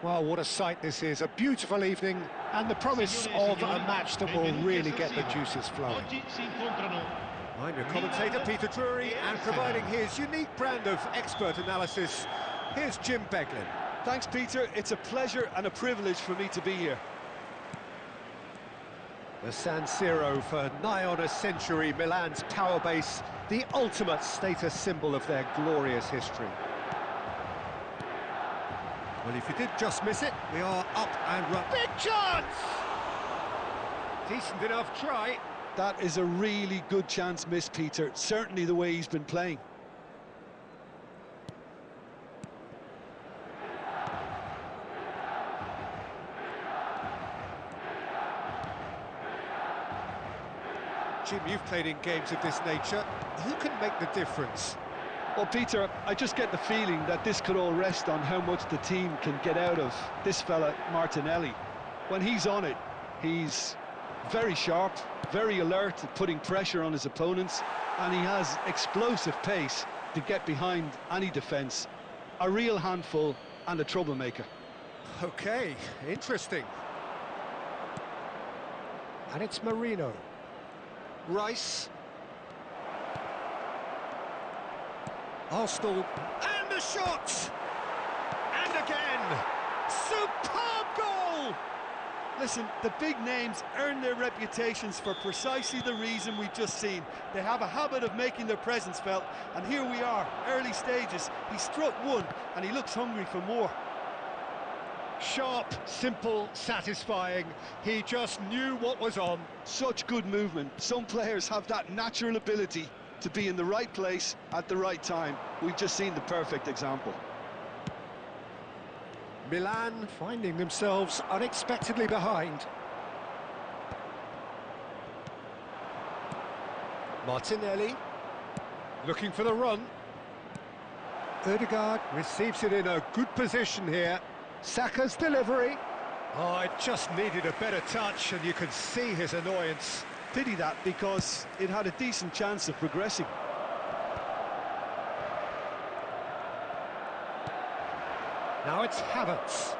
Well, what a sight this is, a beautiful evening, and the promise of a match that will really get the juices flowing. I'm your commentator, Peter Drury, and providing his unique brand of expert analysis, here's Jim Beglin. Thanks, Peter. It's a pleasure and a privilege for me to be here. The San Siro for nigh on a century, Milan's power base, the ultimate status symbol of their glorious history. Well, if you did just miss it, we are up and running. Big chance! Decent enough try. That is a really good chance missed, Peter. Certainly the way he's been playing. Jim, you've played in games of this nature. Who can make the difference? Well, Peter, I just get the feeling that this could all rest on how much the team can get out of this fella, Martinelli. When he's on it, he's very sharp, very alert at putting pressure on his opponents, and he has explosive pace to get behind any defence. A real handful and a troublemaker. Okay, interesting. And it's Marino. Rice. Arsenal, and the shot! And again! Superb goal! Listen, the big names earn their reputations for precisely the reason we've just seen. They have a habit of making their presence felt, and here we are, early stages. He struck one, and he looks hungry for more. Sharp, simple, satisfying. He just knew what was on. Such good movement. Some players have that natural ability to be in the right place at the right time. We've just seen the perfect example. Milan finding themselves unexpectedly behind. Martinelli looking for the run. Ødegaard receives it in a good position here. Saka's delivery. Oh, it just needed a better touch, and you could see his annoyance. Pity that, because it had a decent chance of progressing. Now it's Havertz.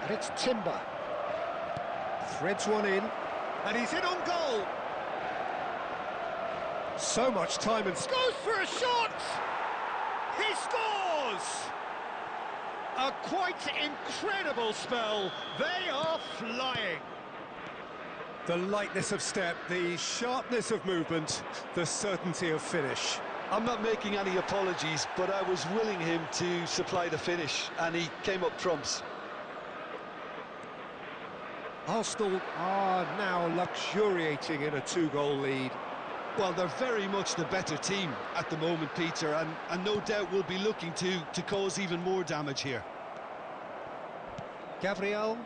And it's Timber. Threads one in. And he's in on goal. So much time and goes for a shot! He scores! A quite incredible spell. They are flying. The lightness of step, the sharpness of movement, the certainty of finish. I'm not making any apologies, but I was willing him to supply the finish, and he came up trumps. Arsenal are now luxuriating in a two-goal lead. Well, they're very much the better team at the moment, Peter, and no doubt will be looking to cause even more damage here. Gabriel.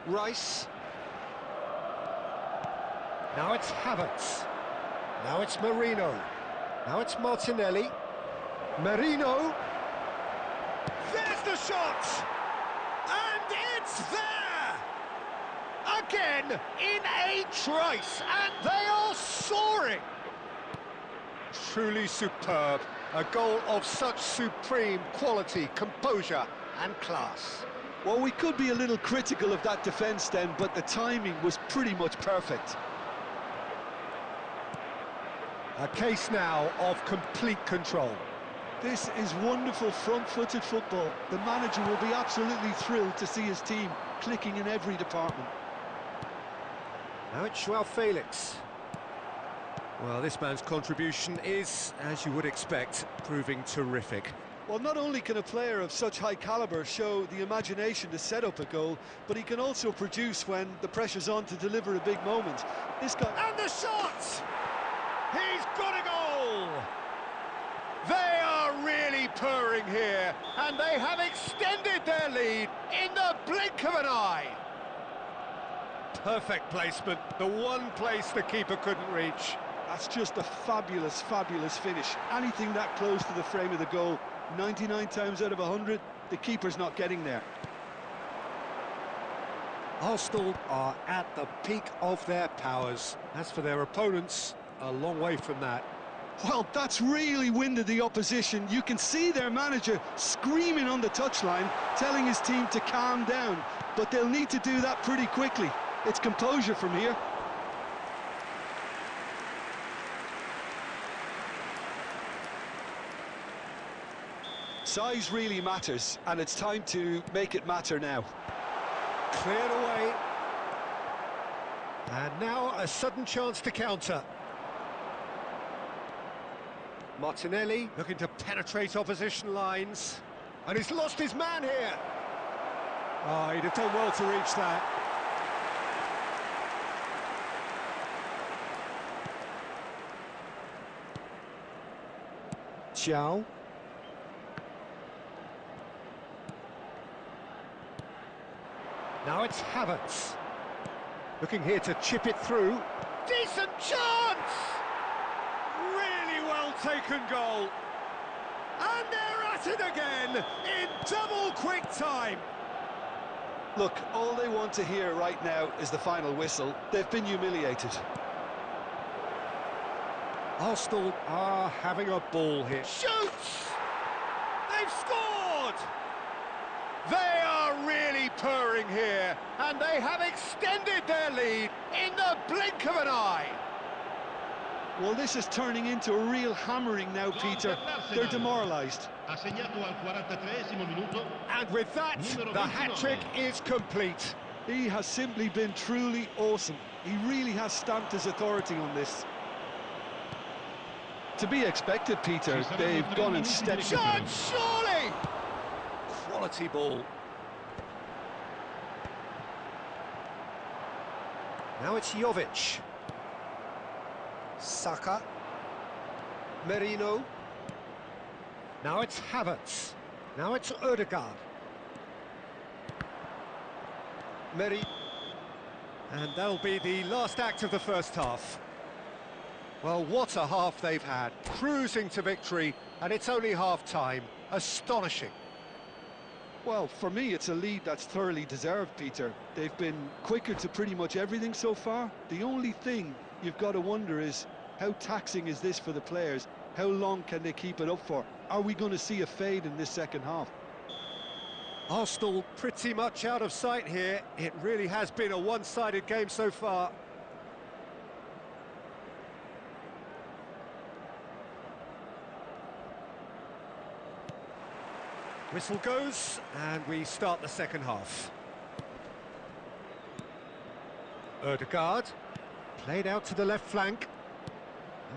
Rice. Now it's Havertz. Now it's Marino. Now it's Martinelli. Marino. There's the shot! And it's there! Again, in a trice, and they are soaring! Truly superb. A goal of such supreme quality, composure and class. Well, we could be a little critical of that defence then, but the timing was pretty much perfect. A case now of complete control. This is wonderful front-footed football. The manager will be absolutely thrilled to see his team clicking in every department. Now it's Joao Felix. Well, this man's contribution is, as you would expect, proving terrific. Well, not only can a player of such high calibre show the imagination to set up a goal, but he can also produce when the pressure's on to deliver a big moment. This guy... And the shot! He's got a goal! They are really purring here, and they have extended their lead in the blink of an eye. Perfect placement, the one place the keeper couldn't reach. That's just a fabulous, fabulous finish. Anything that close to the frame of the goal, 99 times out of 100, the keeper's not getting there. Arsenal are at the peak of their powers. As for their opponents, a long way from that. Well, that's really winded the opposition. You can see their manager screaming on the touchline, telling his team to calm down. But they'll need to do that pretty quickly. It's composure from here. Size really matters, and it's time to make it matter now. Cleared away. And now a sudden chance to counter. Martinelli looking to penetrate opposition lines. And he's lost his man here. Oh, he'd have done well to reach that. Xiao. Now it's Havertz. Looking here to chip it through. Decent chance! Really well taken goal. And they're at it again in double quick time. Look, all they want to hear right now is the final whistle. They've been humiliated. Arsenal are having a ball here. Shoots! They've scored! They are really purring here, and they have extended their lead in the blink of an eye. Well, this is turning into a real hammering now, Peter. They're demoralised. And with that, the hat-trick is complete. He has simply been truly awesome. He really has stamped his authority on this. To be expected, Peter. They've gone and stepped... Shot, surely! Quality ball. Now it's Jovic. Saka. Merino. Now it's Havertz. Now it's Ødegaard. And that'll be the last act of the first half. Well, what a half they've had. Cruising to victory, and it's only half-time. Astonishing. Well, for me, it's a lead that's thoroughly deserved, Peter. They've been quicker to pretty much everything so far. The only thing you've got to wonder is, how taxing is this for the players? How long can they keep it up for? Are we going to see a fade in this second half? Arsenal pretty much out of sight here. It really has been a one-sided game so far. Whistle goes, and we start the second half. Ødegaard, played out to the left flank,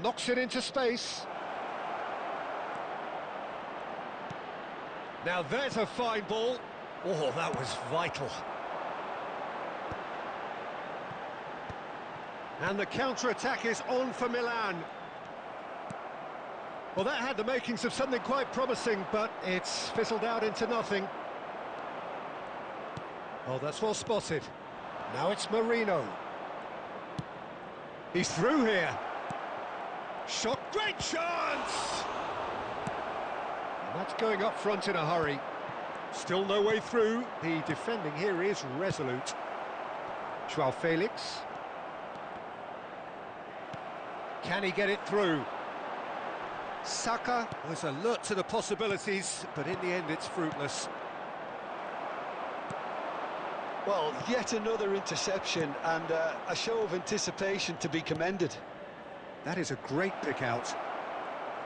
knocks it into space. Now there's a fine ball. Oh, that was vital. And the counter-attack is on for Milan. Well, that had the makings of something quite promising, but it's fizzled out into nothing. Oh, that's well spotted. Now it's Merino. He's through here. Shot, great chance! And that's going up front in a hurry. Still no way through. The defending here is resolute. João Felix. Can he get it through? Saka was alert to the possibilities, but in the end it's fruitless. Well, yet another interception and a show of anticipation to be commended. That is a great pick out.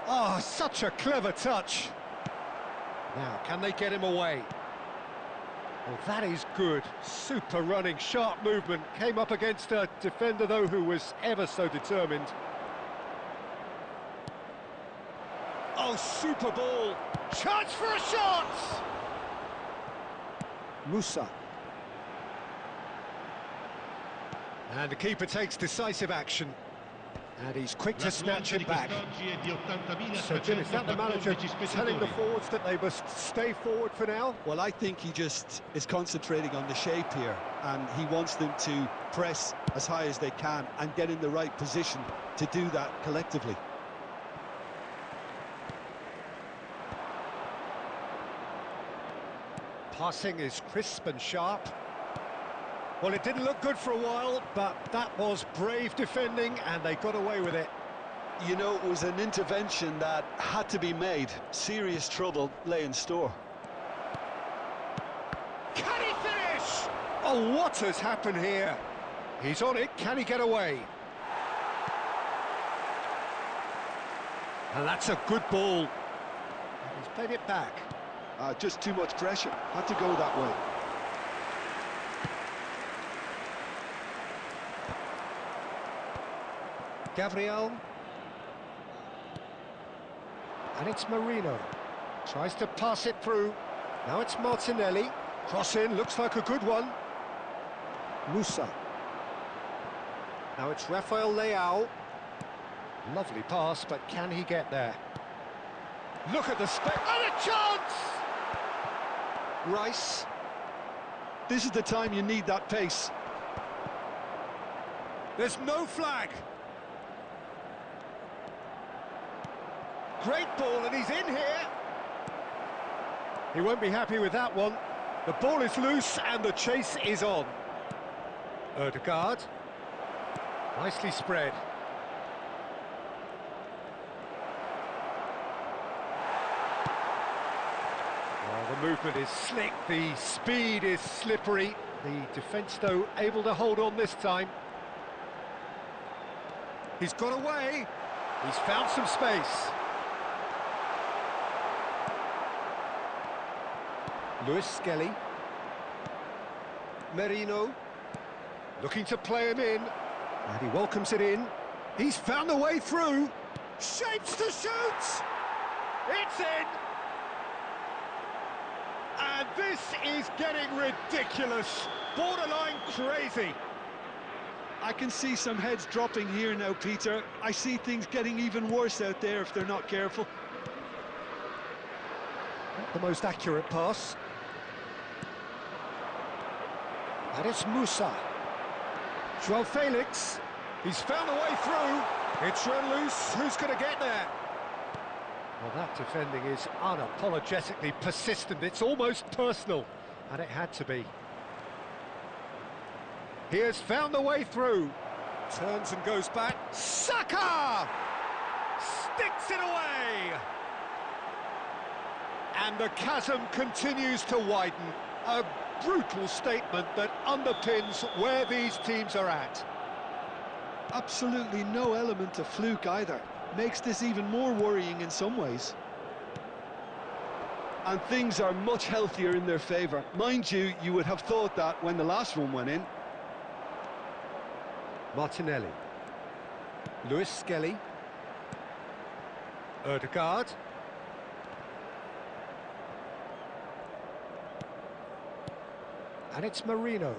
Oh, such a clever touch. Now, can they get him away? Well, that is good. Super running, sharp movement. Came up against a defender, though, who was ever so determined. Oh, super ball. Chance for a shot! Musa. And the keeper takes decisive action. And he's quick to snatch him back. So, Jim, is that the manager telling the forwards that they must stay forward for now? Well, I think he just is concentrating on the shape here, and he wants them to press as high as they can and get in the right position to do that collectively. Passing is crisp and sharp. Well, it didn't look good for a while, but that was brave defending, and they got away with it. You know, it was an intervention that had to be made. Serious trouble lay in store. Can he finish? Oh, what has happened here? He's on it, can he get away? And that's a good ball. He's played it back. Just too much pressure. Had to go that way. Gabriel. And it's Marino. Tries to pass it through. Now it's Martinelli. Cross in, looks like a good one. Musa. Now it's Rafael Leao. Lovely pass, but can he get there? Look at the spec. And a chance! Rice. This is the time you need that pace. There's no flag. Great ball, and he's in here. He won't be happy with that one. The ball is loose and the chase is on. Ødegaard. Nicely spread. Well, the movement is slick, the speed is slippery. The defence, though, able to hold on this time. He's got away. He's found some space. Lewis Skelly. Merino. Looking to play him in. And he welcomes it in. He's found the way through. Shapes to shoot. It's in. And this is getting ridiculous. Borderline crazy. I can see some heads dropping here now, Peter. I see things getting even worse out there if they're not careful. Not the most accurate pass. And it's Musa. Joao Felix. He's found a way through. It's run loose. Who's going to get there? Well, that defending is unapologetically persistent. It's almost personal. And it had to be. He has found the way through. Turns and goes back. Saka! Sticks it away! And the chasm continues to widen. A brutal statement that underpins where these teams are at. Absolutely no element of fluke either. Makes this even more worrying in some ways. And things are much healthier in their favour. Mind you, you would have thought that when the last one went in. Martinelli. Lewis Skelly. Ødegaard. And it's Marino.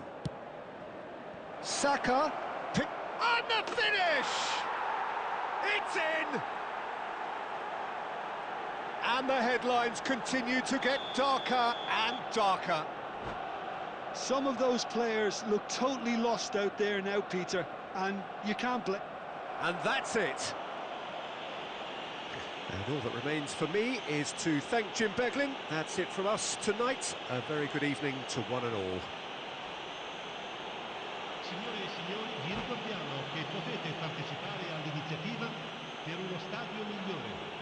Saka. And the finish! It's in! And the headlines continue to get darker and darker. Some of those players look totally lost out there now, Peter, and you can't blame. And that's it. And all that remains for me is to thank Jim Beglin. That's it from us tonight. A very good evening to one and all. Signore e signori, vi ricordiamo che potete partecipare all'iniziativa per uno stadio migliore.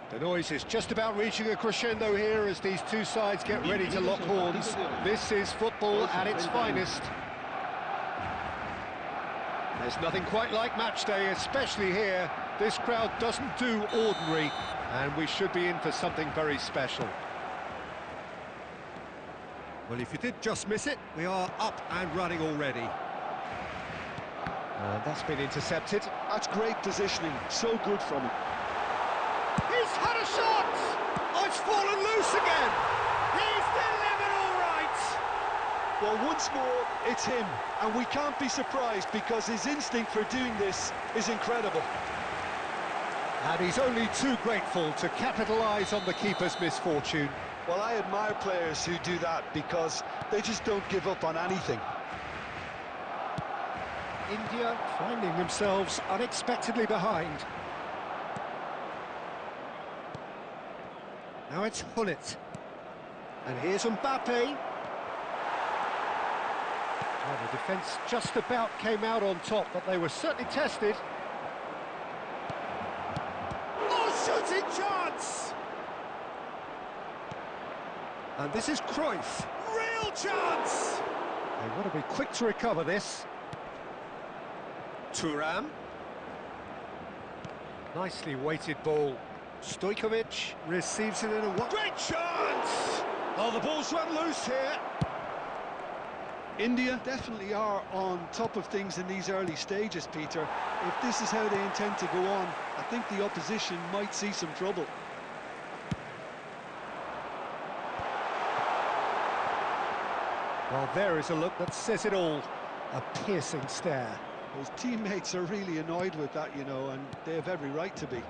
The noise is just about reaching a crescendo here as these two sides get ready to lock horns. This is football at its finest. There's nothing quite like match day, especially here. This crowd doesn't do ordinary, and we should be in for something very special. Well, if you did just miss it, we are up and running already. And that's been intercepted. That's great positioning, so good from him. He's had a shot! Oh, it's fallen loose again! He's delivered all right! Well, once more, it's him, and we can't be surprised because his instinct for doing this is incredible. And he's only too grateful to capitalise on the keeper's misfortune. Well, I admire players who do that because they just don't give up on anything. India finding themselves unexpectedly behind. Now it's Hullet. And here's Mbappe. Well, the defence just about came out on top, but they were certainly tested. Oh, shooting chance! And this is Cruyff. Real chance! They want to be quick to recover this. Thuram. Nicely weighted ball. Stojkovic receives it in a... Great chance! Oh, the ball's run loose here. India definitely are on top of things in these early stages, Peter. If this is how they intend to go on, I think the opposition might see some trouble. Well, there is a look that says it all. A piercing stare. His teammates are really annoyed with that, you know, and they have every right to be.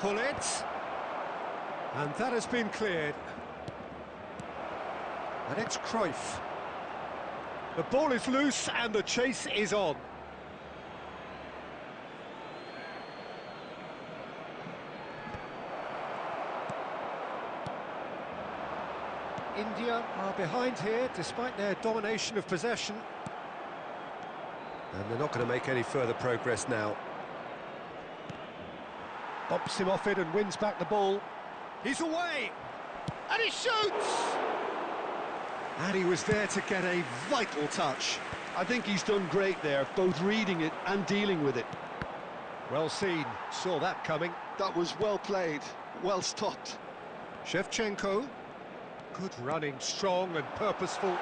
Hullet. And that has been cleared. And it's Cruyff. The ball is loose and the chase is on. India are behind here despite their domination of possession. And they're not going to make any further progress now. Bumps him off it and wins back the ball. He's away! And he shoots! And he was there to get a vital touch. I think he's done great there, both reading it and dealing with it. Well seen, saw that coming. That was well played, well stopped. Shevchenko. Good running, strong and purposeful.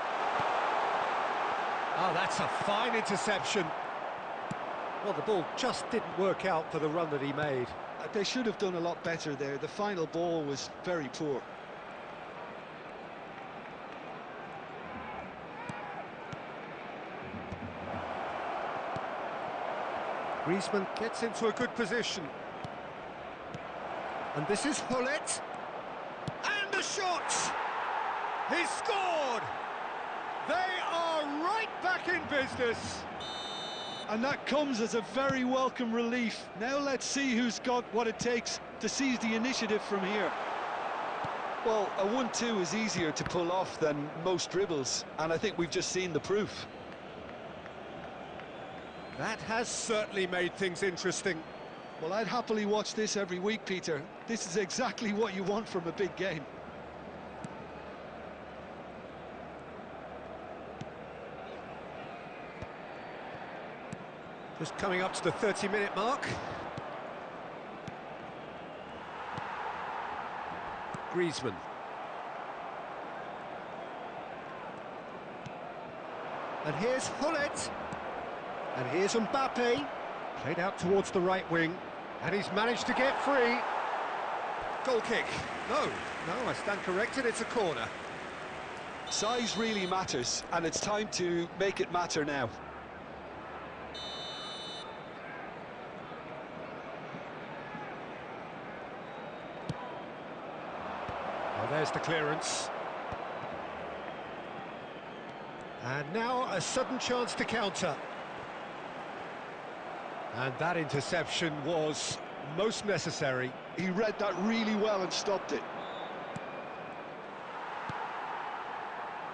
Oh, that's a fine interception. Well, the ball just didn't work out for the run that he made. They should have done a lot better there. The final ball was very poor. Griezmann gets into a good position. And this is Hullet. And the shot! He's scored! They are right back in business. And that comes as a very welcome relief. Now let's see who's got what it takes to seize the initiative from here. Well, a 1-2 is easier to pull off than most dribbles, and I think we've just seen the proof. That has certainly made things interesting. Well, I'd happily watch this every week, Peter. This is exactly what you want from a big game. Just coming up to the 30-minute mark. Griezmann. And here's Hullet. And here's Mbappe. Played out towards the right wing. And he's managed to get free. Goal kick. No, I stand corrected, it's a corner. Size really matters, and it's time to make it matter now. Well, there's the clearance. And now a sudden chance to counter. And that interception was most necessary. He read that really well and stopped it.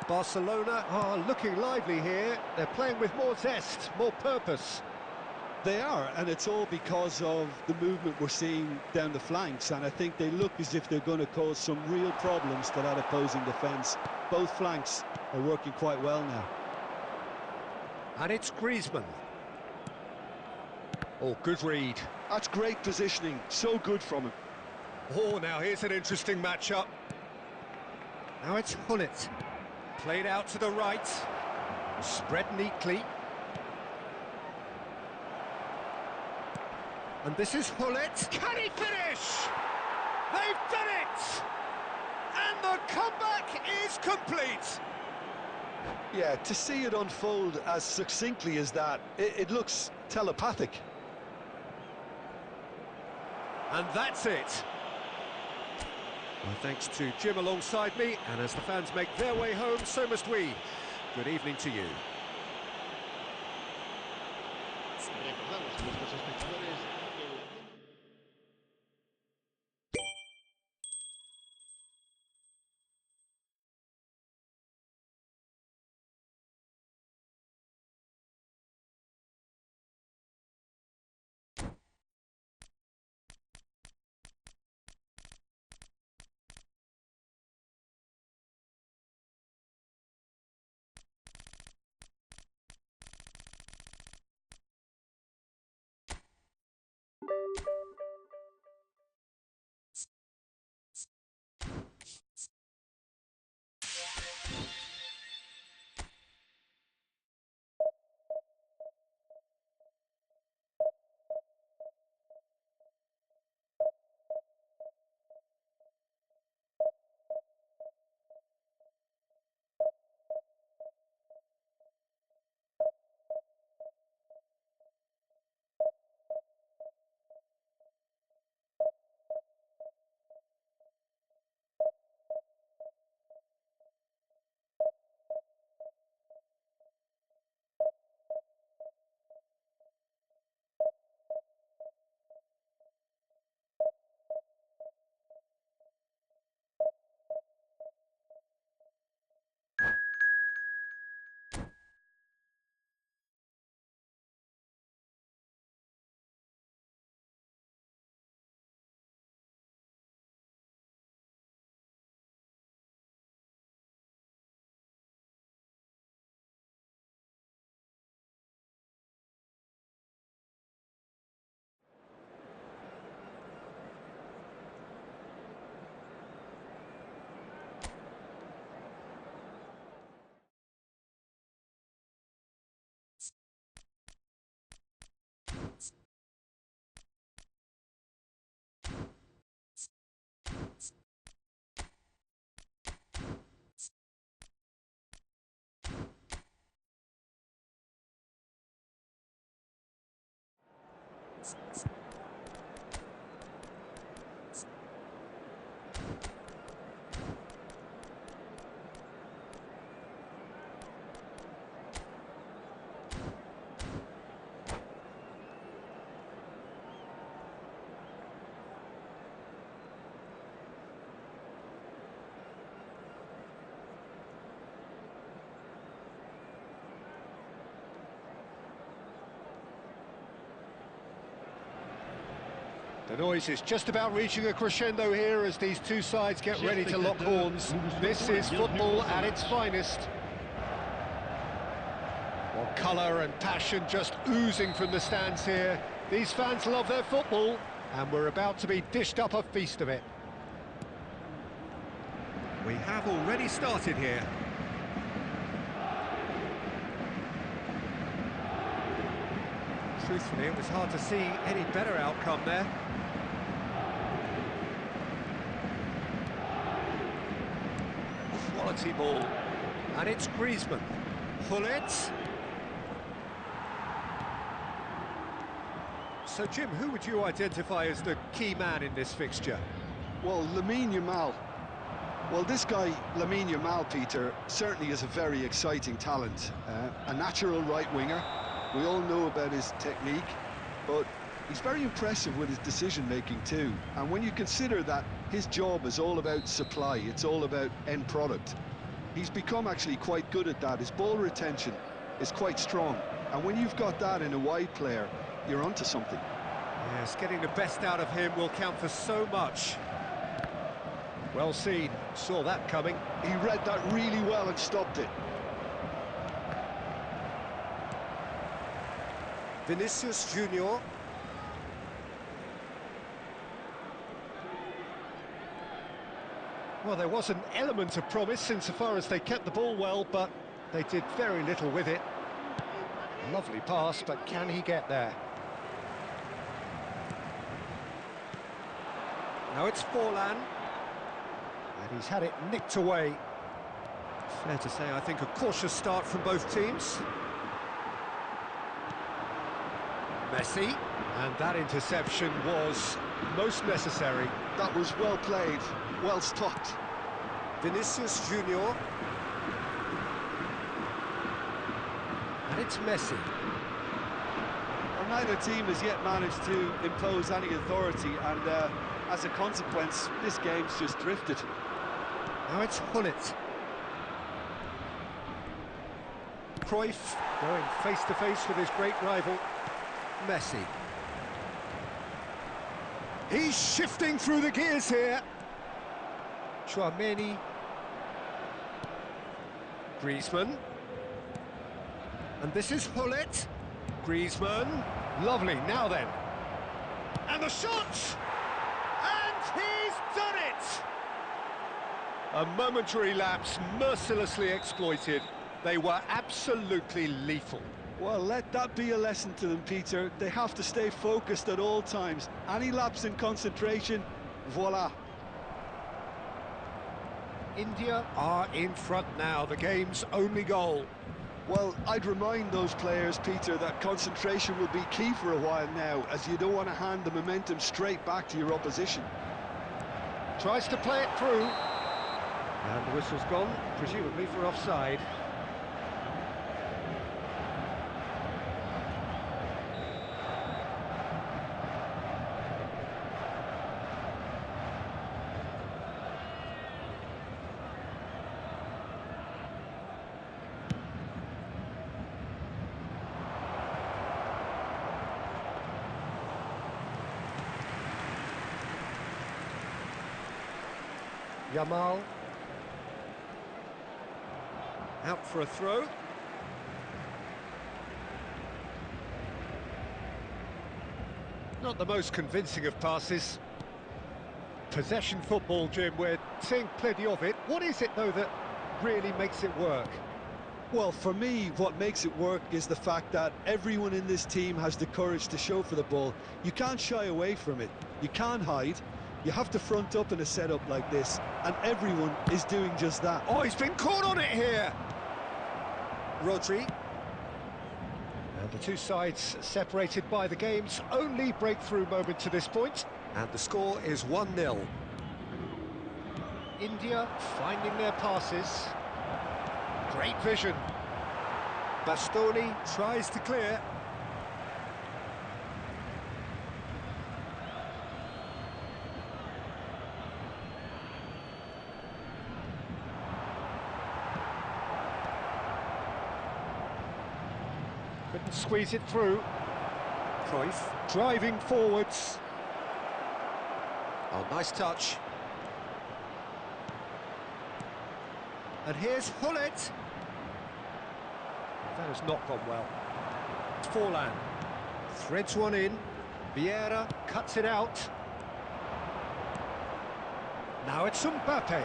Barcelona are looking lively here. They're playing with more zest, more purpose. They are, and it's all because of the movement we're seeing down the flanks, and I think they look as if they're going to cause some real problems to that opposing defence. Both flanks are working quite well now. And it's Griezmann. Oh, good read. That's great positioning, so good from him. Oh, now here's an interesting matchup. Now it's Hullet. Played out to the right. Spread neatly. And this is Hullet. Can he finish? They've done it! And the comeback is complete. Yeah, to see it unfold as succinctly as that, it looks telepathic. And that's it. Well, thanks to Jim alongside me, and as the fans make their way home, so must we. Good evening to you. Recordamos a nuestros espectadores The noise is just about reaching a crescendo here as these two sides get ready to lock horns. This is football at its finest. Well, colour and passion just oozing from the stands here. These fans love their football, and we're about to be dished up a feast of it. We have already started here. Truthfully, it was hard to see any better outcome there. Quality ball. And it's Griezmann. Pull it. So, Jim, who would you identify as the key man in this fixture? Well, Lamine Yamal. Well, this guy, Lamine Yamal, Peter, certainly is a very exciting talent. A natural right winger. We all know about his technique, but he's very impressive with his decision-making too. And when you consider that his job is all about supply, it's all about end product, he's become actually quite good at that. His ball retention is quite strong. And when you've got that in a wide player, you're onto something. Yes, getting the best out of him will count for so much. Well seen, saw that coming. He read that really well and stopped it. Vinicius Junior. Well, there was an element of promise insofar as they kept the ball well, but they did very little with it. Lovely pass, but can he get there? Now it's Forlan. And he's had it nicked away. Fair to say, I think a cautious start from both teams. Messi, and that interception was most necessary. That was well played, well stopped. Vinicius Junior. And it's Messi. Well, neither team has yet managed to impose any authority, and as a consequence, this game's just drifted. Now it's Hullet. Cruyff going face-to-face with his great rival, Messi. He's shifting through the gears here. Chouameni. Griezmann. And this is Hullet. Griezmann. Lovely, now then. And the shot! And he's done it! A momentary lapse mercilessly exploited. They were absolutely lethal. Well, let that be a lesson to them, Peter. They have to stay focused at all times. Any lapse in concentration, voila. India are in front now, the game's only goal. Well, I'd remind those players, Peter, that concentration will be key for a while now, as you don't want to hand the momentum straight back to your opposition. Tries to play it through. And the whistle's gone, presumably for offside. Yamal. Out for a throw. Not the most convincing of passes. Possession football, Jim, we're seeing plenty of it. What is it, though, that really makes it work? Well, for me, what makes it work is the fact that everyone in this team has the courage to show for the ball. You can't shy away from it. You can't hide. You have to front up in a setup like this, and everyone is doing just that. Oh, he's been caught on it here! Rodri. And the two sides separated by the game's only breakthrough moment to this point. And the score is 1-0. India finding their passes. Great vision. Bastoni tries to clear. Couldn't squeeze it through. Cruyff driving forwards. Oh, nice touch. And here's Hullet. That has not gone well. Forlan threads one in. Vieira cuts it out. Now it's Mbappe.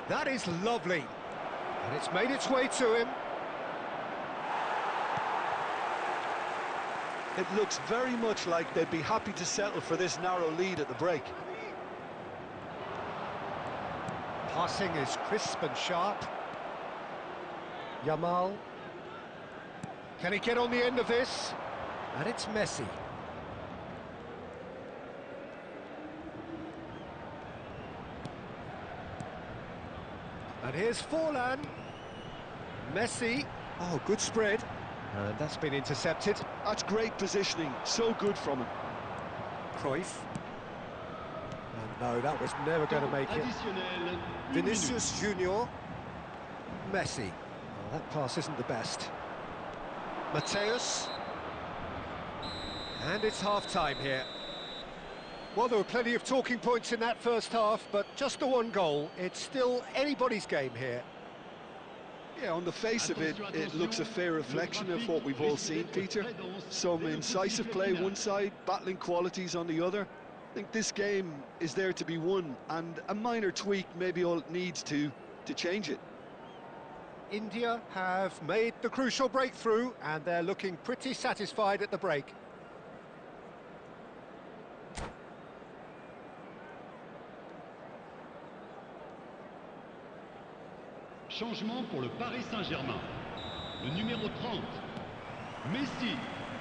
That is lovely. And it's made its way to him. It looks very much like they'd be happy to settle for this narrow lead at the break. Passing is crisp and sharp. Yamal. Can he get on the end of this? And it's Messi. And here's Forlan. Messi. Oh, good spread. And that's been intercepted. That's great positioning, so good from him. Cruyff. And no, that was never going to make it. Vinicius Junior. Messi. Oh, that pass isn't the best. Mateus. And it's half-time here. Well, there were plenty of talking points in that first half, but just the one goal. It's still anybody's game here. Yeah, on the face of it, it looks a fair reflection of what we've all seen, Peter. Some incisive play one side, battling qualities on the other. I think this game is there to be won, and a minor tweak maybe all it needs to change it. India have made the crucial breakthrough, and they're looking pretty satisfied at the break. Changement pour le Paris Saint-Germain. Le numéro 30, Messi.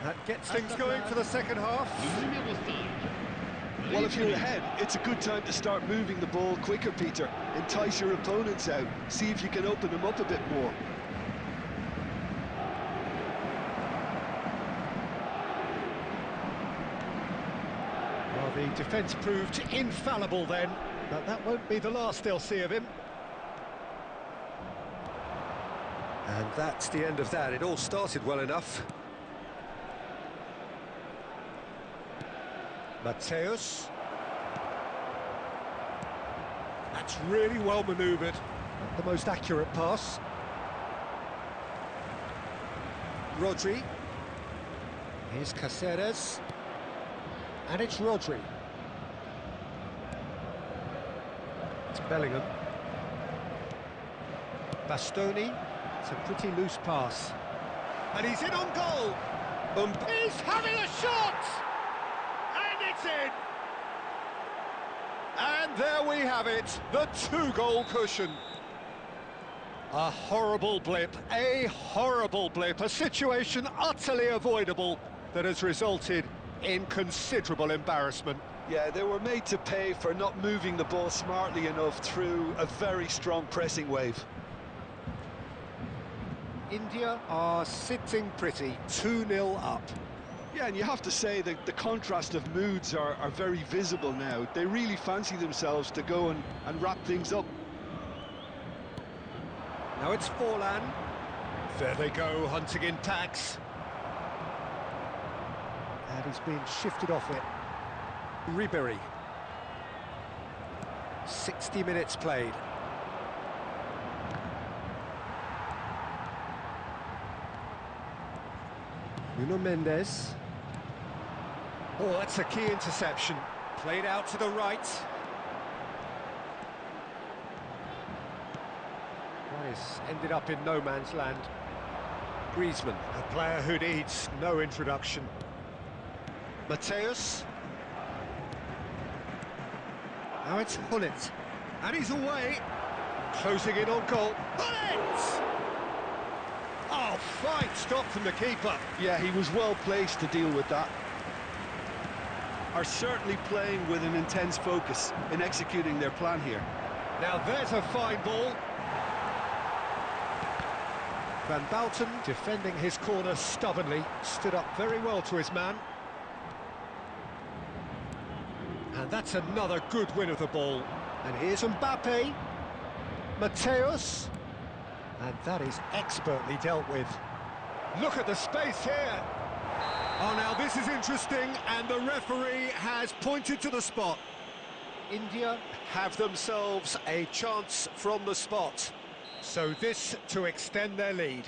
That gets things going for the second half. Le numéro 5. Well, if you're ahead, it's a good time to start moving the ball quicker, Peter. Entice your opponents out. See if you can open them up a bit more. Well, the defence proved infallible then, but that won't be the last they'll see of him. And that's the end of that. It all started well enough. Mateus. That's really well manoeuvred. Not the most accurate pass. Rodri. Here's Caceres. And it's Rodri. It's Bellingham. Bastoni. It's a pretty loose pass. And he's in on goal. He's having a shot! And it's in! And there we have it, the two-goal cushion. A horrible blip, a situation utterly avoidable that has resulted in considerable embarrassment. Yeah, they were made to pay for not moving the ball smartly enough through a very strong pressing wave. India are sitting pretty, 2-0 up. Yeah, and you have to say that the contrast of moods are very visible now. They really fancy themselves to go and wrap things up. Now it's Forlan. There they go, hunting in packs. And he's been shifted off it. Ribery. 60 minutes played. Nuno Mendes. Oh, that's a key interception. Played out to the right. That has ended up in no man's land. Griezmann, a player who needs no introduction. Mateus. Now it's Hullet. And he's away. Closing in on goal. Hullet! Oh, Fine stop from the keeper. Yeah, he was well placed to deal with that. Are certainly playing with an intense focus in executing their plan here. Now there's a fine ball. Van Bouten defending his corner stubbornly, stood up very well to his man. And that's another good win of the ball. And here's Mbappe. Mateus. And that is expertly dealt with. Look at the space here. Oh, now this is interesting, and the referee has pointed to the spot. India have themselves a chance from the spot. So this to extend their lead.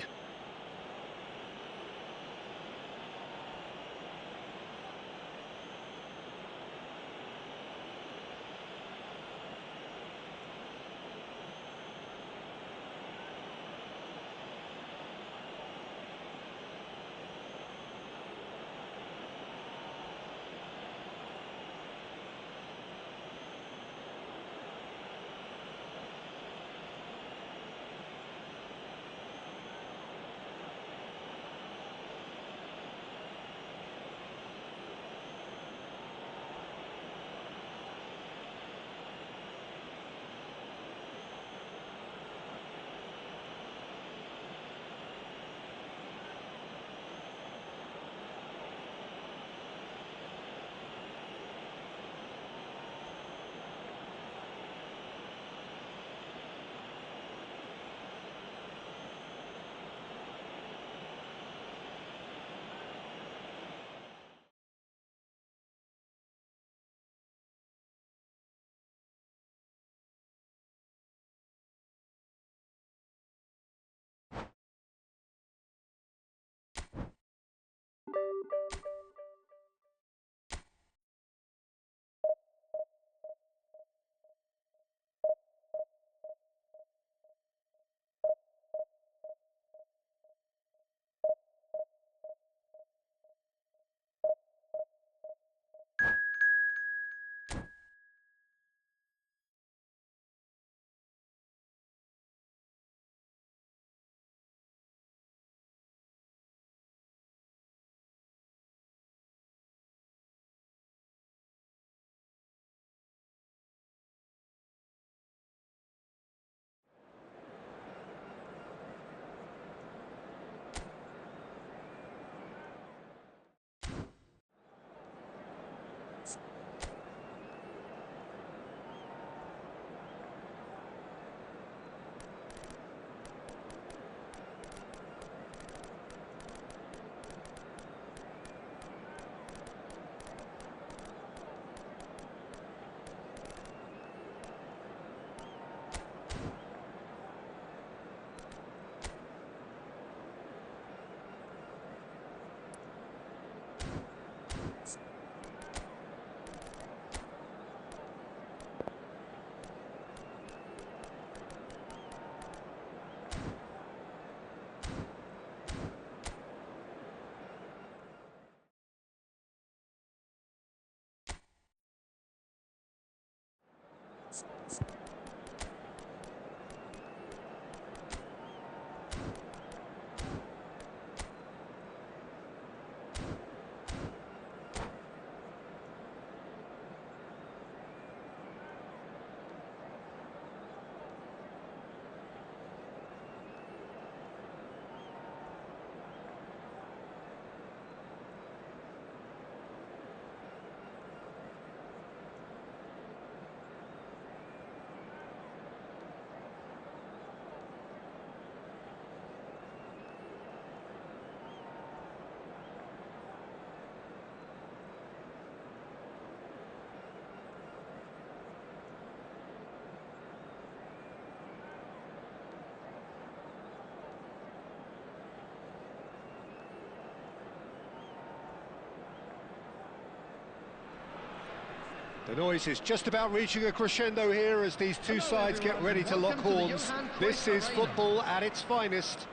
The noise is just about reaching a crescendo here as these two sides get ready to lock horns. This is football at its finest.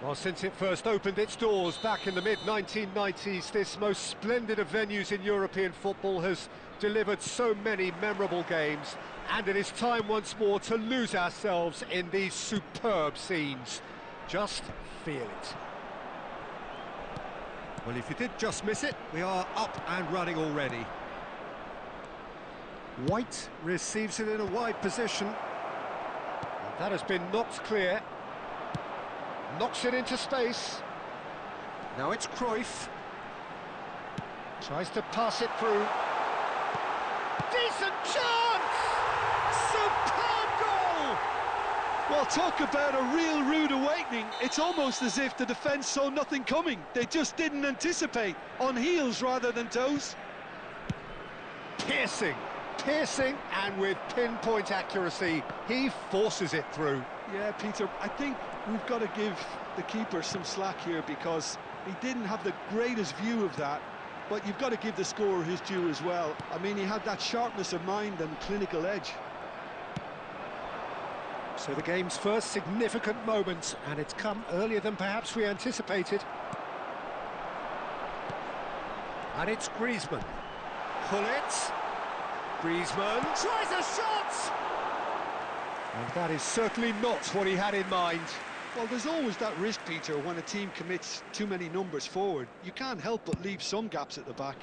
Well, since it first opened its doors back in the mid-1990s, this most splendid of venues in European football has delivered so many memorable games, and it is time once more to lose ourselves in these superb scenes. Just feel it. Well, if you did just miss it, we are up and running already. White receives it in a wide position. And that has been knocked clear. Knocks it into space. Now it's Cruyff. Tries to pass it through. Decent chance! Superb goal! Well, talk about a real rude awakening. It's almost as if the defence saw nothing coming. They just didn't anticipate. On heels rather than toes. Piercing, and with pinpoint accuracy, he forces it through. Yeah, Peter, I think we've got to give the keeper some slack here because he didn't have the greatest view of that, but you've got to give the scorer his due as well. I mean, he had that sharpness of mind and clinical edge. So the game's first significant moment, and it's come earlier than perhaps we anticipated. And it's Griezmann. Pull it. Griezmann tries a shot! And that is certainly not what he had in mind. Well, there's always that risk, Peter, when a team commits too many numbers forward. You can't help but leave some gaps at the back.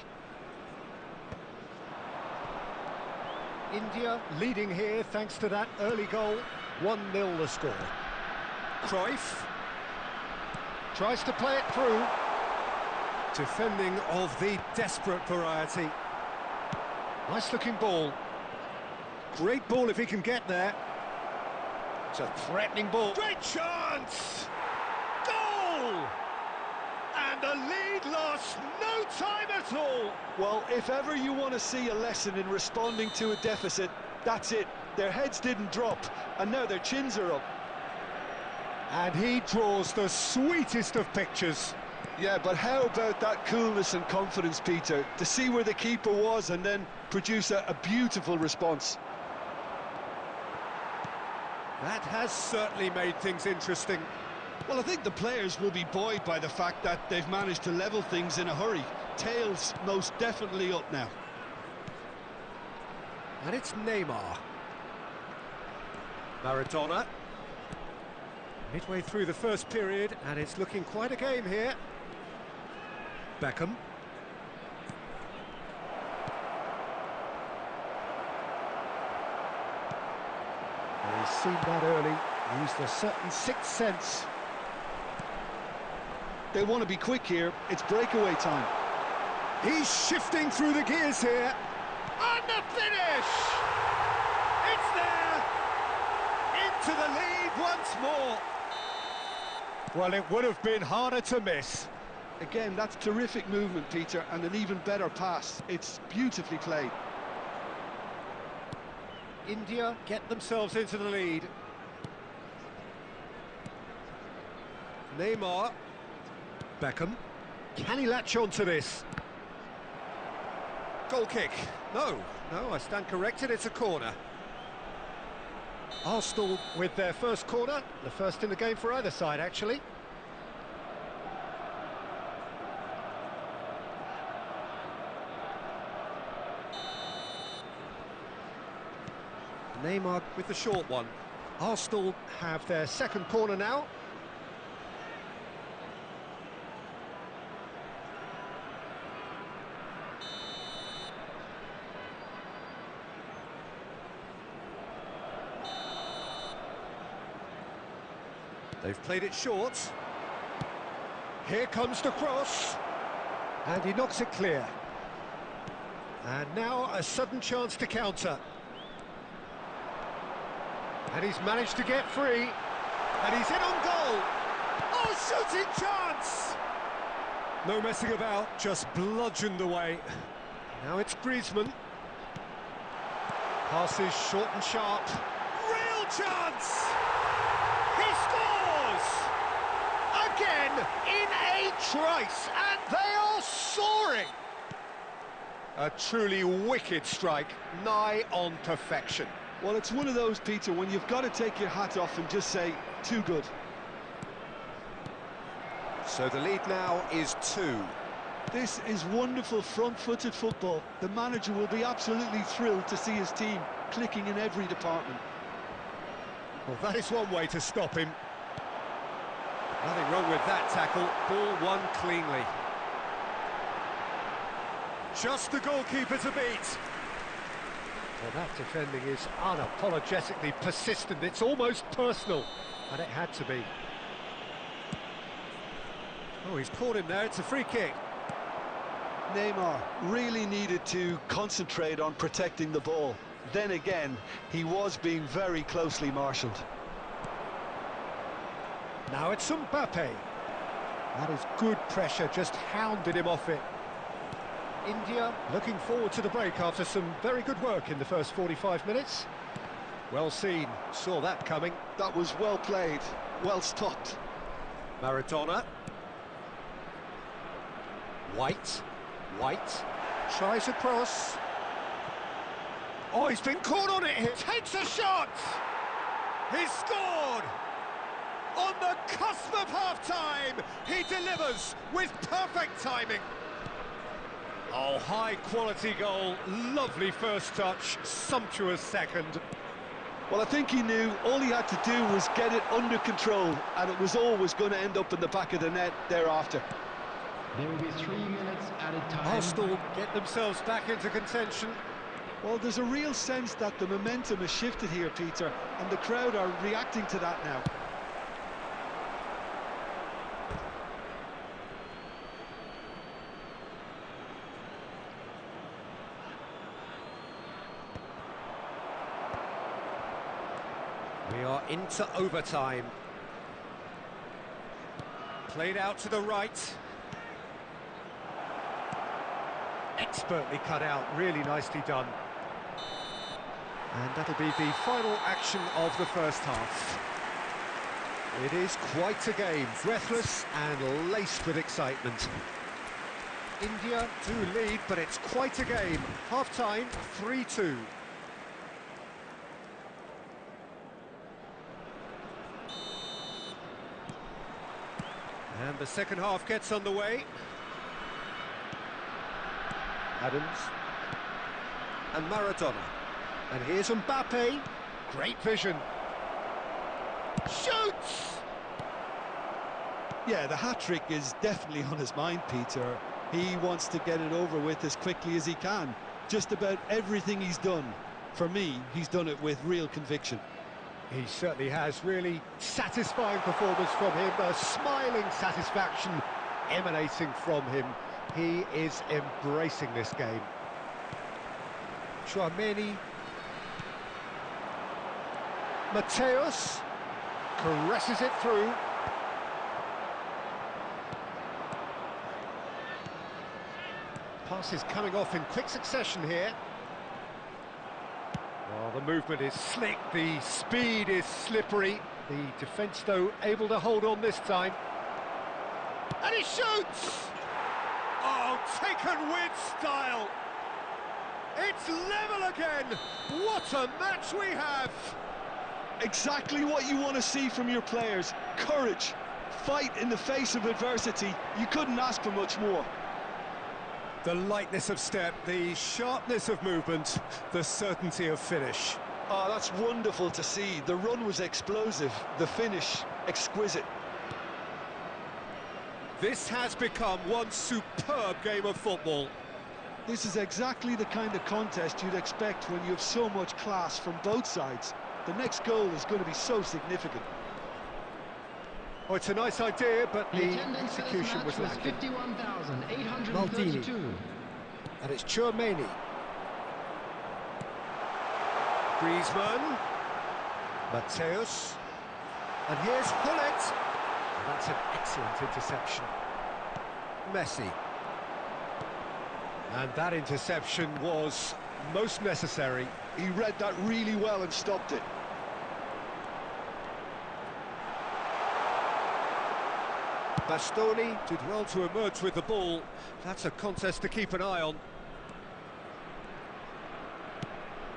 India leading here thanks to that early goal. 1-0 the score. Cruyff tries to play it through. Defending of the desperate variety. Nice looking ball. Great ball if he can get there. It's a threatening ball. Great chance! Goal! And the lead lost no time at all. Well, if ever you want to see a lesson in responding to a deficit, that's it. Their heads didn't drop, and now their chins are up. And he draws the sweetest of pictures. Yeah, but how about that coolness and confidence, Peter, to see where the keeper was and then produce a beautiful response. That has certainly made things interesting. Well, I think the players will be buoyed by the fact that they've managed to level things in a hurry. Tails most definitely up now. And it's Neymar. Maradona. Midway through the first period, and it's looking quite a game here. Beckham. He's seen that early, used a certain sixth sense. They want to be quick here, it's breakaway time. He's shifting through the gears here. And the finish! It's there! Into the lead once more. Well, it would have been harder to miss. Again, that's terrific movement, Peter, and an even better pass. It's beautifully played. India get themselves into the lead. Neymar. Beckham. Can he latch on to this? Goal kick. No, I stand corrected, it's a corner. Arsenal with their first corner, the first in the game for either side, actually. Neymar with the short one. Arsenal have their second corner now. They've played it short. Here comes the cross. And he knocks it clear. And now a sudden chance to counter. And he's managed to get free. And he's in on goal. Oh, shooting chance! No messing about, just bludgeoned away. Now it's Griezmann. Passes short and sharp. Real chance! He scores! Again, in a trice, and they are soaring! A truly wicked strike, nigh on perfection. Well, it's one of those, Peter, when you've got to take your hat off and just say, too good. So the lead now is 2. This is wonderful front-footed football. The manager will be absolutely thrilled to see his team clicking in every department. Well, that is one way to stop him. Nothing wrong with that tackle. Ball won cleanly. Just the goalkeeper to beat. Well, that defending is unapologetically persistent. It's almost personal, and it had to be. Oh, he's caught him there. It's a free kick. Neymar really needed to concentrate on protecting the ball. Then again, he was being very closely marshalled. Now it's Mbappe. That is good pressure, just hounded him off it. India looking forward to the break after some very good work in the first 45 minutes. Well seen, saw that coming. That was well played, well stopped. Maradona. White tries a cross. Oh, he's been caught on it here. Takes a shot! He's scored! On the cusp of half-time, he delivers with perfect timing. Oh, high-quality goal, lovely first touch, sumptuous second. Well, I think he knew all he had to do was get it under control, and it was always going to end up in the back of the net thereafter. There will be 3 minutes added time. Arsenal get themselves back into contention. Well, there's a real sense that the momentum has shifted here, Peter, and the crowd are reacting to that now. We are into overtime. Played out to the right. Expertly cut out, really nicely done. And that'll be the final action of the first half. It is quite a game, breathless and laced with excitement. India do lead, but it's quite a game. Half-time, 3-2. And the second half gets underway. Adams. And Maradona. And here's Mbappe. Great vision. Shoots! Yeah, the hat-trick is definitely on his mind, Peter. He wants to get it over with as quickly as he can. Just about everything he's done, for me, he's done it with real conviction. He certainly has. Really satisfying performance from him. A smiling satisfaction emanating from him. He is embracing this game. Chouameni. Mateus caresses it through. Passes coming off in quick succession here. Well, the movement is slick, the speed is slippery. The defence, though, able to hold on this time. And he shoots! Oh, taken with style! It's level again! What a match we have! Exactly what you want to see from your players. Courage, fight in the face of adversity. You couldn't ask for much more. The lightness of step, the sharpness of movement, the certainty of finish. Oh, that's wonderful to see. The run was explosive, the finish exquisite. This has become one superb game of football. This is exactly the kind of contest you'd expect when you have so much class from both sides. The next goal is going to be so significant. Oh, it's a nice idea, but The the attendance for this execution match was was lacking. 51,832. And it's Chouameni. Griezmann. Mateus. And here's Hullet. That's an excellent interception. Messi. And that interception was most necessary. He read that really well and stopped it. Bastoni. Did well to emerge with the ball. That's a contest to keep an eye on.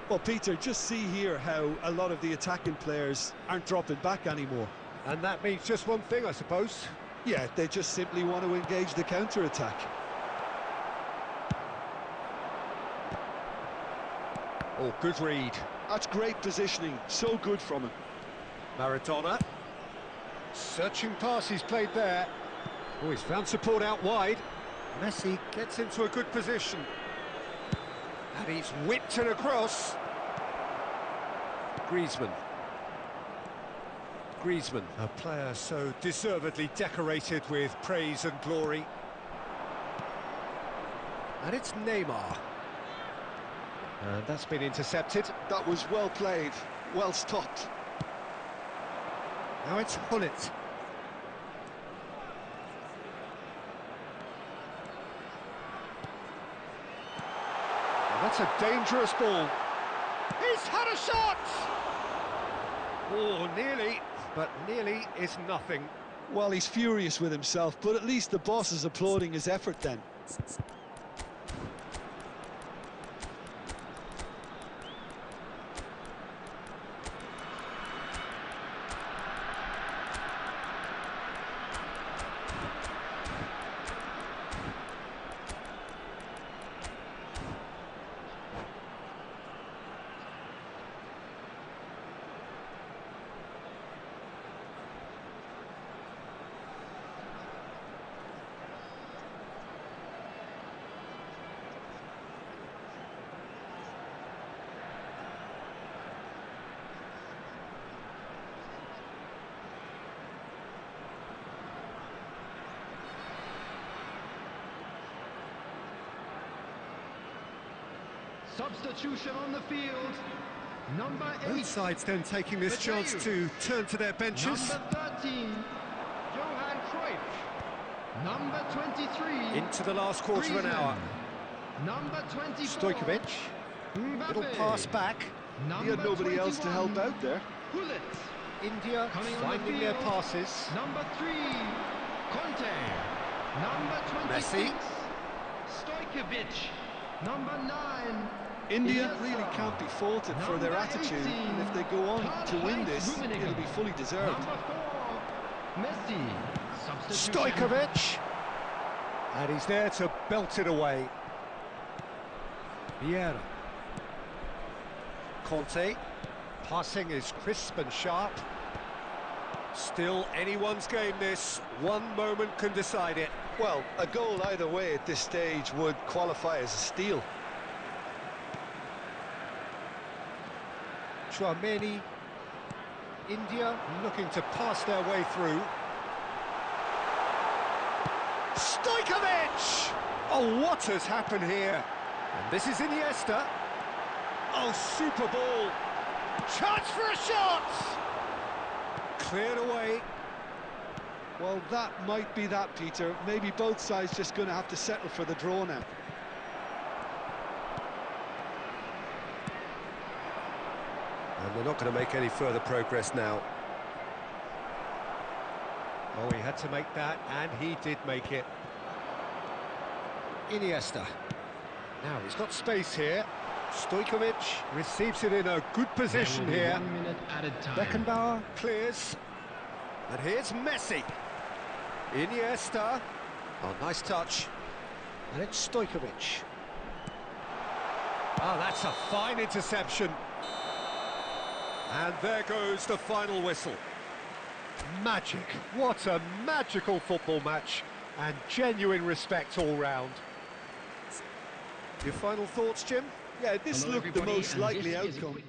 Well, Peter, just see here how a lot of the attacking players aren't dropping back anymore. And that means just one thing, I suppose. Yeah, they just simply want to engage the counter-attack. Oh, good read. That's great positioning, so good from him. Maradona. Searching pass he's played there. Oh, he's found support out wide. Messi gets into a good position. And he's whipped it across. Griezmann. Griezmann, a player so deservedly decorated with praise and glory. And it's Neymar. And that's been intercepted. That was well played, well stopped. Now it's Hullet. And that's a dangerous ball. He's had a shot! Oh, nearly, but nearly is nothing. Well, he's furious with himself, but at least the boss is applauding his effort then. Substitution on the field. Number 8. Both sides then taking this chance to turn to their benches. Number 13. Johan Cruyff. Number 23. Into the last quarter of an hour. Number 24. Stojkovic. Little pass back. He had nobody else to help out there. Hullet. India finding their passes. Number 3. Conte. Number 26. Messi. Stojkovic. Number 9. India really can't be faulted for their attitude, and if they go on to win this, it'll be fully deserved. Number 4. Messi. Substitution. Stojkovic. And he's there to belt it away. Vieira. Conte. Passing is crisp and sharp. Still anyone's game this. One moment can decide it. Well, a goal either way at this stage would qualify as a steal. Chouameni. India looking to pass their way through. Stojkovic! Oh, what has happened here? And this is Iniesta. Oh, super ball. Chance for a shot! Cleared away. Well, that might be that, Peter. Maybe both sides just going to have to settle for the draw now. And they're not going to make any further progress now. Oh, he had to make that, and he did make it. Iniesta. Now, he's got space here. Stojkovic receives it in a good position here. 1 minute added time. Beckenbauer clears. And here's Messi. Iniesta. Oh, nice touch. And it's Stojkovic. Oh, that's a fine interception. And there goes the final whistle. Magic. What a magical football match. And genuine respect all round. Your final thoughts, Jim? Yeah, this Hello, looked the everybody, most and likely this is a outcome. quick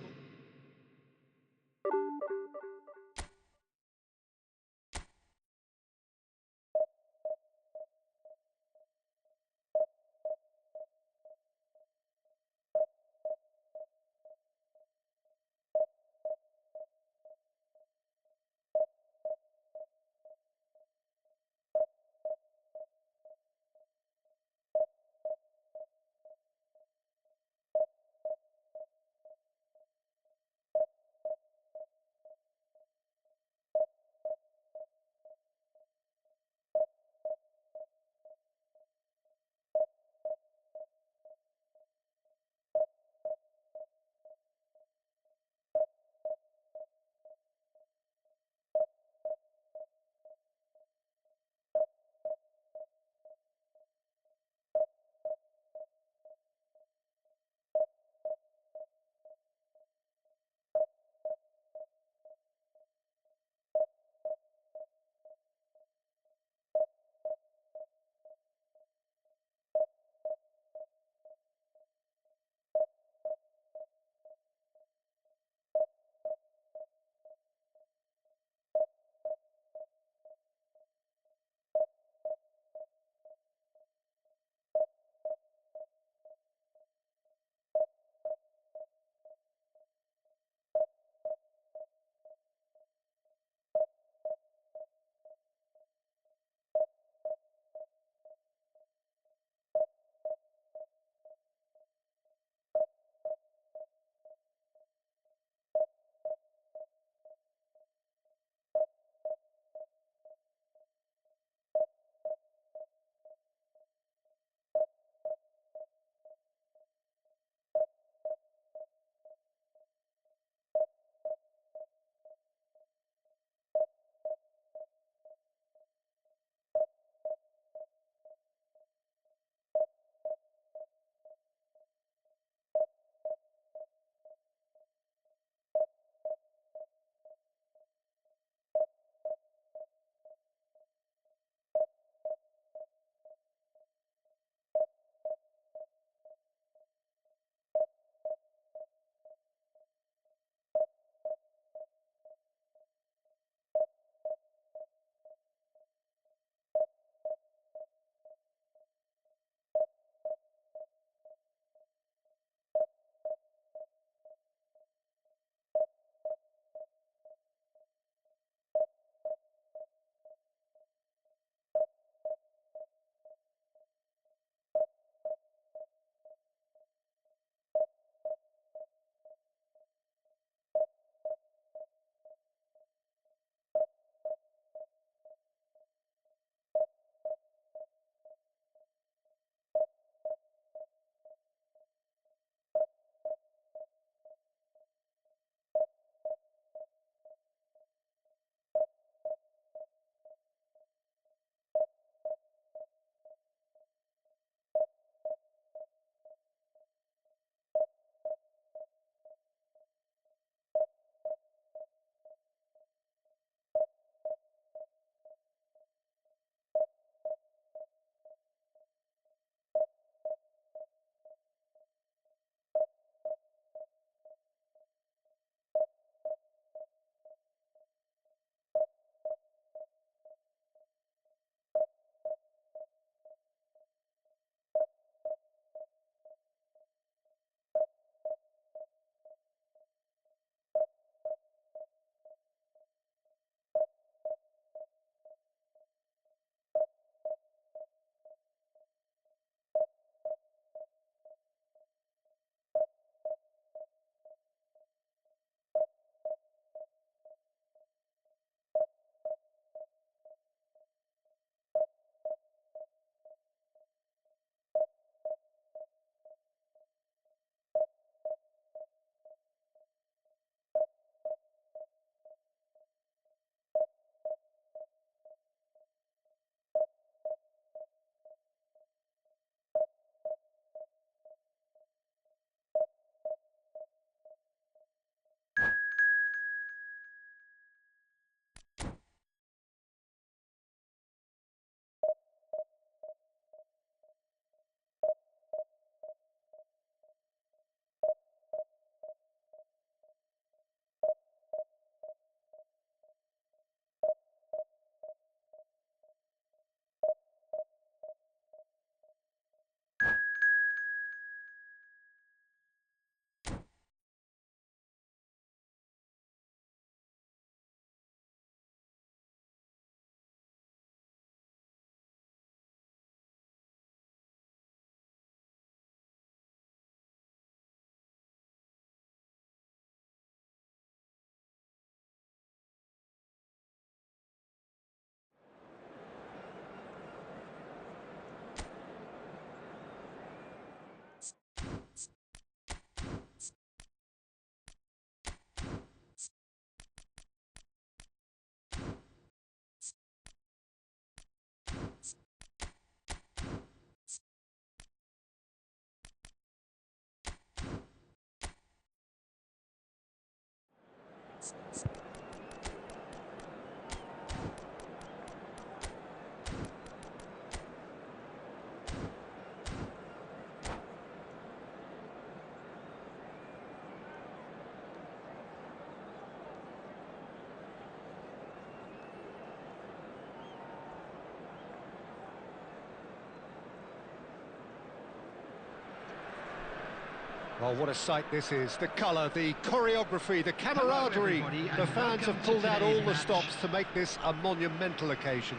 Well, what a sight this is. The colour, the choreography, the camaraderie. The fans have pulled out all the stops to make this a monumental occasion.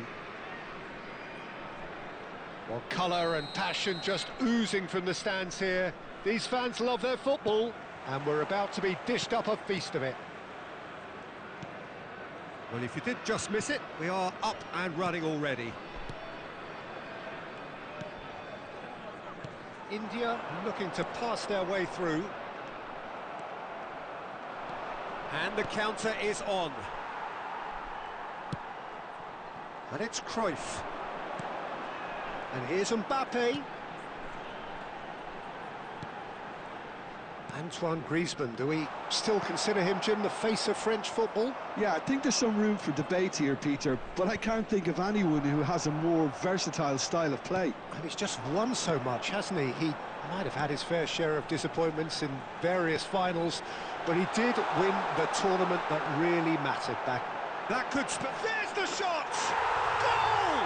Well, colour and passion just oozing from the stands here. These fans love their football, and we're about to be dished up a feast of it. Well, if you did just miss it, we are up and running already. India looking to pass their way through. And the counter is on. And it's Cruyff. And here's Mbappe. Antoine Griezmann, do we still consider him, Jim, the face of French football? Yeah, I think there's some room for debate here, Peter, but I can't think of anyone who has a more versatile style of play. And he's just won so much, hasn't he? He might have had his fair share of disappointments in various finals, but he did win the tournament that really mattered back. That could there's the shot! Goal!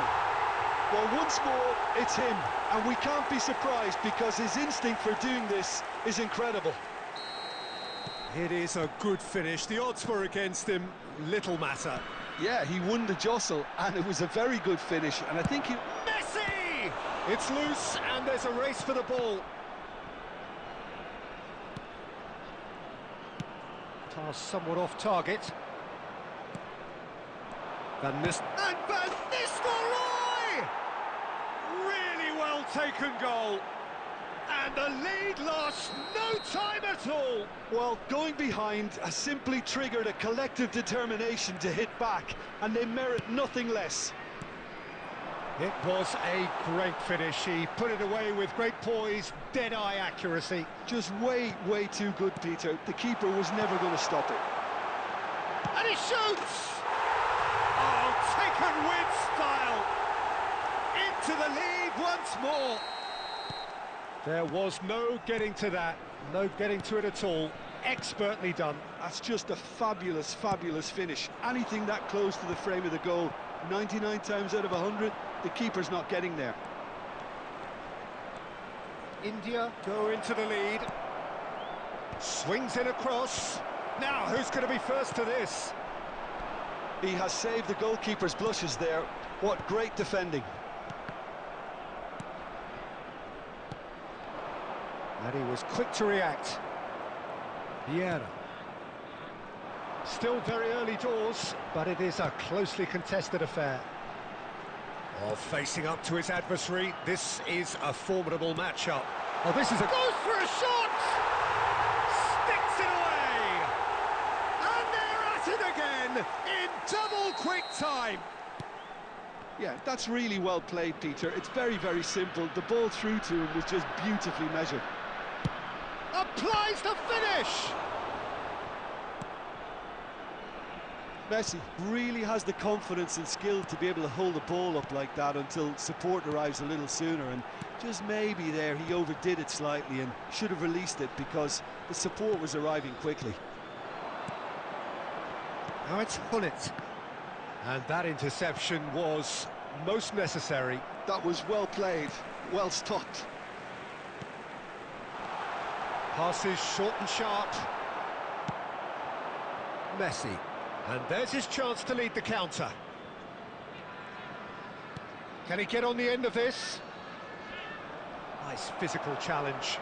Well, once more, it's him, and we can't be surprised because his instinct for doing this is incredible. It is a good finish. The odds were against him, little matter. Yeah, he won the jostle, and it was a very good finish, and I think he... Messi! It's loose, and there's a race for the ball. Pass somewhat off target. Van Nistelrooy! Really well taken goal. And the lead lost no time at all. Well, going behind has simply triggered a collective determination to hit back, and they merit nothing less. It was a great finish. He put it away with great poise, dead-eye accuracy. Just way too good, Peter. The keeper was never going to stop it. And he shoots! Oh, taken with style. Into the lead once more. There was no getting to that, no getting to it at all. Expertly done. That's just a fabulous finish. Anything that close to the frame of the goal, 99 times out of 100, the keeper's not getting there. India go into the lead. Swings in across. Now, who's going to be first to this? He has saved the goalkeeper's blushes there. What great defending. And he was quick to react. Vieira. Still very early doors, but it is a closely contested affair. Oh, facing up to his adversary, this is a formidable matchup. Oh, this is a... Goes for a shot! Sticks it away! And they're at it again, in double quick time! Yeah, that's really well played, Peter. It's very simple. The ball through to him was just beautifully measured. Applies the finish! Messi really has the confidence and skill to be able to hold the ball up like that until support arrives a little sooner, and just maybe there he overdid it slightly and should have released it because the support was arriving quickly. Now it's Hunnit. And that interception was most necessary. That was well played, well stopped. Passes short and sharp. Messi. And there's his chance to lead the counter. Can he get on the end of this? Nice physical challenge.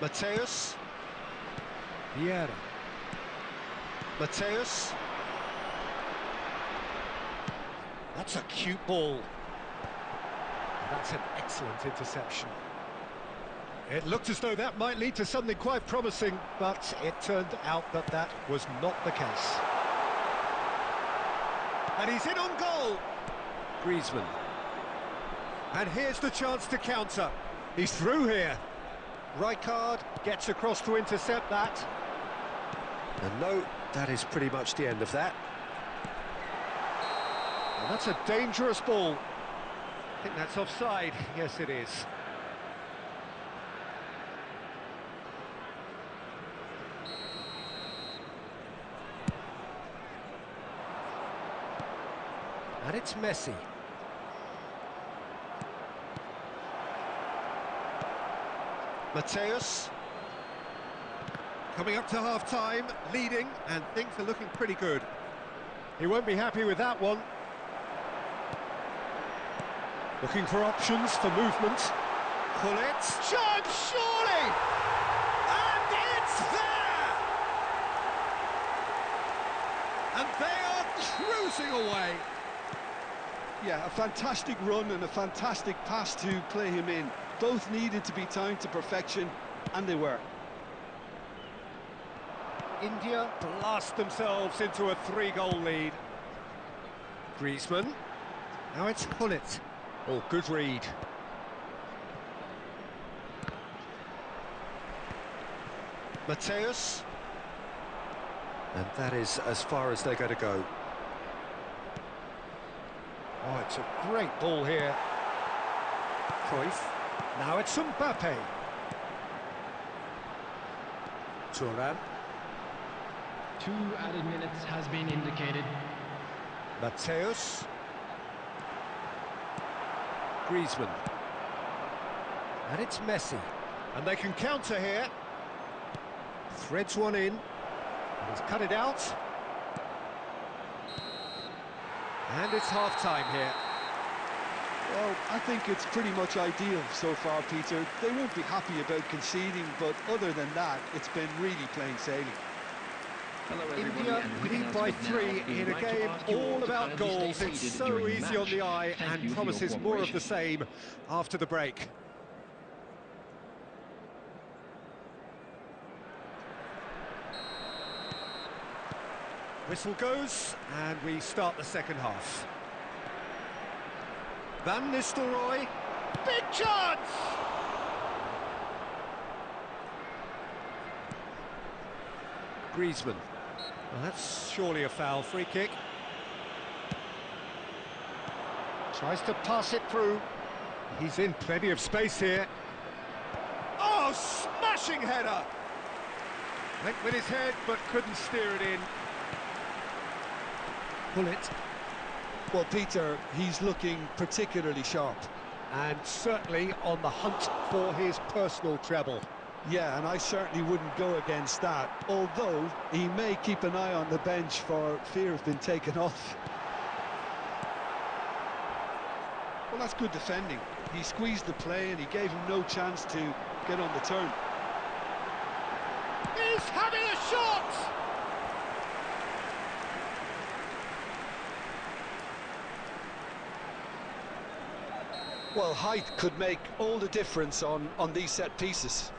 Mateus. Vieira. Mateus. That's a cute ball. That's an excellent interception. It looked as though that might lead to something quite promising, but it turned out that that was not the case. And he's in on goal. Griezmann. And here's the chance to counter. He's through here. Rijkaard gets across to intercept that. And no, that is pretty much the end of that. And that's a dangerous ball. I think that's offside. Yes, it is. And it's Messi. Mateus. Coming up to half-time, leading, and things are looking pretty good. He won't be happy with that one. Looking for options for movement. Pull it. Chance, surely! And it's there! And they are cruising away. Yeah, a fantastic run and a fantastic pass to play him in. Both needed to be timed to perfection, and they were. India blast themselves into a 3-goal lead. Griezmann. Now it's Gullit. Oh, good read. Mateus. And that is as far as they're going to go. Oh, it's a great ball here. Cruyff. Now it's Mbappe. Thuram. 2 added minutes has been indicated. Mateus. Griezmann. And it's Messi. And they can counter here. Threads one in. And he's cut it out. And it's half-time here. Well, I think it's pretty much ideal so far, Peter. They won't be happy about conceding, but other than that, it's been really plain sailing. India lead by 3 in a game all about goals. It's so easy on the eye and promises more of the same after the break. Whistle goes, and we start the second half. Van Nistelrooy, big chance! Griezmann. Well, that's surely a foul. Free kick. Tries to pass it through. He's in plenty of space here. Oh, smashing header! Went with his head, but couldn't steer it in. Gullit. Well, Peter, he's looking particularly sharp. And certainly on the hunt for his personal treble. Yeah, and I certainly wouldn't go against that, although he may keep an eye on the bench for fear of being taken off. Well, that's good defending. He squeezed the play and he gave him no chance to get on the turn. He's having a shot! Well, height could make all the difference on these set pieces.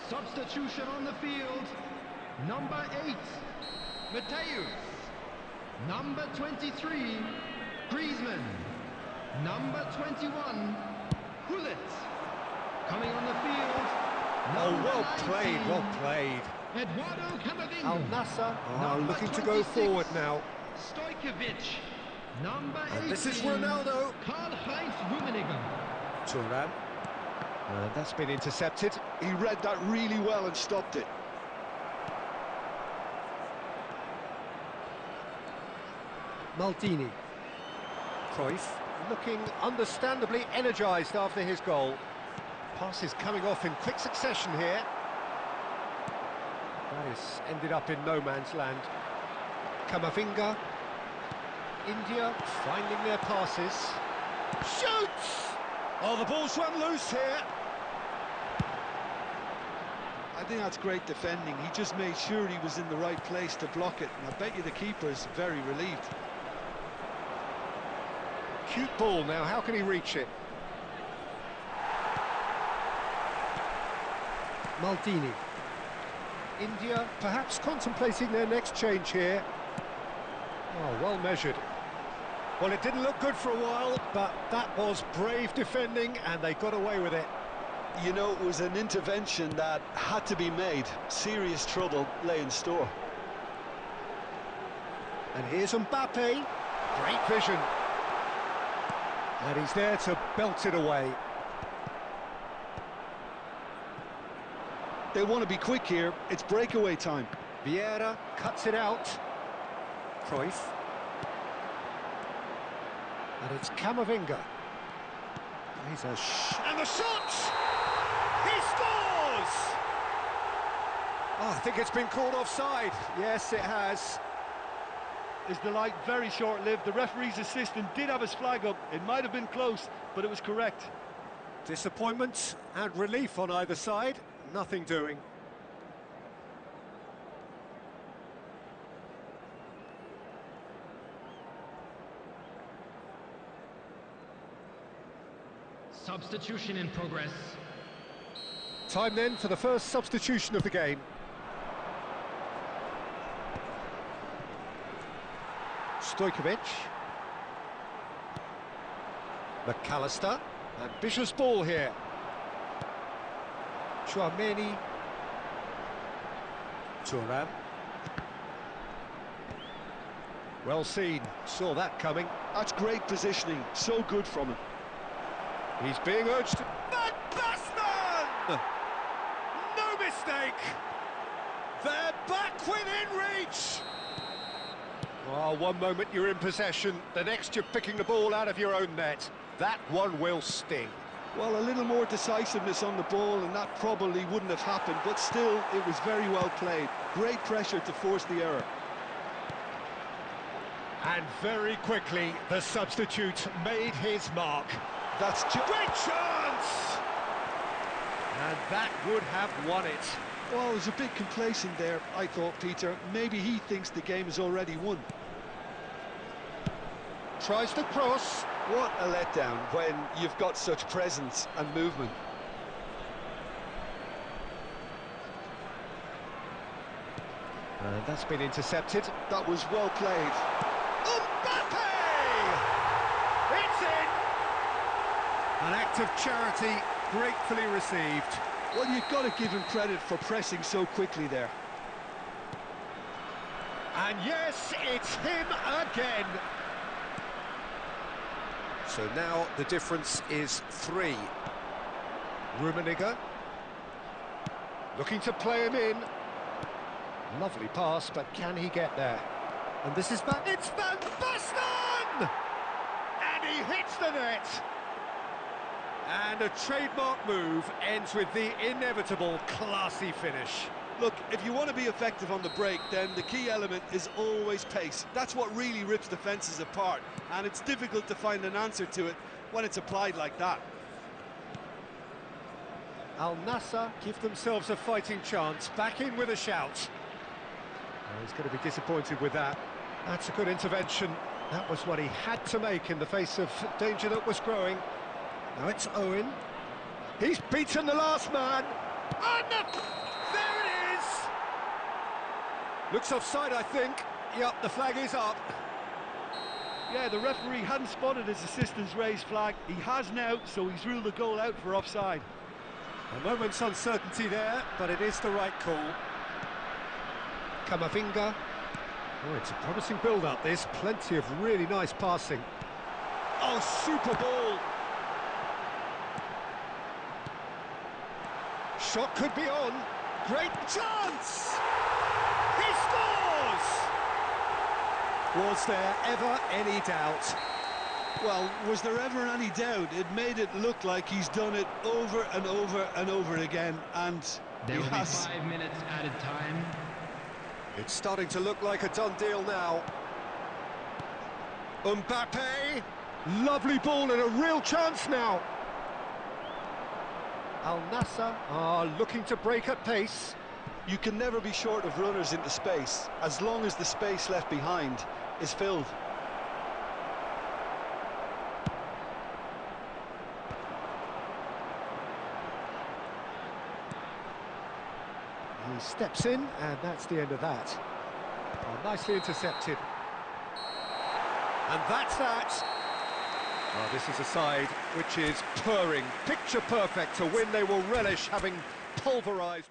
Substitution on the field. Number 8, Mateus. Number 23, Griezmann. Number 21, Gullit. Coming on the field, Oh, well played, 19, well played. Eduardo Camavinga. Al Nassr are Number looking to go 26, forward now. Stojkovic. Number 18, And this is Ronaldo. Karl-Heinz Rummenigge. Thuram. And that's been intercepted. He read that really well and stopped it. Maldini. Cruyff looking understandably energised after his goal. Pass is coming off in quick succession here. That is ended up in no man's land. Camavinga. India finding their passes. Shoots! Oh, the ball's run loose here. I think that's great defending. He just made sure he was in the right place to block it, and I bet you the keeper's very relieved. Cute ball now, how can he reach it? Maldini. India perhaps contemplating their next change here. Oh, well measured. Well, it didn't look good for a while, but that was brave defending, and they got away with it. You know, it was an intervention that had to be made. Serious trouble lay in store. And here's Mbappe. Great vision. And he's there to belt it away. They want to be quick here. It's breakaway time. Vieira cuts it out. Cruyff. And it's Camavinga. He's a And the shot! He scores! Oh, I think it's been called offside. Yes, it has. Is the light very short-lived? The referee's assistant did have his flag up. It might have been close, but it was correct. Disappointment and relief on either side. Nothing doing. Substitution in progress. Time then for the first substitution of the game. Stojkovic. McAllister. Ambitious ball here. Chouameni. Thuram. Well seen, saw that coming. That's great positioning, so good from him. He's being urged. Van Basten! No mistake! They're back within reach! Oh, one moment you're in possession, the next you're picking the ball out of your own net. That one will sting. Well, a little more decisiveness on the ball, and that probably wouldn't have happened, but still, it was very well played. Great pressure to force the error. And very quickly, the substitute made his mark. That's Great chance! And that would have won it. Well, it was a bit complacent there, I thought, Peter. Maybe he thinks the game is already won. Tries to cross. What a letdown when you've got such presence and movement. And that's been intercepted. That was well played. Mbappe! It's in! An act of charity gratefully received. Well, you've got to give him credit for pressing so quickly there. And yes, it's him again. So now the difference is 3. Rummenigge. Looking to play him in. Lovely pass, but can he get there? And this is back. It's Van Basten! And he hits the net. And a trademark move ends with the inevitable classy finish. Look, if you want to be effective on the break, then the key element is always pace. That's what really rips defences apart, and it's difficult to find an answer to it when it's applied like that. Al Nassr give themselves a fighting chance, back in with a shout. Oh, he's going to be disappointed with that. That's a good intervention. That was what he had to make in the face of danger that was growing. Now it's Owen. He's beaten the last man. And there it is! Looks offside, I think. Yep, the flag is up. Yeah, the referee hadn't spotted his assistant's raised flag. He has now, so he's ruled the goal out for offside. A moment's uncertainty there, but it is the right call. Camavinga. Oh, it's a promising build-up, this. Plenty of really nice passing. Oh, super ball! Shot could be on. Great chance! He scores! Was there ever any doubt? Well, was there ever any doubt? It made it look like he's done it over and over and over again, and There he will has. be 5 minutes added time. It's starting to look like a done deal now. Mbappe. Lovely ball and a real chance now. Al Nassr are looking to break at pace. You can never be short of runners into space, as long as the space left behind is filled. He steps in, and that's the end of that. Oh, nicely intercepted. And that's that. Well, this is a side which is purring, picture perfect to win. They will relish having pulverised.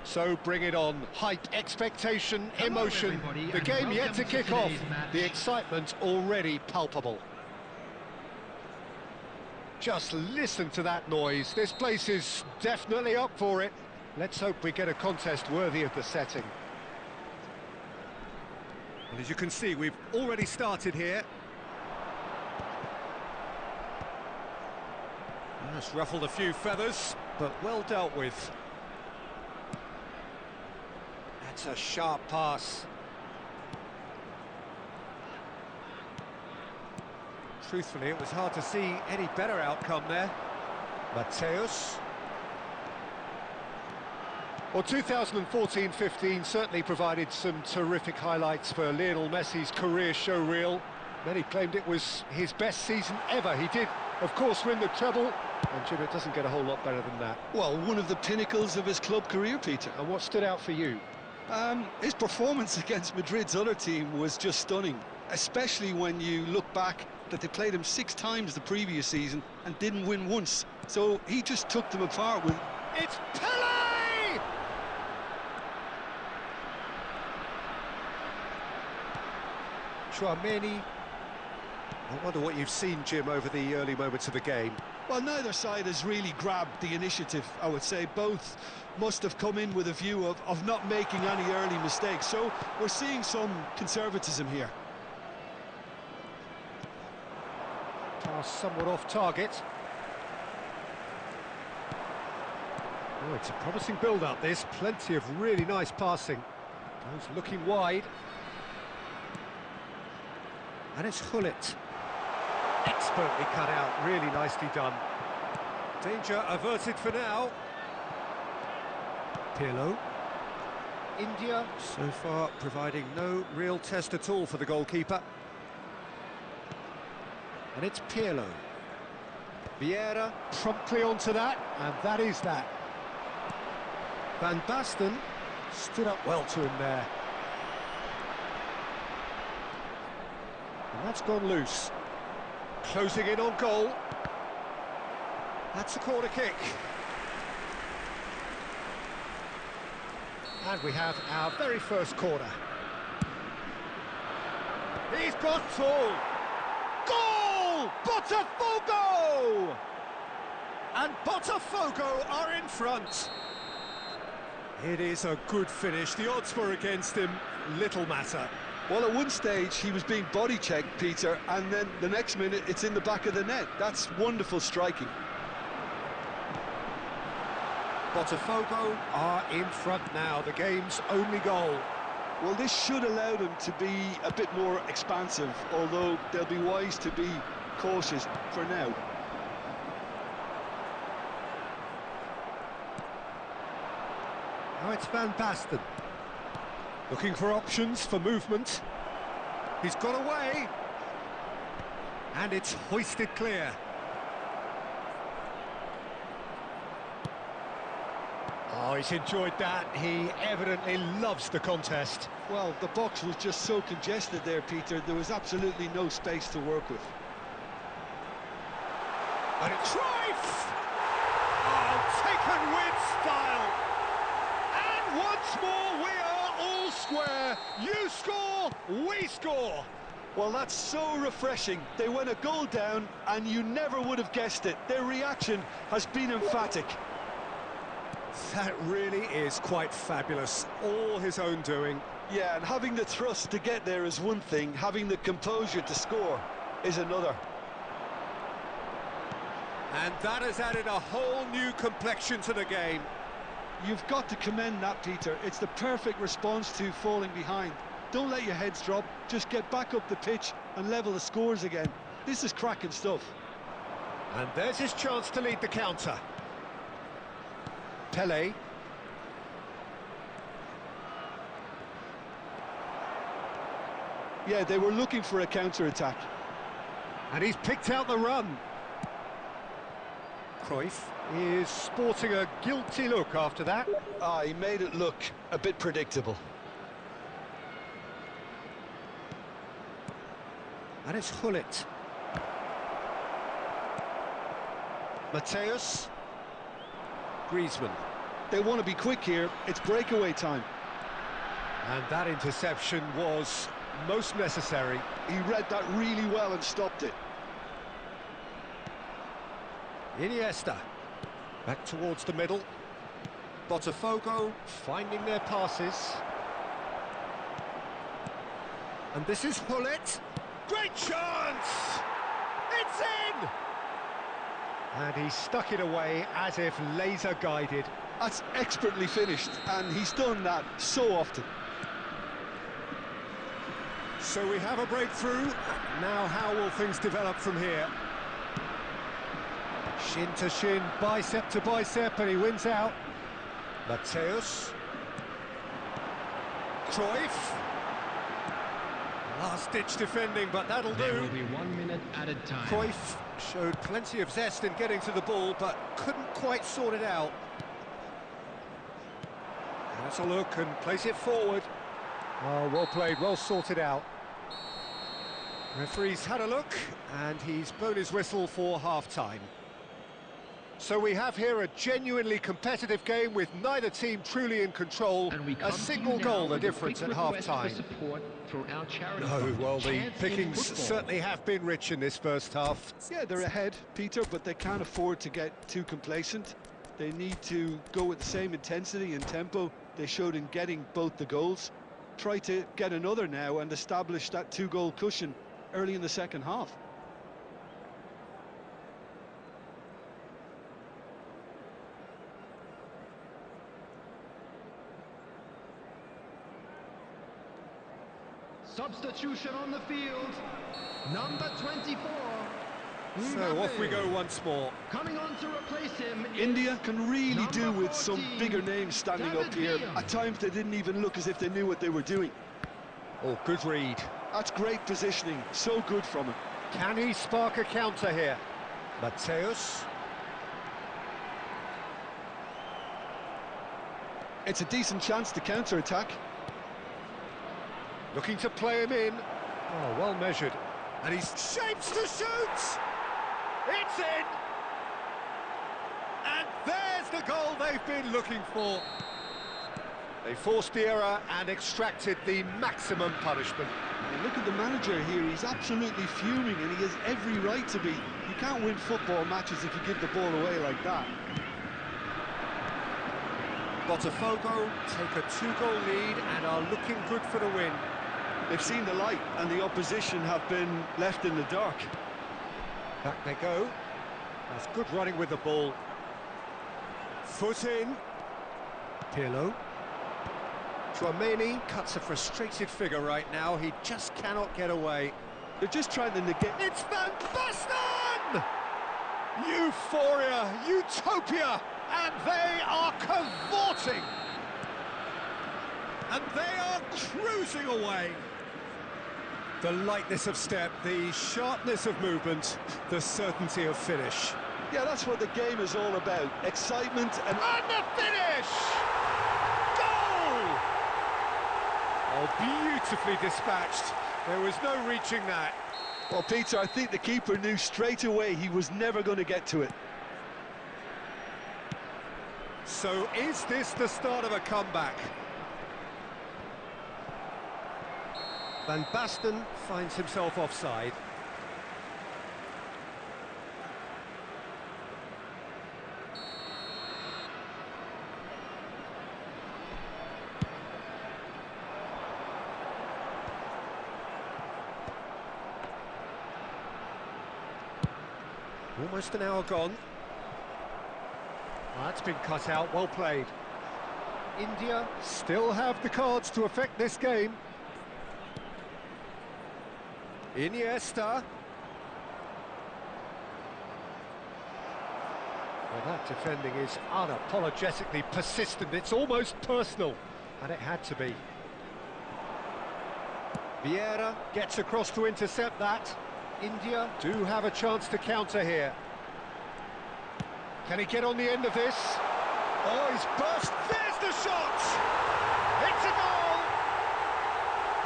So bring it on. Hype, expectation, Hello, emotion. everybody, The and game yet to welcome to kick off. today's match. The excitement already palpable. Just listen to that noise. This place is definitely up for it. Let's hope we get a contest worthy of the setting. Well, as you can see, we've already started here. That's ruffled a few feathers, but well dealt with. That's a sharp pass. Truthfully, it was hard to see any better outcome there. Mateus. Well, 2014-15 certainly provided some terrific highlights for Lionel Messi's career showreel. Many claimed it was his best season ever. He did, of course, win the treble, and Jim, it doesn't get a whole lot better than that. Well, one of the pinnacles of his club career, Peter. And what stood out for you? His performance against Madrid's other team was just stunning, especially when you look back that they played him 6 times the previous season and didn't win once. So he just took them apart with... It's Pele! Chouameni. I wonder what you've seen, Jim, over the early moments of the game. Well, neither side has really grabbed the initiative, I would say. Both must have come in with a view of not making any early mistakes. So we're seeing some conservatism here. Pass somewhat off target. Oh, it's a promising build-up, this. Plenty of really nice passing. Goes looking wide. And it's Hullet. Expertly cut out, really nicely done. Danger averted for now. Pirlo. India, so far providing no real test at all for the goalkeeper. And it's Pirlo. Vieira promptly onto that, and that is that. Van Basten stood up well to him there. And that's gone loose. Closing in on goal. That's a corner kick. And we have our very first corner. He's got all. Goal! Botafogo! And Botafogo are in front. It is a good finish. The odds were against him. Little matter. Well, at one stage he was being body checked, Peter, and then the next minute it's in the back of the net. That's wonderful striking. Botafogo are in front now, the game's only goal. Well, this should allow them to be a bit more expansive, although they'll be wise to be cautious for now. Now it's Van Basten. Looking for options for movement. He's got away. And it's hoisted clear. Oh, he's enjoyed that. He evidently loves the contest. Well, the box was just so congested there, Peter. There was absolutely no space to work with. And it's Cruyff! Oh, taken with style. And once more, we are all square. You score, we score. Well, that's so refreshing. They went a goal down, and you never would have guessed it. Their reaction has been emphatic. That really is quite fabulous. All his own doing. Yeah, and having the thrust to get there is one thing. Having the composure to score is another. And that has added a whole new complexion to the game. You've got to commend that, Peter. It's the perfect response to falling behind. Don't let your heads drop. Just get back up the pitch and level the scores again. This is cracking stuff. And there's his chance to lead the counter. Pele. Yeah, they were looking for a counter-attack. And he's picked out the run. Cruyff is sporting a guilty look after that. Ah, he made it look a bit predictable. And it's Hullet. Mateus. Griezmann. They want to be quick here. It's breakaway time. And that interception was most necessary. He read that really well and stopped it. Iniesta. Back towards the middle. Botafogo finding their passes. And this is Hullet. Great chance! It's in! And he stuck it away as if laser guided. That's expertly finished, and he's done that so often. So we have a breakthrough. Now how will things develop from here? Shin to shin, bicep to bicep, and he wins out. Mateus. Cruyff. Last-ditch defending, but that'll do. There will be 1 minute added time. Cruyff showed plenty of zest in getting to the ball, but couldn't quite sort it out. Has a look and plays it forward. Oh, well played, well sorted out. Referee's had a look, and he's blown his whistle for half-time. So we have here a genuinely competitive game with neither team truly in control. And we A single goal the difference at half-time. No, well, the pickings certainly have been rich in this first half. Yeah, they're ahead, Peter, but they can't afford to get too complacent. They need to go with the same intensity and tempo they showed in getting both the goals. Try to get another now and establish that two-goal cushion early in the second half. Substitution on the field. Number 24. So off we go once more. Coming on to replace him is India can really do number with some 14, bigger names standing up David here. Villa. At times they didn't even look as if they knew what they were doing. Oh, good read. That's great positioning, so good from him. Can he spark a counter here? Mateus. It's a decent chance to counter-attack. Looking to play him in. Oh, well measured. And he's shapes to shoot! It's in! And there's the goal they've been looking for. They forced the error and extracted the maximum punishment. And look at the manager here, he's absolutely fuming and he has every right to be. You can't win football matches if you give the ball away like that. Botafogo take a 2-goal lead and are looking good for the win. They've seen the light and the opposition have been left in the dark. Back they go. That's good running with the ball. Foot in. Pirlo. Chouameni cuts a frustrated figure right now. He just cannot get away. They're just trying to negate... It's Van Basten! Euphoria, utopia, and they are cavorting. And they are cruising away. The lightness of step, the sharpness of movement, the certainty of finish. Yeah, that's what the game is all about. Excitement and... And the finish! Goal! Oh, beautifully dispatched. There was no reaching that. Well, Peter, I think the keeper knew straight away he was never going to get to it. So is this the start of a comeback? Van Basten finds himself offside. Almost an hour gone. Well, that's been cut out, well played. India still have the cards to affect this game. Iniesta. Well, that defending is unapologetically persistent. It's almost personal, and it had to be. Vieira gets across to intercept that. India do have a chance to counter here. Can he get on the end of this? Oh, he's burst. There's the shot! It's a goal!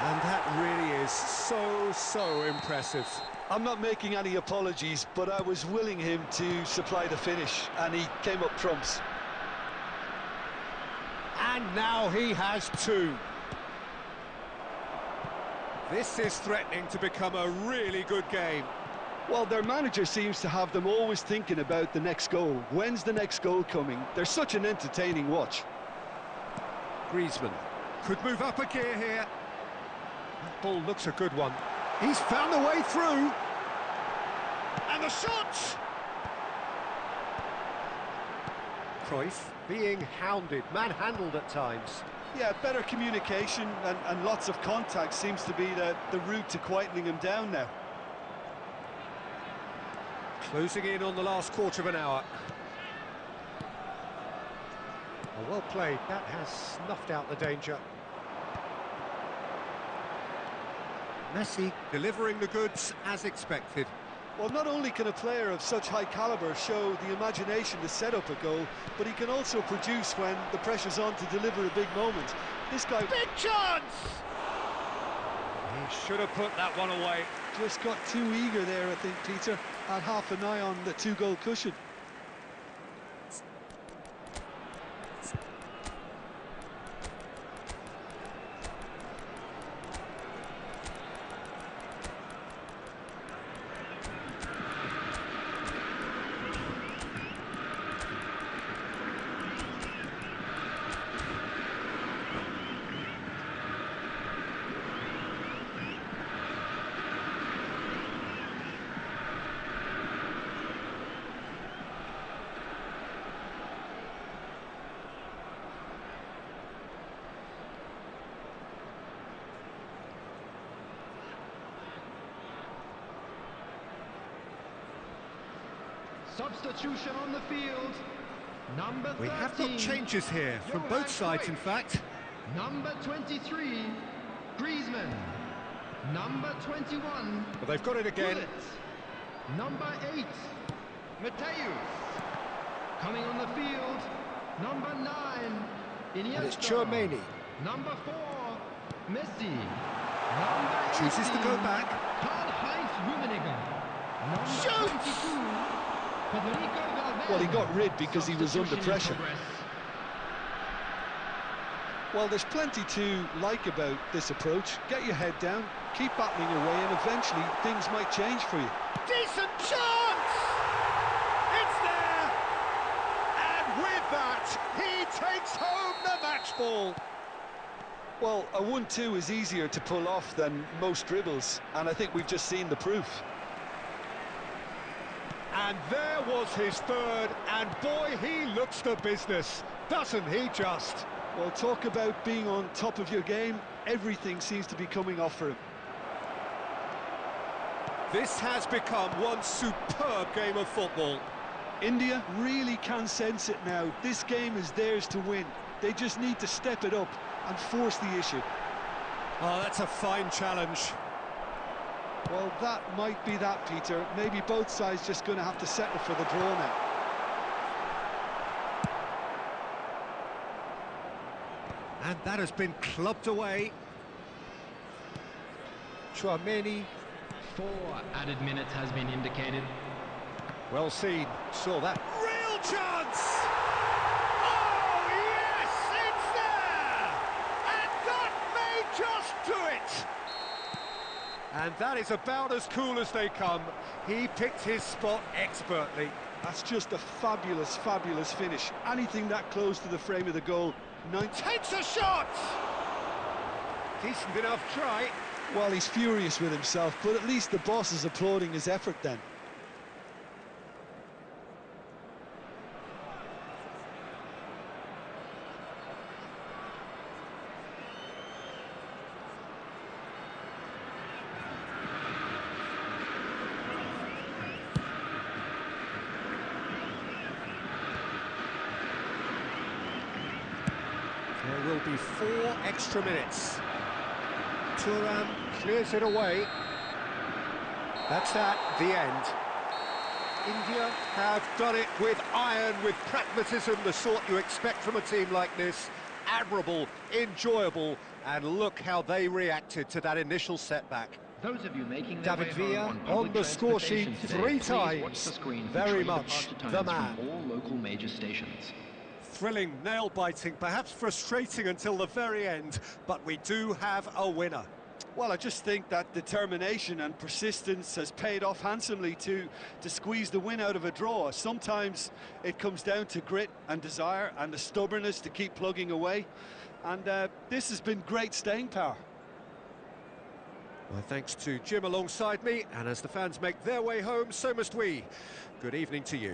And that really is so impressive. I'm not making any apologies, but I was willing him to supply the finish, and he came up trumps. And now he has two. This is threatening to become a really good game. Well, their manager seems to have them always thinking about the next goal. When's the next goal coming? They're such an entertaining watch. Griezmann could move up a gear here. That ball looks a good one. He's found the way through. And the shot! Cruyff being hounded, manhandled at times. Yeah, better communication and lots of contact seems to be the route to quietening him down now. Closing in on the last quarter of an hour. Oh, well played. That has snuffed out the danger. Messi delivering the goods as expected. Well, not only can a player of such high calibre show the imagination to set up a goal, but he can also produce when the pressure's on to deliver a big moment. This guy... Big chance! He should have put that one away. Just got too eager there, I think, Peter. Had half an eye on the two-goal cushion. Substitution on the field. Number 13. We have got changes here from Johan both sides, in Cruyff. fact. Number 23, Griezmann. Number 21, But they've got it again. Gullit. Number 8, Mateus. Coming on the field, number 9, Iniesta. And it's Tchouaméni. Number 4, Messi. Number 18, Chooses to go back. Karl-Heinz Rummenigge. Number Shoot! 22, Federico Valverde. Well, he got rid because he was under Substitution in pressure. progress. Well, there's plenty to like about this approach. Get your head down, keep battling away, and eventually things might change for you. Decent chance! It's there! And with that, he takes home the match ball. Well, a 1-2 is easier to pull off than most dribbles, and I think we've just seen the proof. And there was his third, and boy, he looks the business, doesn't he just? Well, talk about being on top of your game. Everything seems to be coming off for him. This has become one superb game of football. India really can sense it now. This game is theirs to win. They just need to step it up and force the issue. Oh, that's a fine challenge. Well, that might be that, Peter. Maybe both sides just going to have to settle for the draw now. And that has been clubbed away. Tchouaméni. 4 added minutes has been indicated. Well seen, saw that. Real chance! Oh, yes, it's there! And that may just do it! And that is about as cool as they come. He picked his spot expertly. That's just a fabulous, fabulous finish. Anything that close to the frame of the goal. Takes a shot! Decent enough try. Well, he's furious with himself, but at least the boss is applauding his effort then. There will be 4 extra minutes. Thuram clears it away. That's that, the end. India have done it with iron, with pragmatism, the sort you expect from a team like this. Admirable, enjoyable, and look how they reacted to that initial setback. Those of you making their David way Villa home on on public the score transportation sheet today, 3 please watch times. the screen for Very train much departure the times man. from all local major stations. Thrilling, nail-biting, perhaps frustrating until the very end, but we do have a winner. Well, I just think that determination and persistence has paid off handsomely to squeeze the win out of a draw. Sometimes it comes down to grit and desire and the stubbornness to keep plugging away. And this has been great staying power. My thanks to Jim alongside me, and as the fans make their way home, so must we. Good evening to you.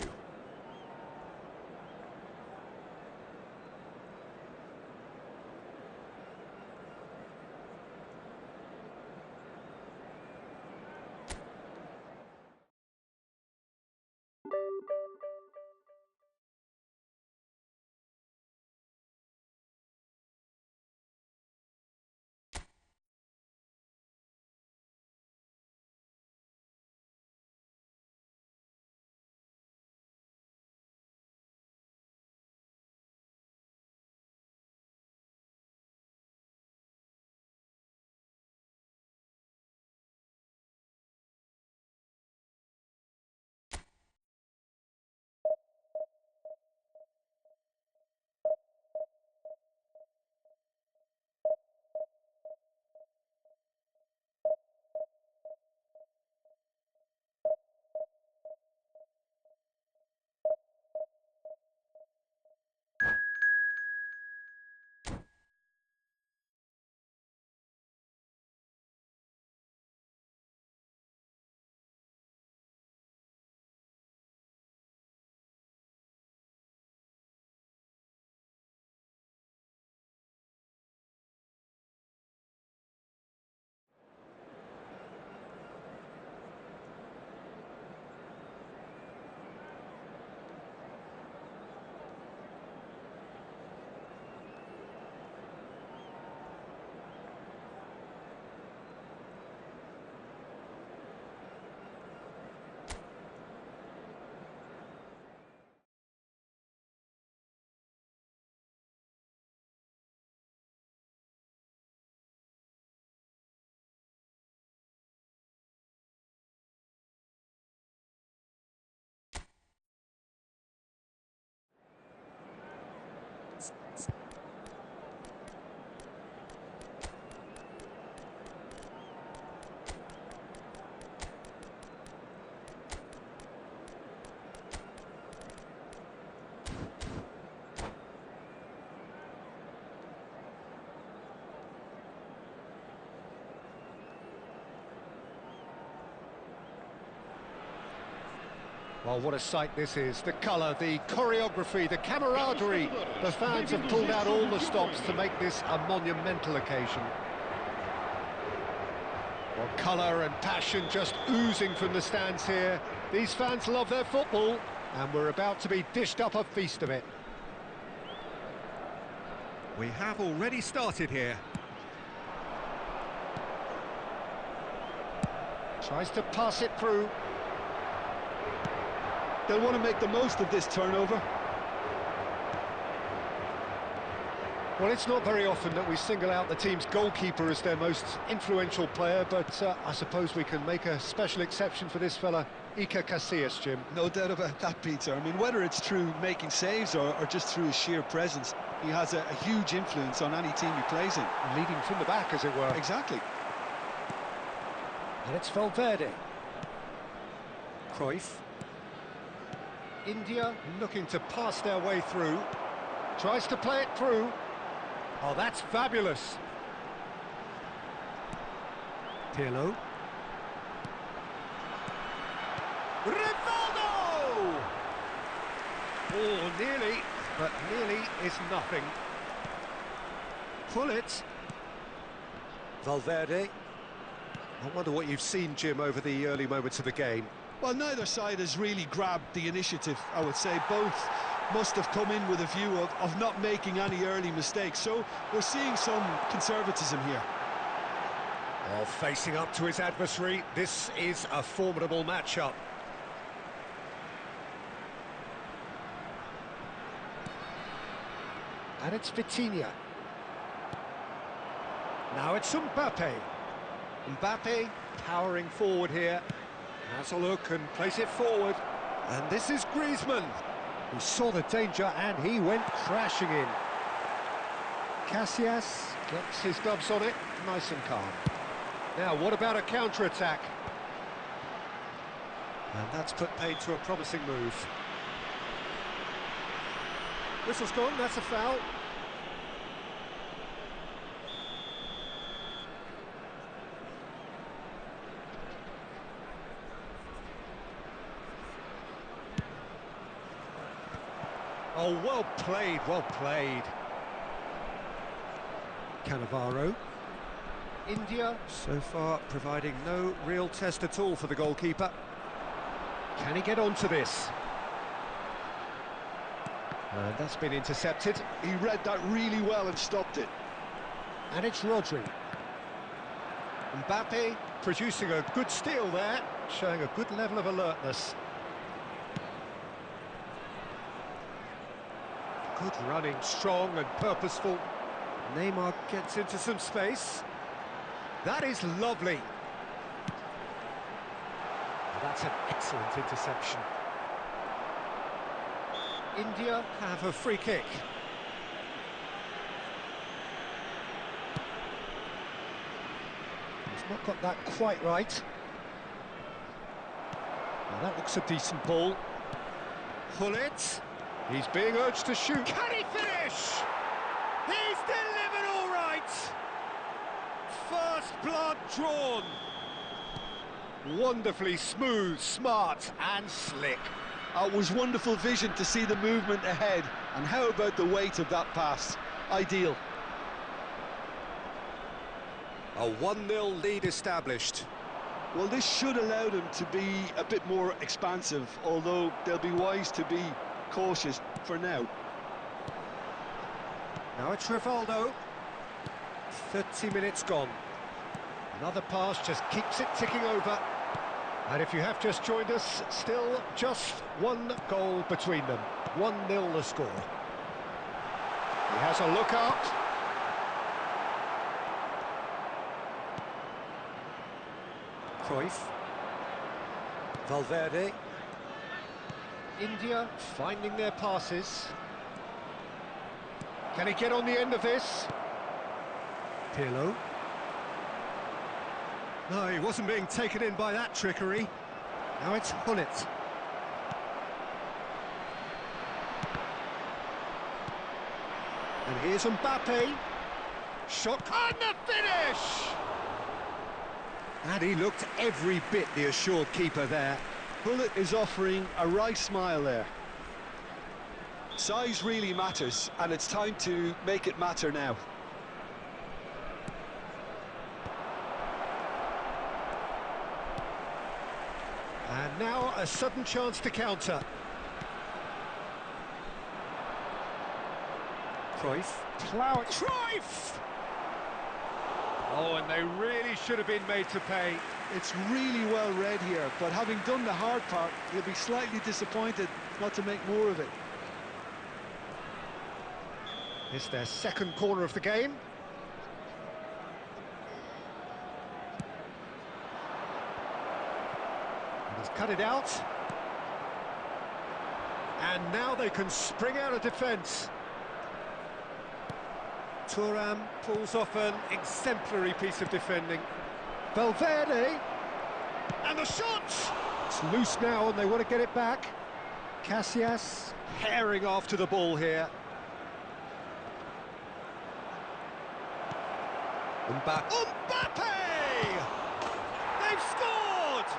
Well, what a sight this is. The colour, the choreography, the camaraderie. The fans have pulled out all the stops to make this a monumental occasion. Well, colour and passion just oozing from the stands here. These fans love their football, and we're about to be dished up a feast of it. We have already started here. Tries to pass it through. They'll want to make the most of this turnover. Well, it's not very often that we single out the team's goalkeeper as their most influential player, but I suppose we can make a special exception for this fella, Iker Casillas, Jim. No doubt about that, Peter. I mean, whether it's through making saves or just through his sheer presence, he has a huge influence on any team he plays in. Leading from the back, as it were. Exactly. And it's Valverde. Cruyff. India looking to pass their way through. Tries to play it through. Oh, that's fabulous. Pirlo. Rivaldo! Oh, nearly, but nearly is nothing. Pull it. Valverde. I wonder what you've seen, Jim, over the early moments of the game. Well, neither side has really grabbed the initiative, I would say. Both must have come in with a view of not making any early mistakes. So we're seeing some conservatism here. Well, facing up to his adversary, this is a formidable matchup. And it's Vitinha. Now it's Mbappe. Mbappe powering forward here. Has a look and plays it forward. And this is Griezmann, who saw the danger and he went crashing in. Casillas gets his gloves on it, nice and calm. Now, what about a counter-attack? And that's put paid to a promising move. Whistle's gone, that's a foul. Oh, well played, well played. Cannavaro. India, so far, providing no real test at all for the goalkeeper. Can he get onto this? And that's been intercepted. He read that really well and stopped it. And it's Rodri. Mbappe producing a good steal there, showing a good level of alertness. Good running, strong and purposeful. Neymar gets into some space. That is lovely. That's an excellent interception. India have a free kick. He's not got that quite right. Now that looks a decent ball. Pull it. He's being urged to shoot. Can he finish? He's delivered all right. First blood drawn. Wonderfully smooth, smart and slick. It was wonderful vision to see the movement ahead. And how about the weight of that pass? Ideal. A 1-0 lead established. Well, this should allow them to be a bit more expansive, although they'll be wise to be cautious for now. Now it's Rivaldo. 30 minutes gone. Another pass just keeps it ticking over. And if you have just joined us, still just one goal between them. 1-0 the score. He has a look out. Cruyff. Valverde. India finding their passes. Can he get on the end of this? Pirlo. No, he wasn't being taken in by that trickery. Now it's Hullet. And here's Mbappe. Shot and the finish! And he looked every bit the assured keeper there. Bullet is offering a right smile there. Size really matters, and it's time to make it matter now. And now a sudden chance to counter. Cruyff. Plough it. Cruyff! Oh, and they really should have been made to pay. It's really well read here, but having done the hard part, he'll be slightly disappointed not to make more of it. It's their second corner of the game. He's cut it out. And now they can spring out of defence. Thuram pulls off an exemplary piece of defending. Valverde. And the shot! It's loose now and they want to get it back. Casillas herring after the ball here. Mbappe! They've scored!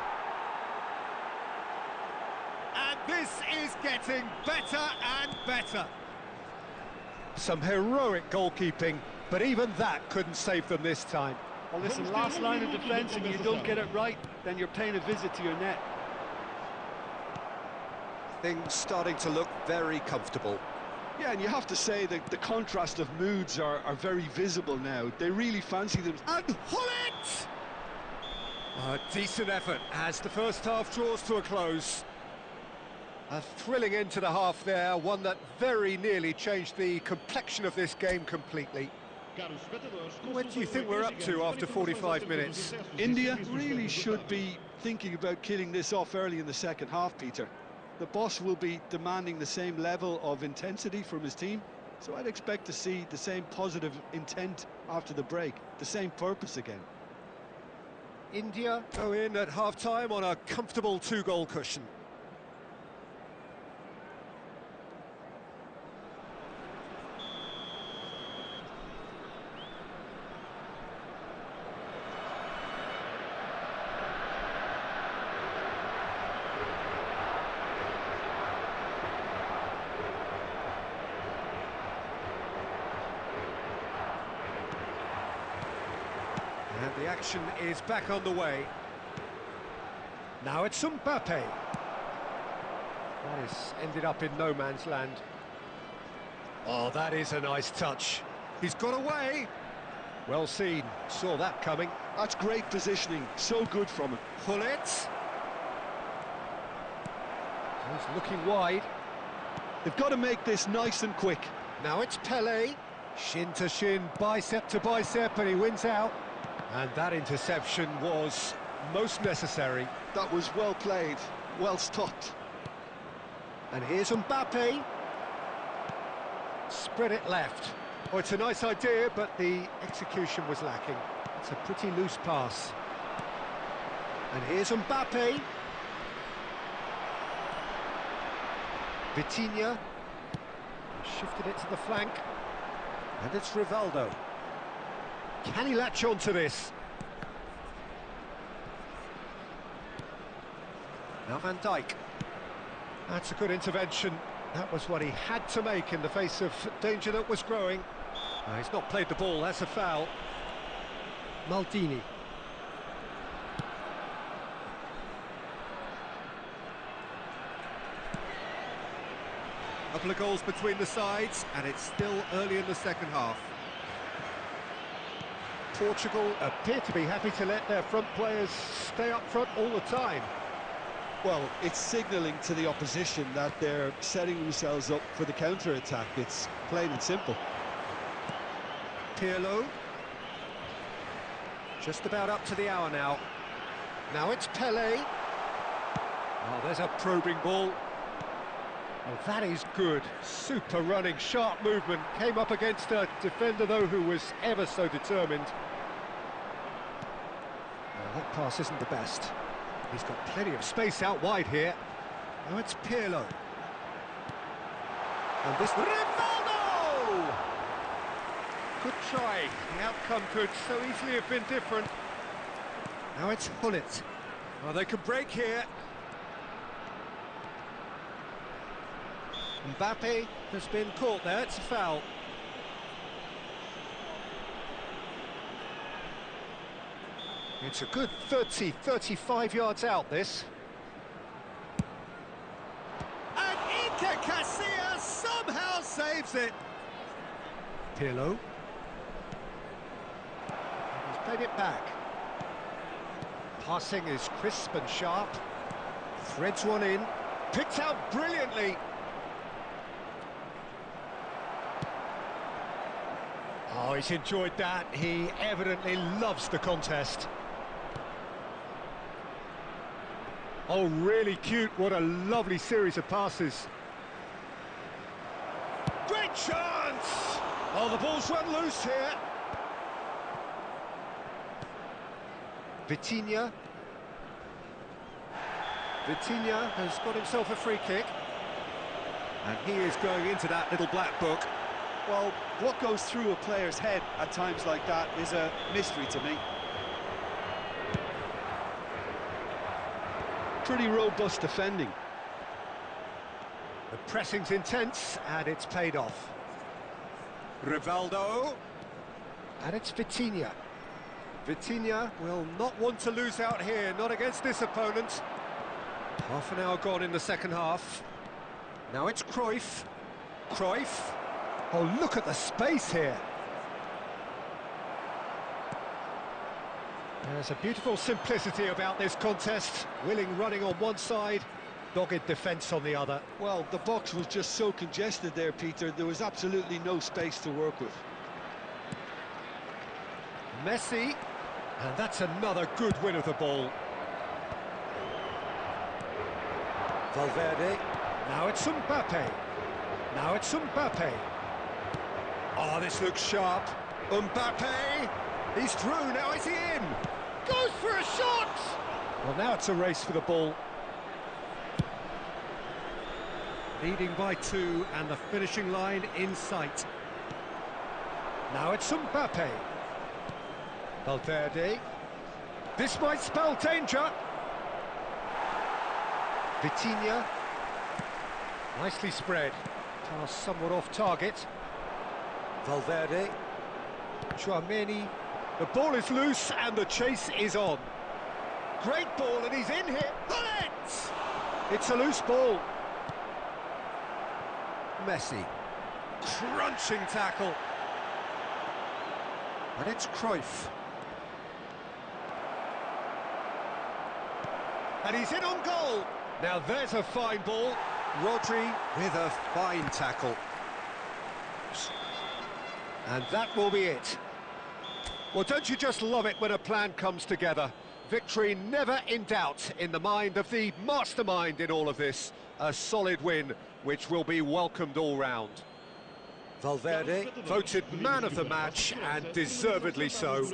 And this is getting better and better. Some heroic goalkeeping, but even that couldn't save them this time. Well, listen, last line of defence, and you don't get it right, then you're paying a visit to your net. Things starting to look very comfortable. Yeah, and you have to say that the contrast of moods are very visible now. They really fancy them. And Hullet! A decent effort as the first half draws to a close. A thrilling end to the half there, one that very nearly changed the complexion of this game completely. Where do you think we're up to after 45 minutes? India really should be thinking about killing this off early in the second half, Peter. The boss will be demanding the same level of intensity from his team, so I'd expect to see the same positive intent after the break, the same purpose again. India go in at half-time on a comfortable two-goal cushion. And the action is back on the way. Now it's Mbappe. That is ended up in no man's land. Oh, that is a nice touch. He's got away. Well seen. Saw that coming. That's great positioning. So good from him. Hullet. He's looking wide. They've got to make this nice and quick. Now it's Pele. Shin to shin, bicep to bicep, and he wins out. And that interception was most necessary. That was well played, well stopped. And here's Mbappe. Spread it left. Oh, it's a nice idea, but the execution was lacking. It's a pretty loose pass. And here's Mbappe. Vitinha. Shifted it to the flank. And it's Rivaldo. Can he latch on to this? Now Van Dijk. That's a good intervention. That was what he had to make in the face of danger that was growing. He's not played the ball, that's a foul. Maldini. Couple of goals between the sides, and it's still early in the second half. Portugal appear to be happy to let their front players stay up front all the time. Well, it's signalling to the opposition that they're setting themselves up for the counter-attack. It's plain and simple. Pirlo. Just about up to the hour now. Now it's Pele. Oh, there's a probing ball. Oh, that is good. Super running, sharp movement. Came up against a defender, though, who was ever so determined. That pass isn't the best. He's got plenty of space out wide here. Now it's Pirlo. And this... Rivaldo! Good try. The outcome could so easily have been different. Now it's Hullet. Oh, they can break here. Mbappe has been caught there, it's a foul. It's a good 30, 35 yards out, this. And Iker Casillas somehow saves it. Pirlo. He's played it back. Passing is crisp and sharp. Threads one in. Picked out brilliantly. Oh, he's enjoyed that. He evidently loves the contest. Oh, really cute. What a lovely series of passes. Great chance! Oh, the ball's run loose here. Vitinha. Vitinha has got himself a free kick. And he is going into that little black book. Well, what goes through a player's head at times like that is a mystery to me. Pretty robust defending. The pressing's intense, and it's paid off. Rivaldo. And it's Vitinha. Vitinha will not want to lose out here, not against this opponent. Half an hour gone in the second half. Now it's Cruyff. Cruyff. Oh, look at the space here. There's a beautiful simplicity about this contest. Willing running on one side, dogged defence on the other. Well, the box was just so congested there, Peter. There was absolutely no space to work with. Messi, and that's another good win of the ball. Valverde. Now it's Mbappe. Now it's Mbappe. Oh, this looks sharp. Mbappe, he's through, now is he in? Goes for a shot! Well, now it's a race for the ball. Leading by 2 and the finishing line in sight. Now it's Mbappe. Valverde. This might spell danger. Vitinha. Nicely spread. Pass somewhat off target. Valverde. Chouameni. The ball is loose and the chase is on. Great ball and he's in here. Bullet! It's a loose ball. Messi. Crunching tackle. And it's Cruyff. And he's in on goal. Now there's a fine ball. Rodri with a fine tackle. And that will be it. Well, don't you just love it when a plan comes together? Victory never in doubt in the mind of the mastermind in all of this. A solid win, which will be welcomed all round. Valverde. Voted man of the match, and deservedly so.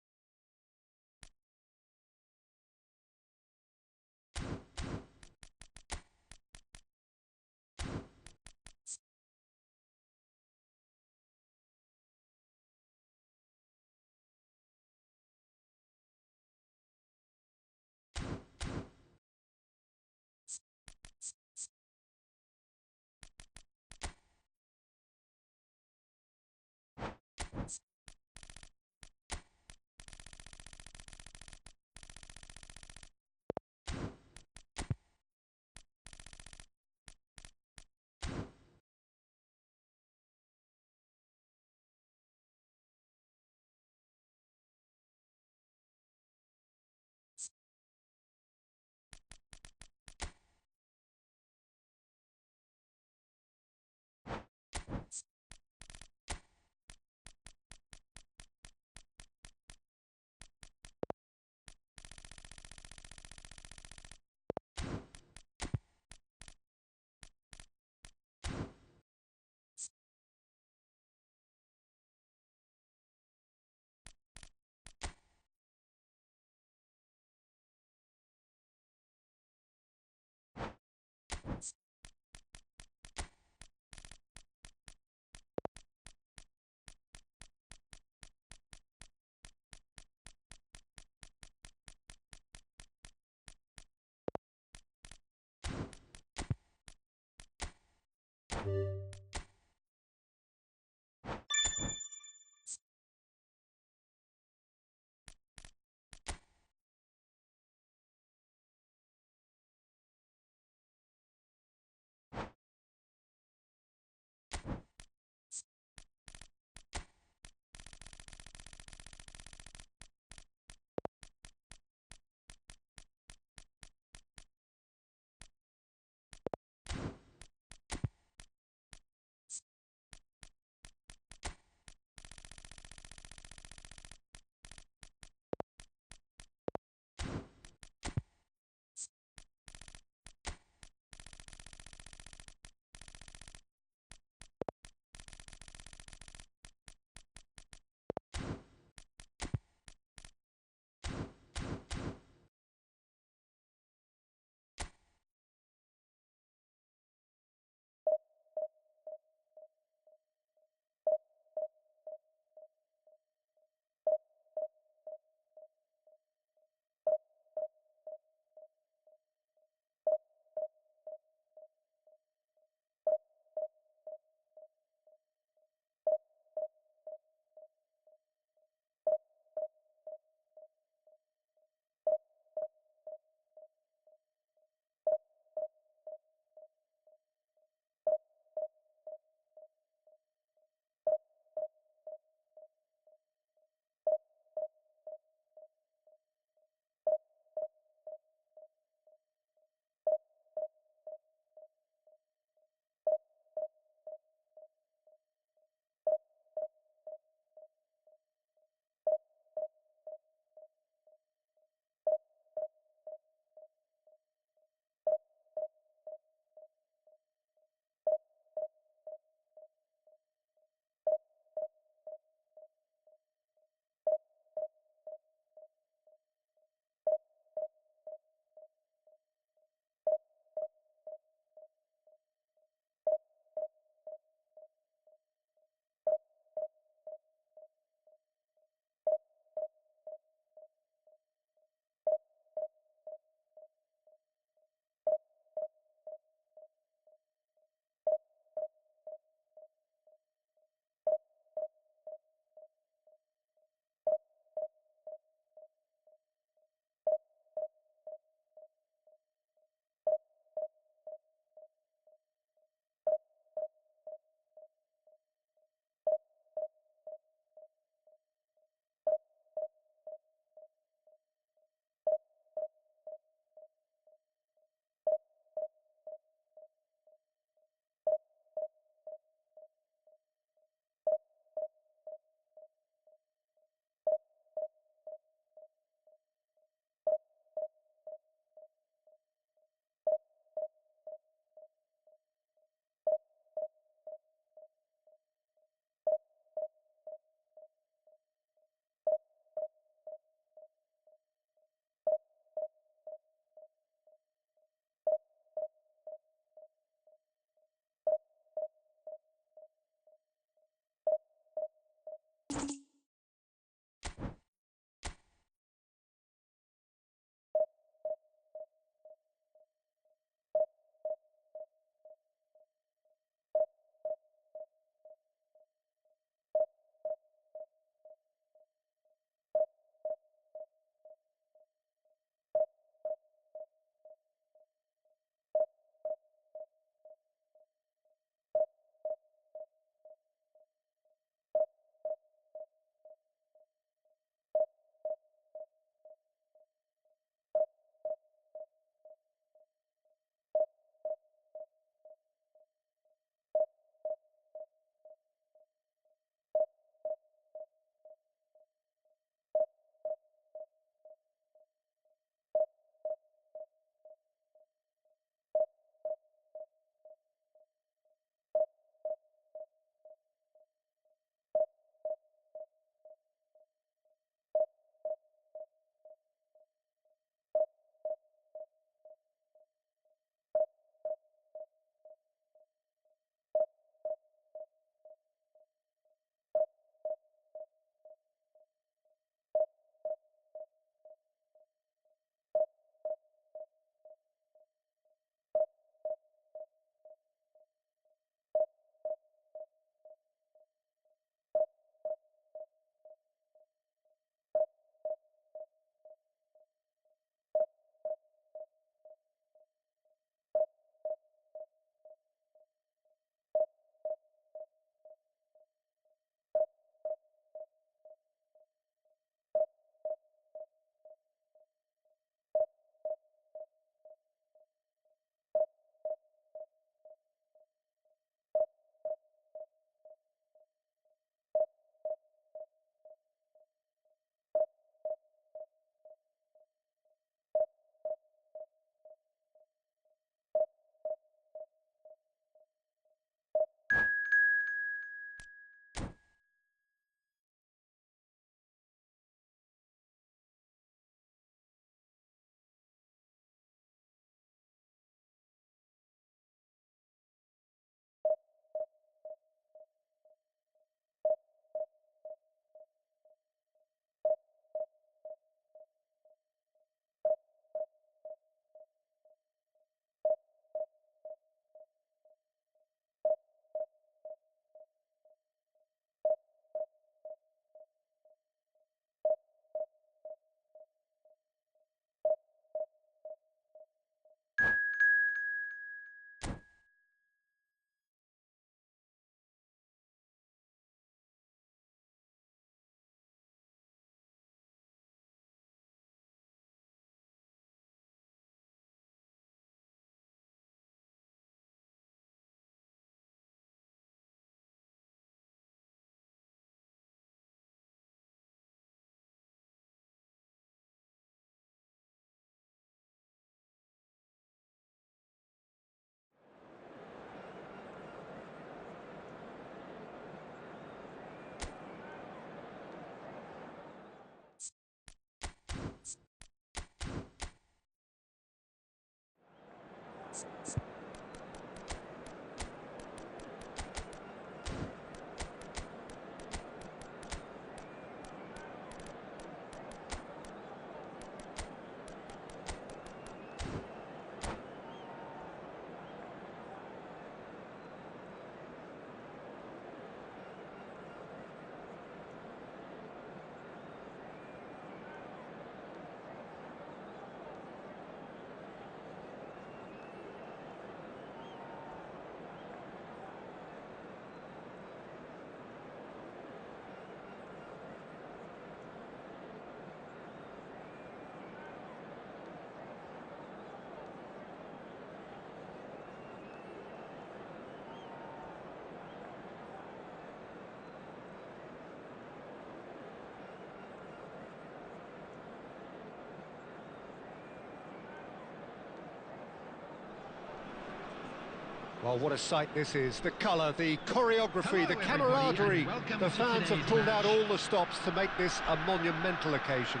Well, what a sight this is. The colour, the choreography, Hello, the everybody, camaraderie. and welcome The to fans have today's pulled out match. all the stops to make this a monumental occasion.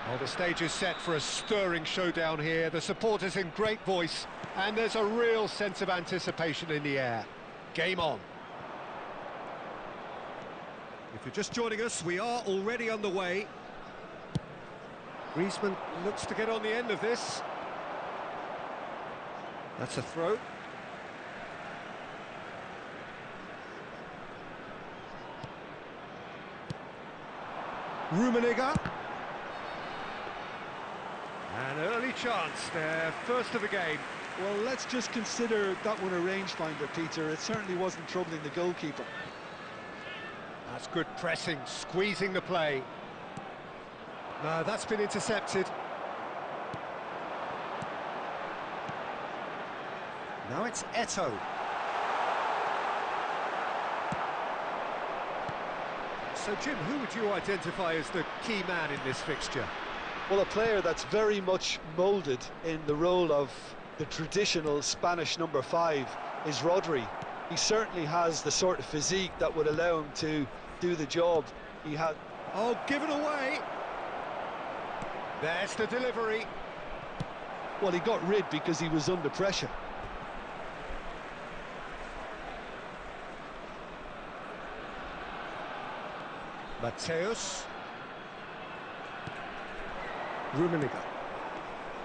Well, the stage is set for a stirring showdown here. The supporters in great voice, and there's a real sense of anticipation in the air. Game on. If you're just joining us, we are already underway. Griezmann looks to get on the end of this. That's a throw. Rummenigge. An early chance there, first of the game. Well, let's just consider that one a rangefinder, Peter. It certainly wasn't troubling the goalkeeper. That's good pressing, squeezing the play. No, that's been intercepted. Now it's Eto'o. So, Jim, who would you identify as the key man in this fixture? Well, a player that's very much moulded in the role of the traditional Spanish number 5 is Rodri. He certainly has the sort of physique that would allow him to do the job. He had... Oh, given away. There's the delivery. Well, he got rid because he was under pressure. Mateus. Rummenigge.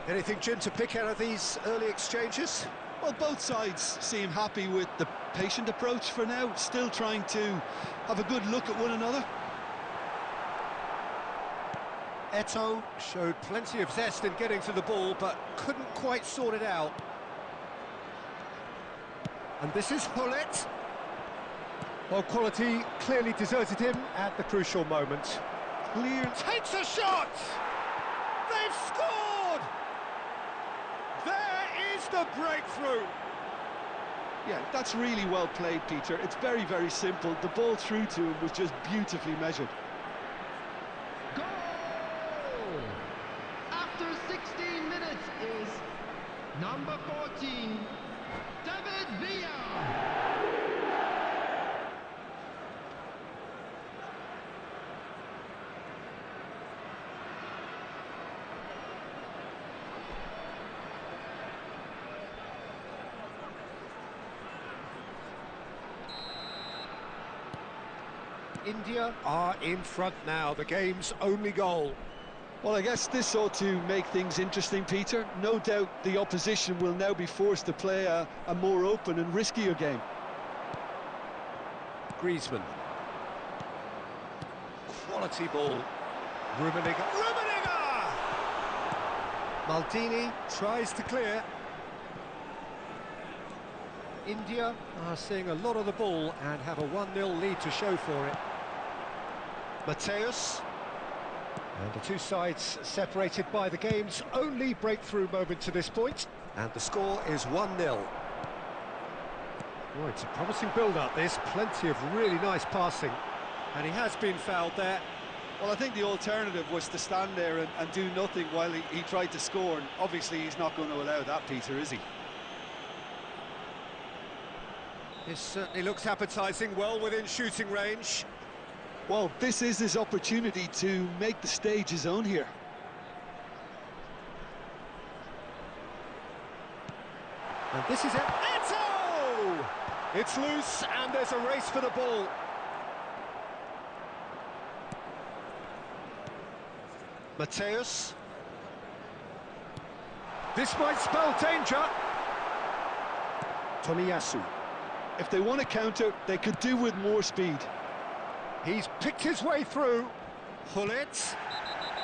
Anything, Jim, to pick out of these early exchanges? Well, both sides seem happy with the patient approach for now, still trying to have a good look at one another. Eto'o showed plenty of zest in getting to the ball, but couldn't quite sort it out. And this is Hullet. Well, quality clearly deserted him at the crucial moment. Clear. Takes a shot! They've scored! There is the breakthrough! Yeah, that's really well played, Peter. It's very, very simple. The ball through to him was just beautifully measured. Goal! After 16 minutes is number 14, David Villa. India are in front now, the game's only goal. Well, I guess this ought to make things interesting, Peter. No doubt the opposition will now be forced to play a more open and riskier game. Griezmann. Quality ball. Rummenigge. Rummenigge! Maldini tries to clear. India are seeing a lot of the ball and have a 1-0 lead to show for it. Mateus. And the two sides separated by the game's only breakthrough moment to this point. And the score is 1-0. Oh, it's a promising build-up, this. Plenty of really nice passing. And he has been fouled there. Well, I think the alternative was to stand there and do nothing while he tried to score. And obviously he's not going to allow that, Peter, is he? This certainly looks appetising, well within shooting range. Well, this is his opportunity to make the stage his own here. And this is it. Eto! It's loose and there's a race for the ball. Mateus. This might spell danger. Tomiyasu. If they want to counter, they could do with more speed. He's picked his way through. Hullet.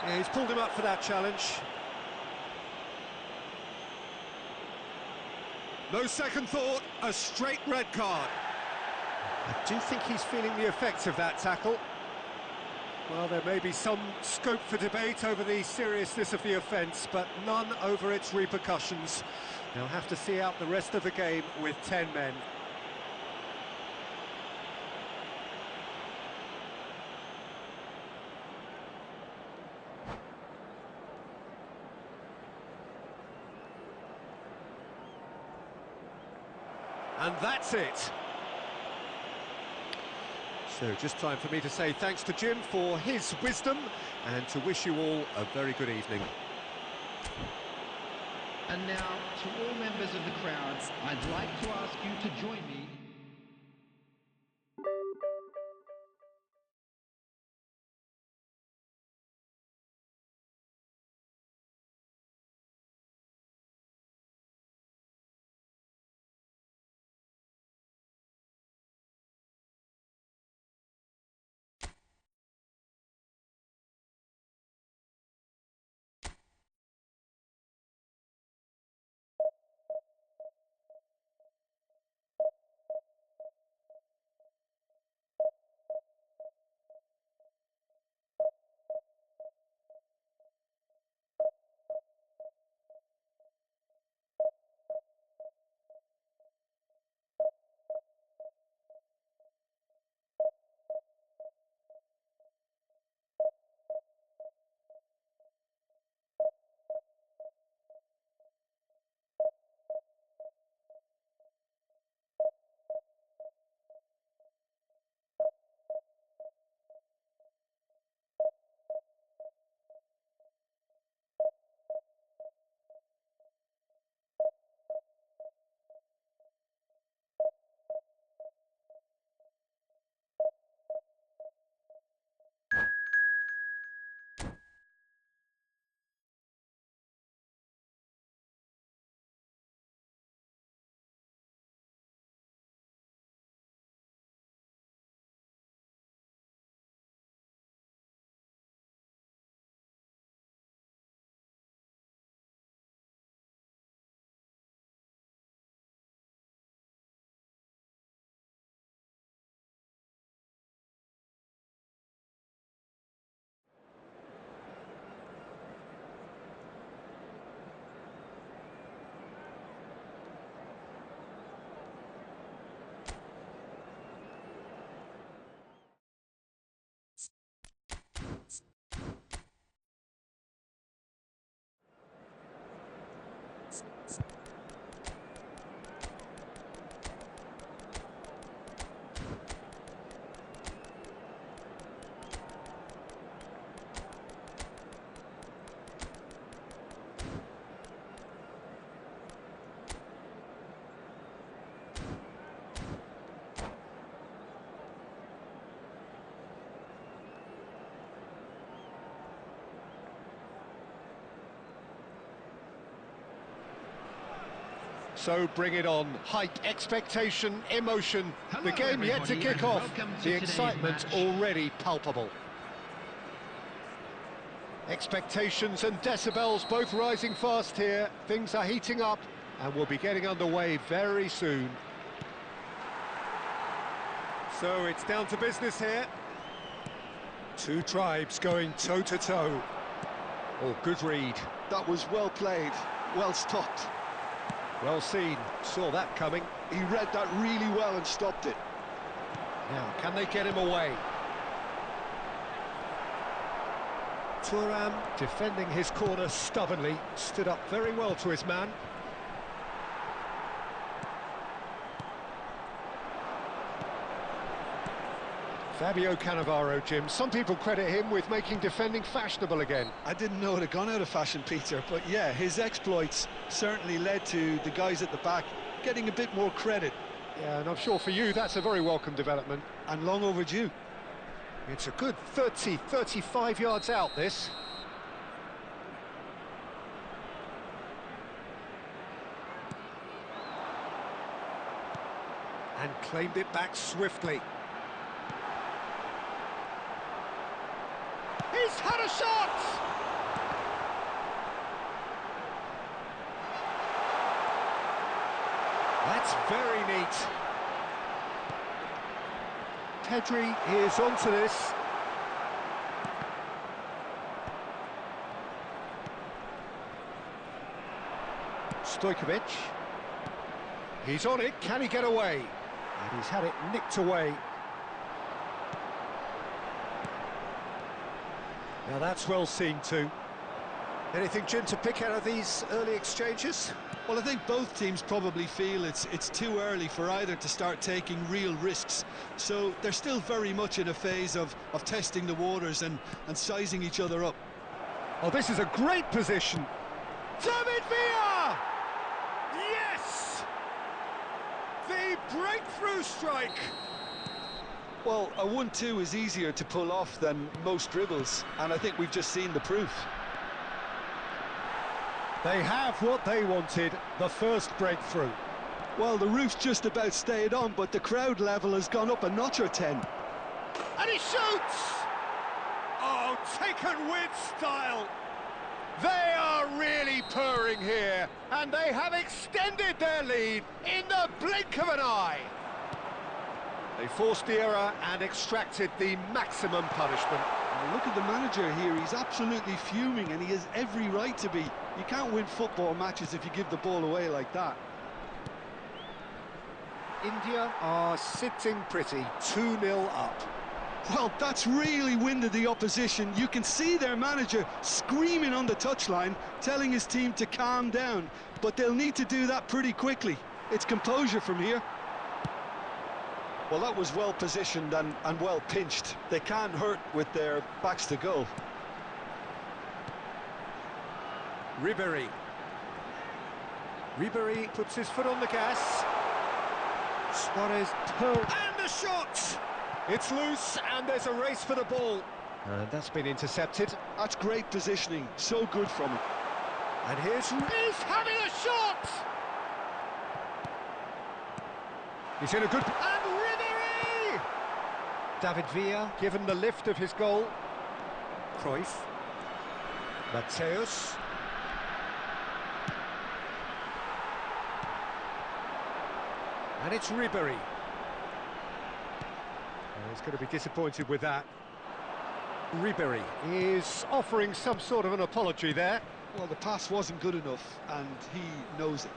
Yeah, he's pulled him up for that challenge. No second thought, a straight red card. I do think he's feeling the effects of that tackle. Well, there may be some scope for debate over the seriousness of the offence, but none over its repercussions. They'll have to see out the rest of the game with 10 men. And that's it. So just time for me to say thanks to Jim for his wisdom and to wish you all a very good evening. And now, to all members of the crowd, I'd like to ask you to join me So bring it on. Hype, expectation, emotion. Hello, The game yet to everybody, kick and off. welcome to The today's excitement match. already palpable. Expectations and decibels both rising fast here. Things are heating up and we'll be getting underway very soon. So it's down to business here. Two tribes going toe-to-toe. Oh, good read. That was well played, well stopped. Well seen. Saw that coming. He read that really well and stopped it. Now, can they get him away? Thuram defending his corner stubbornly, stood up very well to his man. Fabio Cannavaro, Jim. Some people credit him with making defending fashionable again. I didn't know it had gone out of fashion, Peter, but yeah, his exploits certainly led to the guys at the back getting a bit more credit. Yeah, and I'm sure for you that's a very welcome development. And long overdue. It's a good 30, 35 yards out, this. And claimed it back swiftly. He's had a shot! That's very neat. Pedri is onto this. Stojkovic. He's on it, can he get away? And he's had it nicked away. Now that's well seen too. Anything, Jim, to pick out of these early exchanges? Well, I think both teams probably feel it's too early for either to start taking real risks. So they're still very much in a phase of testing the waters and sizing each other up. Oh, this is a great position. David Villa! Yes! The breakthrough strike! Well, a 1-2 is easier to pull off than most dribbles, and I think we've just seen the proof. They have what they wanted, the first breakthrough. Well, the roof's just about stayed on, but the crowd level has gone up a notch or 10. And he shoots! Oh, taken with style! They are really purring here, and they have extended their lead in the blink of an eye. They forced the error and extracted the maximum punishment. Look at the manager here, he's absolutely fuming, and he has every right to be. You can't win football matches if you give the ball away like that. India are sitting pretty, 2-0 up. Well, that's really winded the opposition. You can see their manager screaming on the touchline, telling his team to calm down, but they'll need to do that pretty quickly. It's composure from here. Well, that was well positioned and well pinched. They can't hurt with their backs to goal. Ribéry. Ribéry puts his foot on the gas. Suarez And the shot! It's loose and there's a race for the ball. And that's been intercepted. That's great positioning, so good from him. And he's having a shot! He's in a good... And Ribéry! David Villa given the lift of his goal. Cruyff. Mateus. And it's Ribéry. Oh, he's going to be disappointed with that. Ribéry is offering some sort of an apology there. Well, the pass wasn't good enough, and he knows it.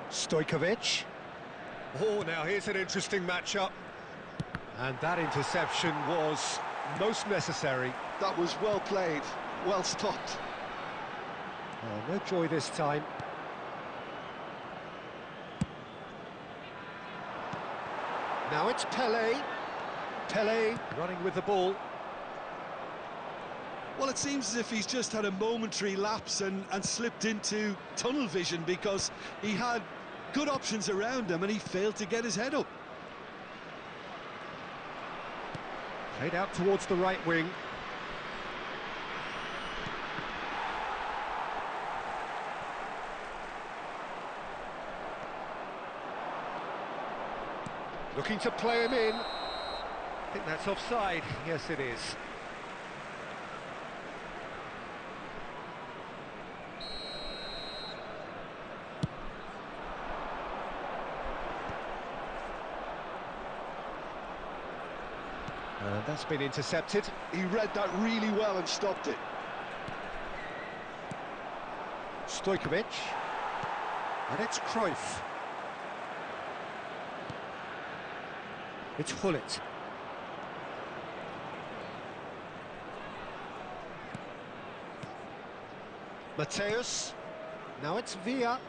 Stojkovic. Oh, now here's an interesting matchup. And that interception was most necessary. That was well played, well stopped. Oh, no joy this time. Now it's Pelé. Pelé running with the ball. Well, it seems as if he's just had a momentary lapse and slipped into tunnel vision, because he had good options around him and he failed to get his head up. Played out towards the right wing. Looking to play him in. I think that's offside. Yes, it is. And that's been intercepted. He read that really well and stopped it. Stojkovic. And it's Cruyff. It's Hullet. Mateus. Now it's Villa.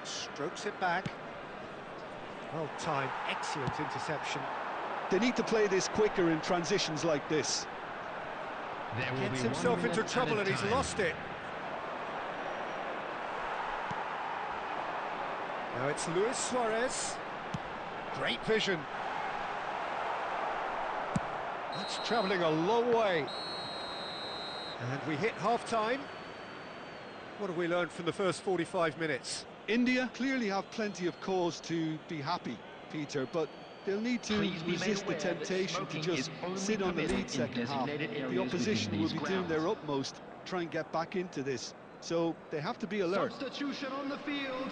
Strokes it back. Well timed, excellent interception. They need to play this quicker in transitions like this. There will Gets be 1 himself into minute trouble added and he's time. lost it. Now it's Luis Suarez. Great vision. That's travelling a long way. And we hit half-time. What have we learned from the first 45 minutes? India clearly have plenty of cause to be happy, Peter, but they'll need to Please be made resist the aware that temptation to smoking just is only sit on the permitted lead in second half. designated areas The opposition within will these be doing their grounds. utmost to try and get back into this, so they have to be alert. Substitution on the field.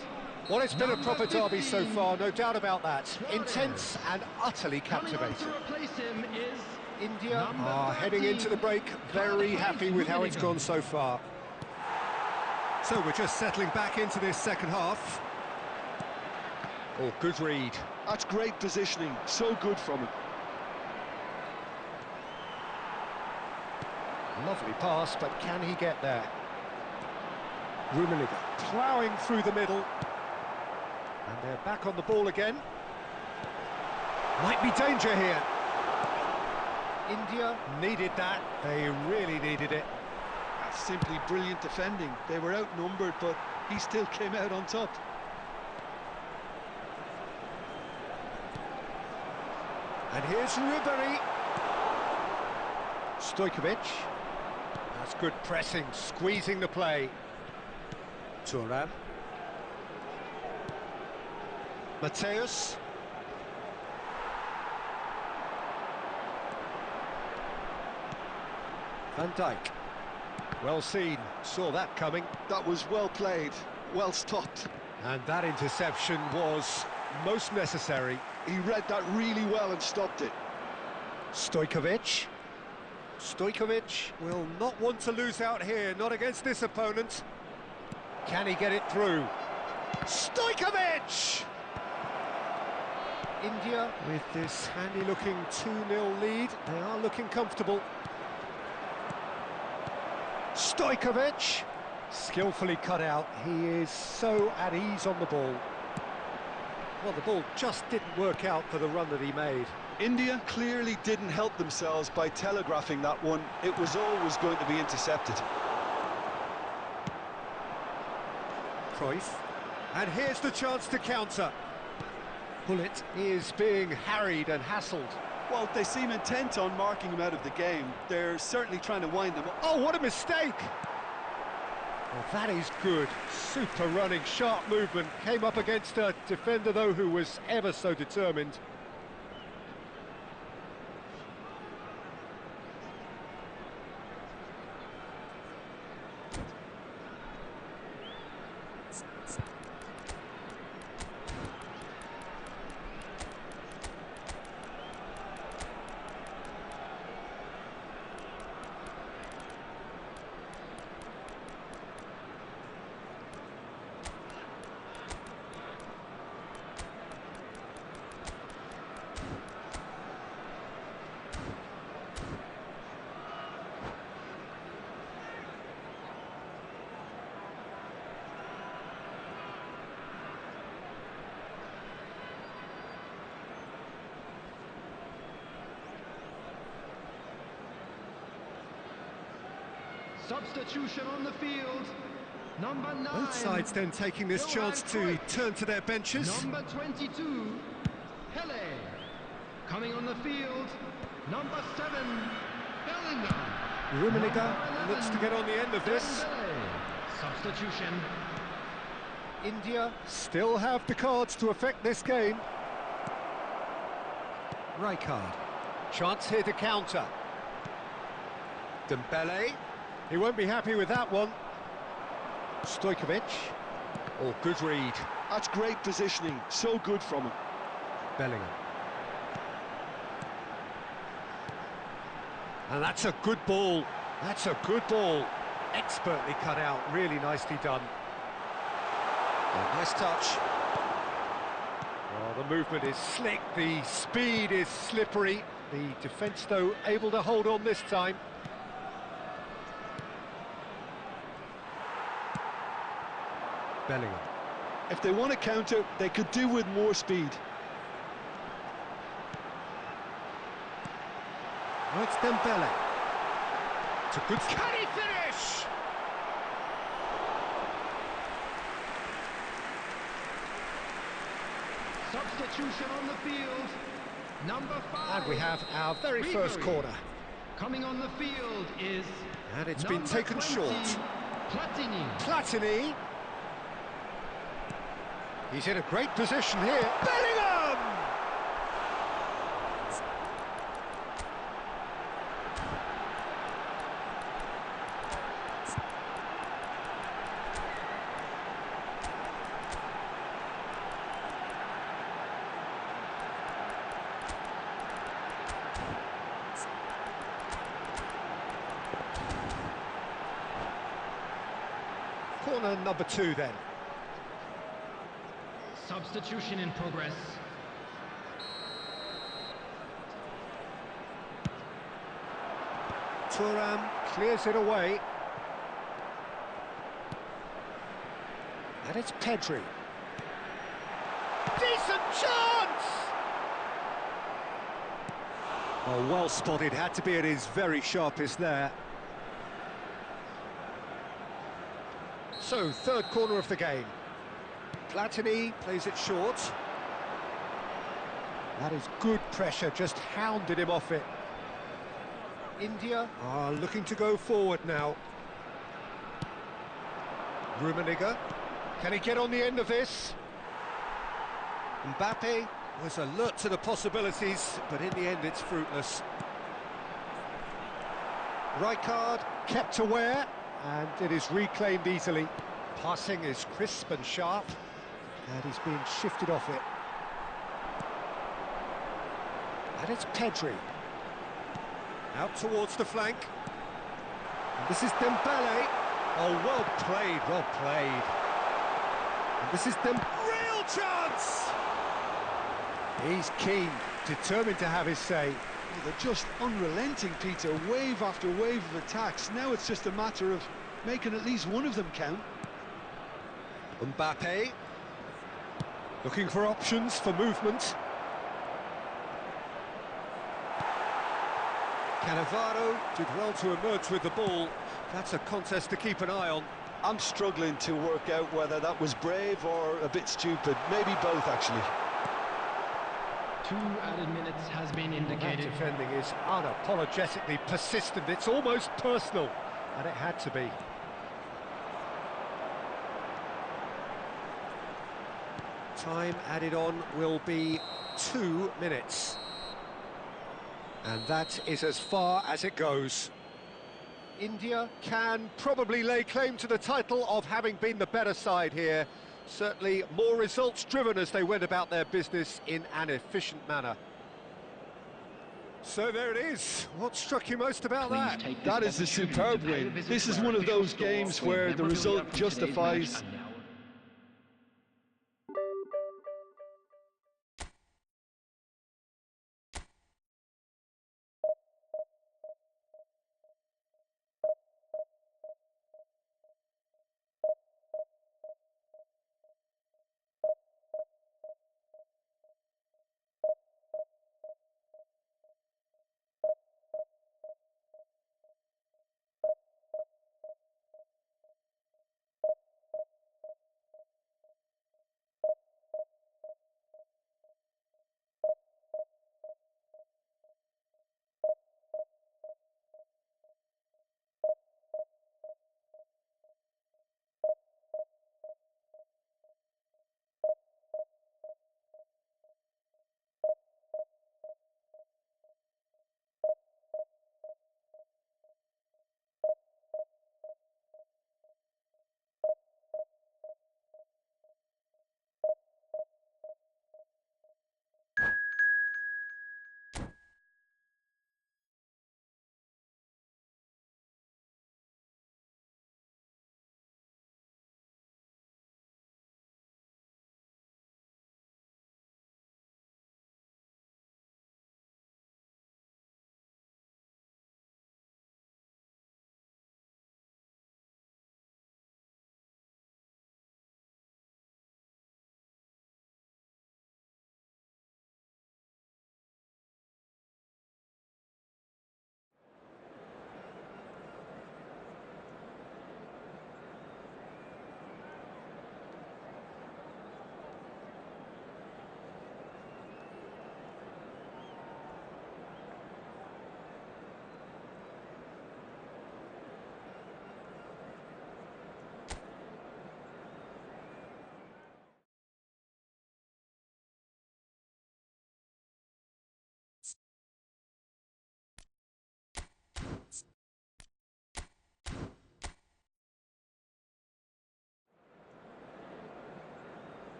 Well, it's been a Number proper derby so 15, far, no doubt about that. Suarez. Intense and utterly Coming on to captivating. replace him is India number are heading 13, into the break very happy with how it's Rummenigge. gone so far. So we're just settling back into this second half. Oh, good read. That's great positioning, so good from him. Lovely pass, but can he get there? Rummenigge ploughing through the middle. And they're back on the ball again. Might be danger here. India needed that. They really needed it. That's simply brilliant defending. They were outnumbered, but he still came out on top. And here's Ribery. Stojkovic. That's good pressing, squeezing the play. Thuram. Mateus. Van Dijk. Well seen, saw that coming. That was well played, well stopped. And that interception was most necessary. He read that really well and stopped it. Stojkovic. Stojkovic will not want to lose out here, not against this opponent. Can he get it through? Stojkovic! India, with this handy-looking 2-0 lead, they are looking comfortable. Stojkovic, skillfully cut out. He is so at ease on the ball. Well, the ball just didn't work out for the run that he made. India clearly didn't help themselves by telegraphing that one. It was always going to be intercepted. Cruyff. And here's the chance to counter. Bullet is being harried and hassled. Well, they seem intent on marking him out of the game. They're certainly trying to wind him up. Oh, what a mistake! Well, that is good. Super running, sharp movement. Came up against a defender, though, who was ever so determined. substitution on the field. Number 9. Both sides then taking this chance to turn to their benches. Number 22, Pele. Coming on the field, number 7, Bellingham. Rummenigge Number looks to 11, get on the end of this. Dembele. Substitution. India still have the cards to affect this game. Rijkaard. Chance here to counter. Dembele. He won't be happy with that one. Stojkovic. Oh, good read. That's great positioning, so good from him. Bellingham. And that's a good ball. That's a good ball. Expertly cut out, really nicely done. Oh, nice touch. Oh, the movement is slick, the speed is slippery. The defence, though, able to hold on this time. Bellingham. If they want to counter, they could do with more speed. Now it's Dembele. It's a good... Can he finish? Substitution on the field. Number 5. And we have our very first corner. Coming on the field is... And it's been taken 20, short. Platini. Platini. He's in a great position here. Bellingham! Corner number 2 then. Substitution in progress. Thuram clears it away. And it's Pedri. Decent chance! Oh, well spotted, had to be at his very sharpest there. So, third corner of the game. Platini plays it short. That is good pressure, just hounded him off it. India are looking to go forward now. Rummenigge, can he get on the end of this? Mbappe was alert to the possibilities, but in the end it's fruitless. Rijkaard kept aware, and it is reclaimed easily. Passing is crisp and sharp, and he's being shifted off it. And it's Pedri. Out towards the flank. And this is Dembele. Oh, well played, well played. And this is Real chance! He's keen, determined to have his say. Oh, they're just unrelenting, Peter. Wave after wave of attacks. Now it's just a matter of making at least one of them count. Mbappe. Looking for options for movement. Cannavaro did well to emerge with the ball. That's a contest to keep an eye on. I'm struggling to work out whether that was brave or a bit stupid. Maybe both, actually. 2 added minutes has been That indicated. defending is unapologetically persistent. It's almost personal, and it had to be. Time added on will be 2 minutes. And that is as far as it goes. India can probably lay claim to the title of having been the better side here. Certainly more results-driven as they went about their business in an efficient manner. So there it is. What struck you most about that? That is a superb win. This is one of those games where the result justifies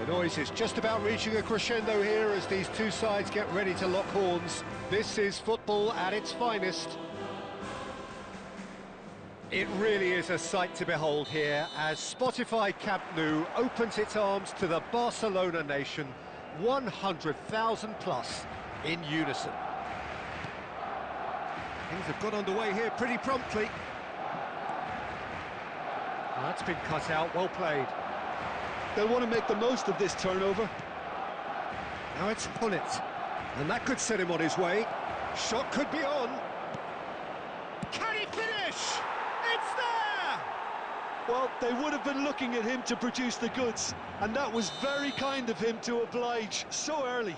The noise is just about reaching a crescendo here as these two sides get ready to lock horns. This is football at its finest. It really is a sight to behold here as Spotify Camp Nou opens its arms to the Barcelona nation, 100,000 plus in unison. Things have got underway here pretty promptly. Oh, that's been cut out, well played. They'll want to make the most of this turnover. Now it's Hunnit, and that could set him on his way. Shot could be on. Can he finish? It's there! Well, they would have been looking at him to produce the goods, and that was very kind of him to oblige so early.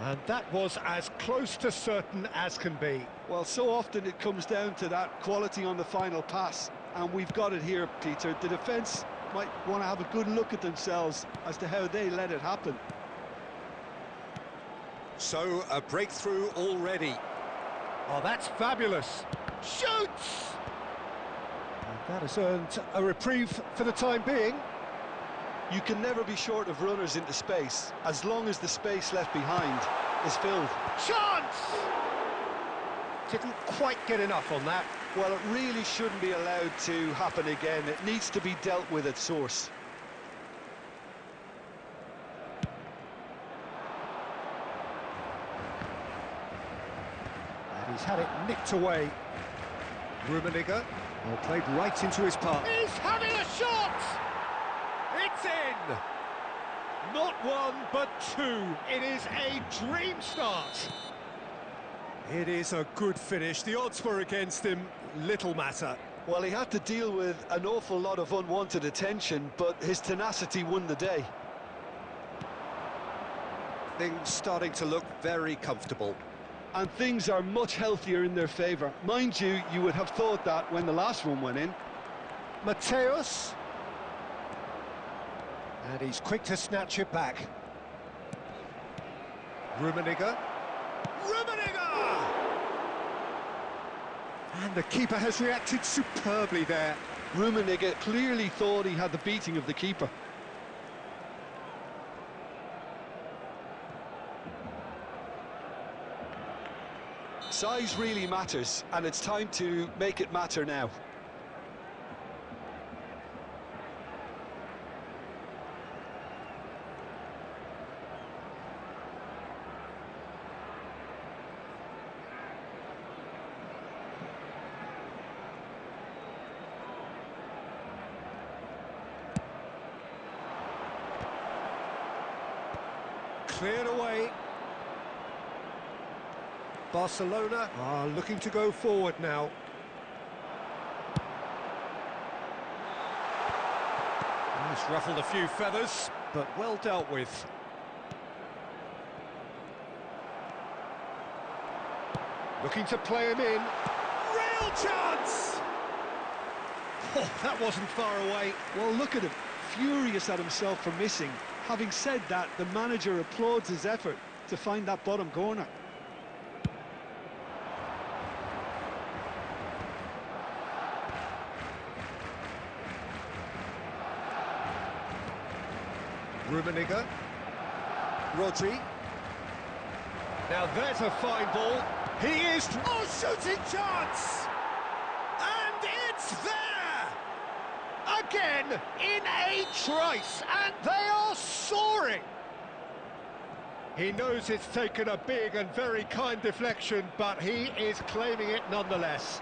And that was as close to certain as can be. Well, so often it comes down to that quality on the final pass, and we've got it here, Peter. The defence might want to have a good look at themselves as to how they let it happen. So, a breakthrough already. Oh, that's fabulous. Shoots! And that has earned a reprieve for the time being. You can never be short of runners into space, as long as the space left behind is filled. Chance! Didn't quite get enough on that. Well, it really shouldn't be allowed to happen again. It needs to be dealt with at source. And he's had it nicked away. Rummenigge, well, played right into his path. He's having a shot! It's in! Not one, but two. It is a dream start. It is a good finish. The odds were against him. Little matter. Well, he had to deal with an awful lot of unwanted attention, but his tenacity won the day. Things starting to look very comfortable. And things are much healthier in their favour. Mind you, you would have thought that when the last one went in. Mateus. And he's quick to snatch it back. Rummenigge. Rummenigge! And the keeper has reacted superbly there. Rummenigge clearly thought he had the beating of the keeper. Size really matters, and it's time to make it matter now. Cleared away. Barcelona are looking to go forward now. He's ruffled a few feathers, but well dealt with. Looking to play him in. Real chance! Oh, that wasn't far away. Well, look at him, furious at himself for missing. Having said that, the manager applauds his effort to find that bottom corner. Rummenigge. Rodri. Now there's a fine ball. He is... Oh, shooting chance! And it's there! Again, in a trice, and they are soaring! He knows it's taken a big and very kind deflection, but he is claiming it nonetheless.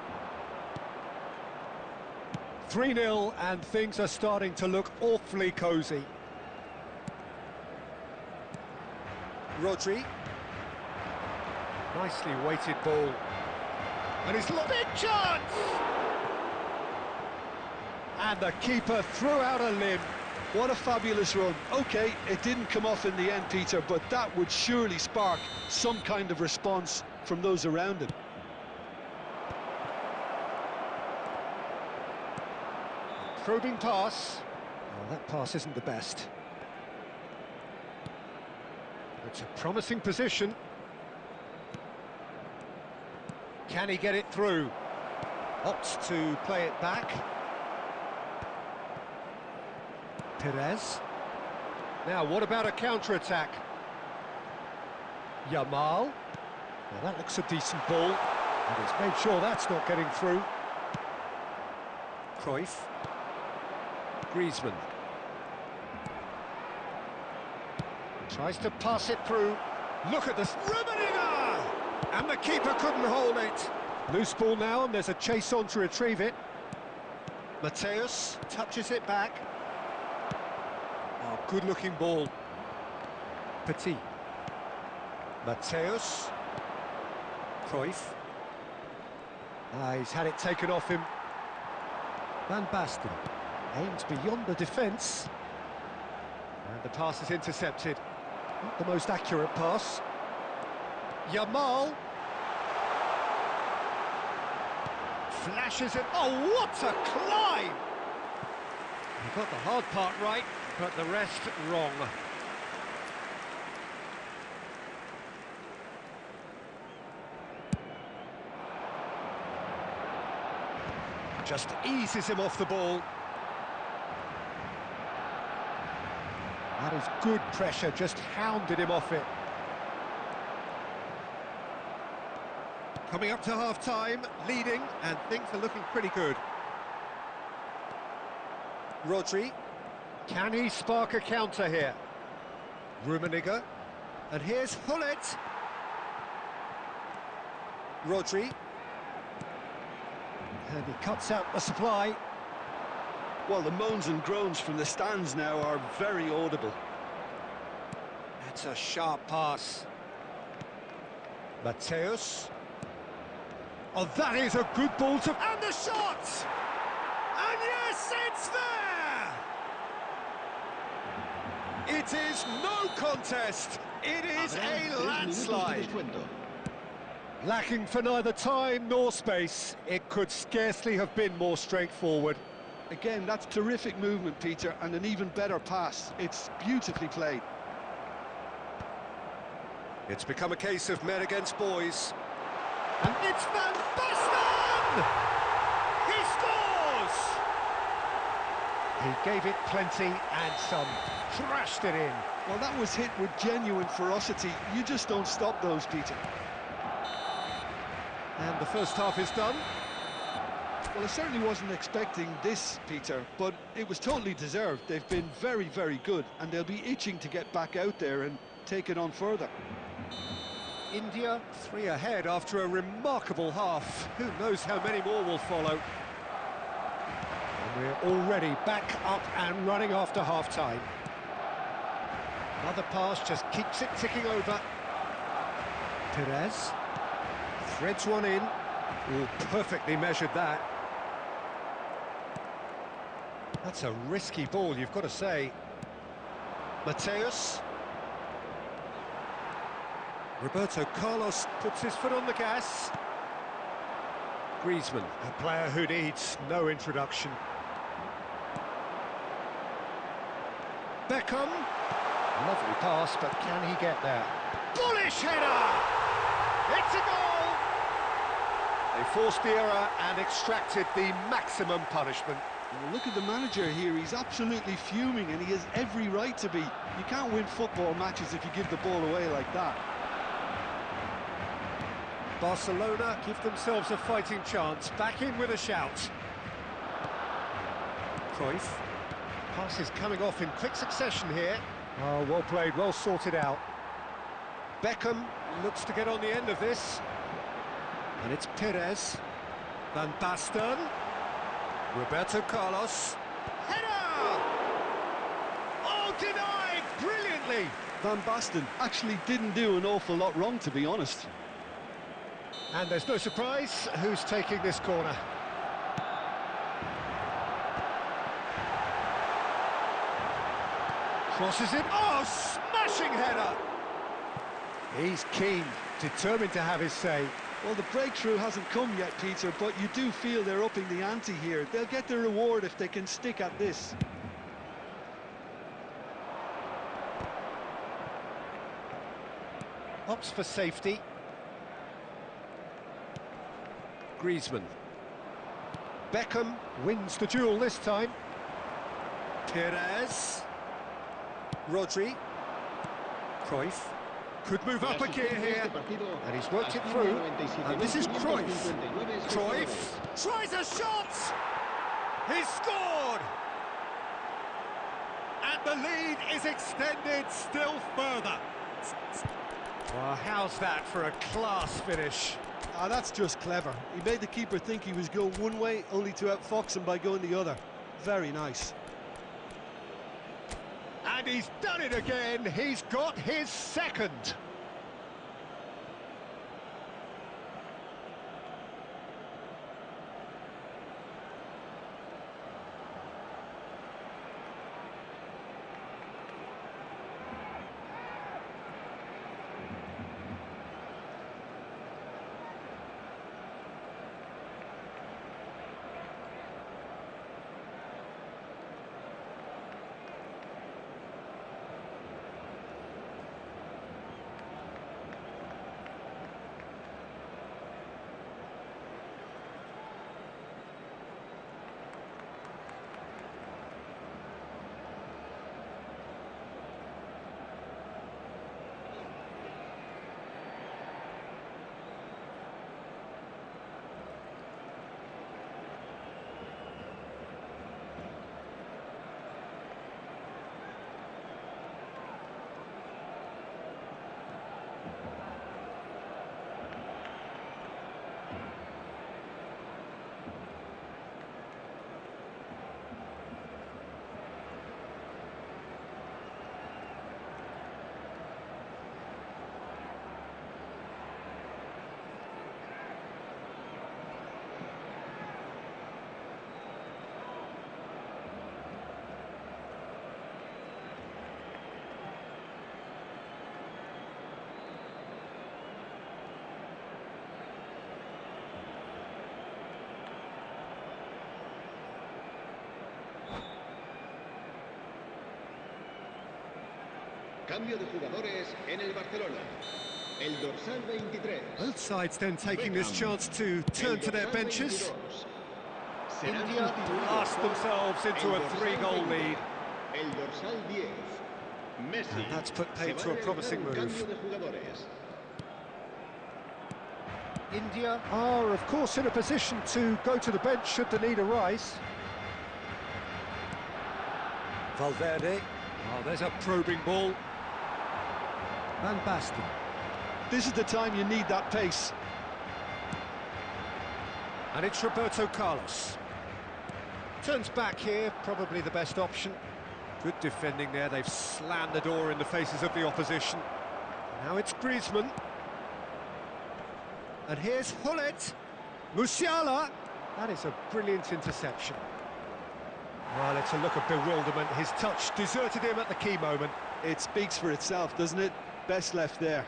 3-0, and things are starting to look awfully cosy. Rodri. Nicely weighted ball. And he's lost. Big chance! And the keeper threw out a limb. What a fabulous run. OK, it didn't come off in the end, Peter, but that would surely spark some kind of response from those around him. Probing pass. Oh, that pass isn't the best. It's a promising position. Can he get it through? Opts to play it back. Perez. Now, what about a counter-attack? Yamal. Now, that looks a decent ball. And he's made sure that's not getting through. Cruyff. Griezmann. Tries to pass it through. Look at this. Rummenigge! And the keeper couldn't hold it. Loose ball now, and there's a chase on to retrieve it. Mateus touches it back. Oh, good-looking ball. Petit. Mateus. Cruyff. He's had it taken off him. Van Basten aims beyond the defence. And the pass is intercepted. Not the most accurate pass. Yamal. Flashes it. Oh, what a climb! He got the hard part right, but the rest wrong. Just eases him off the ball. That is good pressure, just hounded him off it. Coming up to half-time, leading, and things are looking pretty good. Rodri. Can he spark a counter here? Rummenigge. And here's Hullet. Rodri. And he cuts out the supply. Well, the moans and groans from the stands now are very audible. That's a sharp pass. Mateus. Oh, that is a good ball to... And the shot! And yes, it's there! It is no contest. It is a landslide. Lacking for neither time nor space. It could scarcely have been more straightforward. Again, that's terrific movement, Peter, and an even better pass. It's beautifully played. It's become a case of men against boys. And it's Van Basten! He scores! He gave it plenty and some. Thrashed it in. Well, that was hit with genuine ferocity. You just don't stop those, Peter. And the first half is done. Well, I certainly wasn't expecting this, Peter, but it was totally deserved. They've been very, very good, and they'll be itching to get back out there and take it on further. India 3 ahead after a remarkable half. Who knows how many more will follow. And we're already back up and running after half-time. Another pass just keeps it ticking over. Perez threads one in. Oh, perfectly measured that. That's a risky ball, you've got to say. Mateus. Roberto Carlos puts his foot on the gas. Griezmann, a player who needs no introduction. Beckham. Lovely pass, but can he get there? Bullish header! It's a goal! They forced the error and extracted the maximum punishment. Well, look at the manager here. He's absolutely fuming, and he has every right to be. You can't win football matches if you give the ball away like that. Barcelona give themselves a fighting chance. Back in with a shout. Cruyff. Pass is coming off in quick succession here. Oh, well played, well sorted out. Beckham looks to get on the end of this. And it's Perez. Van Basten. Roberto Carlos. Header! Oh, denied brilliantly. Van Basten actually didn't do an awful lot wrong, to be honest. And there's no surprise who's taking this corner. Crosses it. Oh, smashing header! He's keen, determined to have his say. Well, the breakthrough hasn't come yet, Peter, but you do feel they're upping the ante here. They'll get their reward if they can stick at this. Opts for safety. Griezmann. Beckham wins the duel this time. Perez. Rodri. Cruyff. Could move up a gear here. And he's worked it through. And this is Cruyff. Cruyff tries a shot! He's scored! And the lead is extended still further. Well, how's that for a class finish? Ah, that's just clever. He made the keeper think he was going one way, only to outfox him by going the other. Very nice. And he's done it again. He's got his second. Cambio de jugadores en el Barcelona. El dorsal 23. Both sides then taking this chance to turn to their benches. India blast themselves into a 3-goal lead. El dorsal 10. Messi. And that's put paid to a promising move. India are, of course, in a position to go to the bench should the need arise. Valverde. Oh, there's a probing ball. Van Basten. This is the time you need that pace. And it's Roberto Carlos. Turns back here, probably the best option. Good defending there, they've slammed the door in the faces of the opposition. Now it's Griezmann. And here's Hullet. Musiala. That is a brilliant interception. Well, it's a look of bewilderment. His touch deserted him at the key moment. It speaks for itself, doesn't it? Best left there.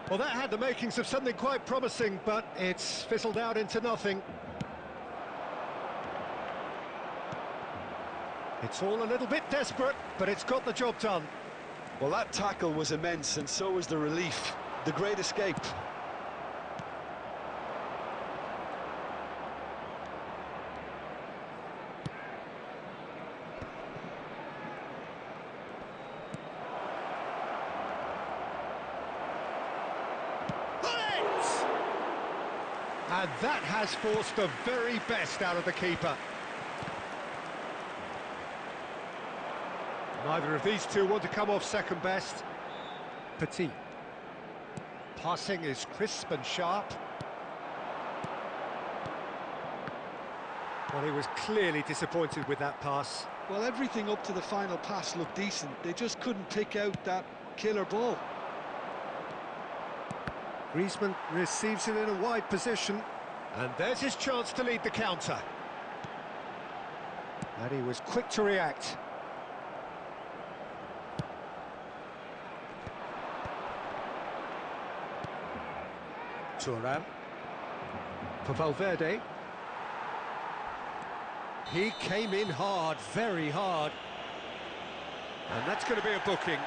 Well, that had the makings of something quite promising, but it's fizzled out into nothing. It's all a little bit desperate, but it's got the job done. Well, that tackle was immense, and so was the relief. The great escape. And that has forced the very best out of the keeper. Neither of these two want to come off second best. Petit. Passing is crisp and sharp. Well, he was clearly disappointed with that pass. Well, everything up to the final pass looked decent. They just couldn't pick out that killer ball. Griezmann receives it in a wide position. And there's his chance to lead the counter. And he was quick to react. Thuram. For Valverde. He came in hard, very hard. And that's going to be a booking.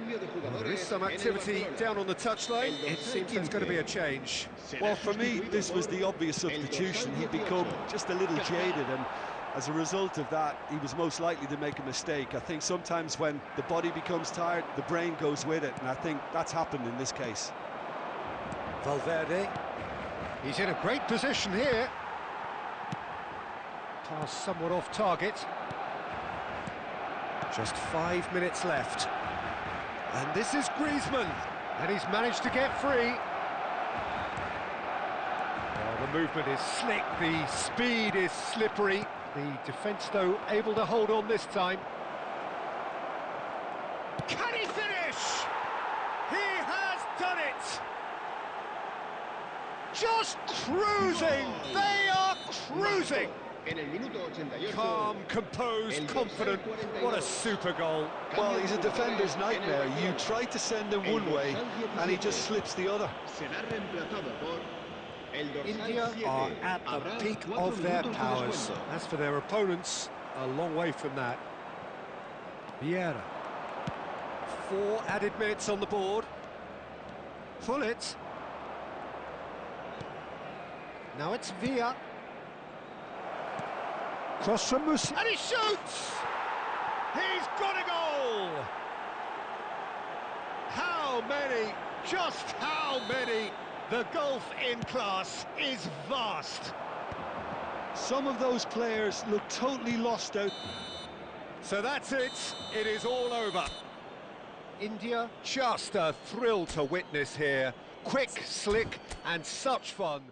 Well, there is some activity down on the touchline. It seems there's going to be a change. Well, for me, this was the obvious substitution. He'd become just a little jaded, and as a result of that, he was most likely to make a mistake. I think sometimes when the body becomes tired, the brain goes with it, and I think that's happened in this case. Valverde. He's in a great position here. Pass somewhat off target. Just 5 minutes left. And this is Griezmann. And he's managed to get free. Oh, the movement is slick, the speed is slippery. The defence, though, able to hold on this time. Can he finish? He has done it! Just cruising! They are cruising! Calm, composed, confident. What a super goal. Well, he's a defender's nightmare. You try to send him one way, and he just slips the other. India are at the peak of their powers. As for their opponents, a long way from that. Vieira. 4 added minutes on the board. Pull it. Now it's Villa. Cross from Musa. And he shoots! He's got a goal! How many? Just how many? The gulf in class is vast. Some of those players look totally lost out. So that's it. It is all over. India, just a thrill to witness here. Quick, slick, and such fun.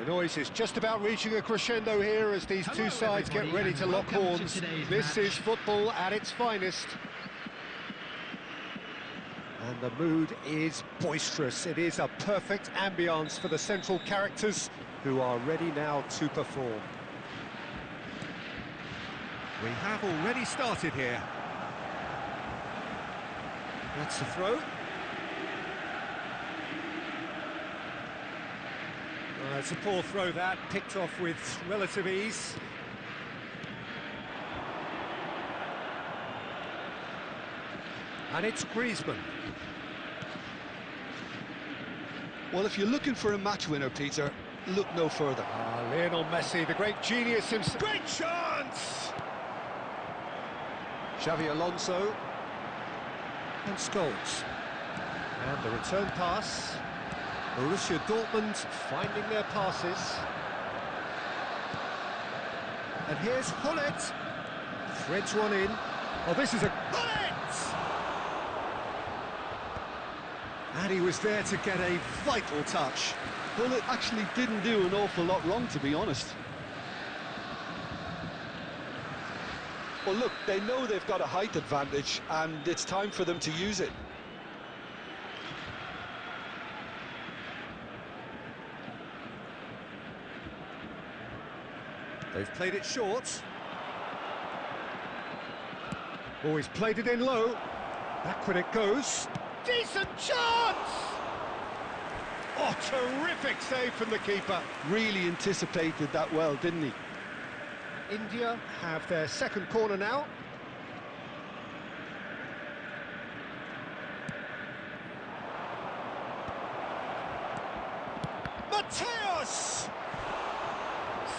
The noise is just about reaching a crescendo here as these two sides get ready to lock horns. This is football at its finest. And the mood is boisterous. It is a perfect ambience for the central characters who are ready now to perform. We have already started here. That's the throw. It's a poor throw that, picked off with relative ease. And it's Griezmann. Well, if you're looking for a match winner, Peter, look no further. Lionel Messi, the great genius himself. Great chance! Xavi Alonso. And Scholes. And the return pass. Borussia Dortmund finding their passes. And here's Hullet. Threads one in. Oh, this is a... Hullet! And he was there to get a vital touch. Hullet actually didn't do an awful lot wrong, to be honest. Well, look, they know they've got a height advantage, and it's time for them to use it. They've played it short. Oh, he's played it in low. Backward it goes. Decent chance! Oh, terrific save from the keeper. Really anticipated that well, didn't he? India have their second corner now. Mateus!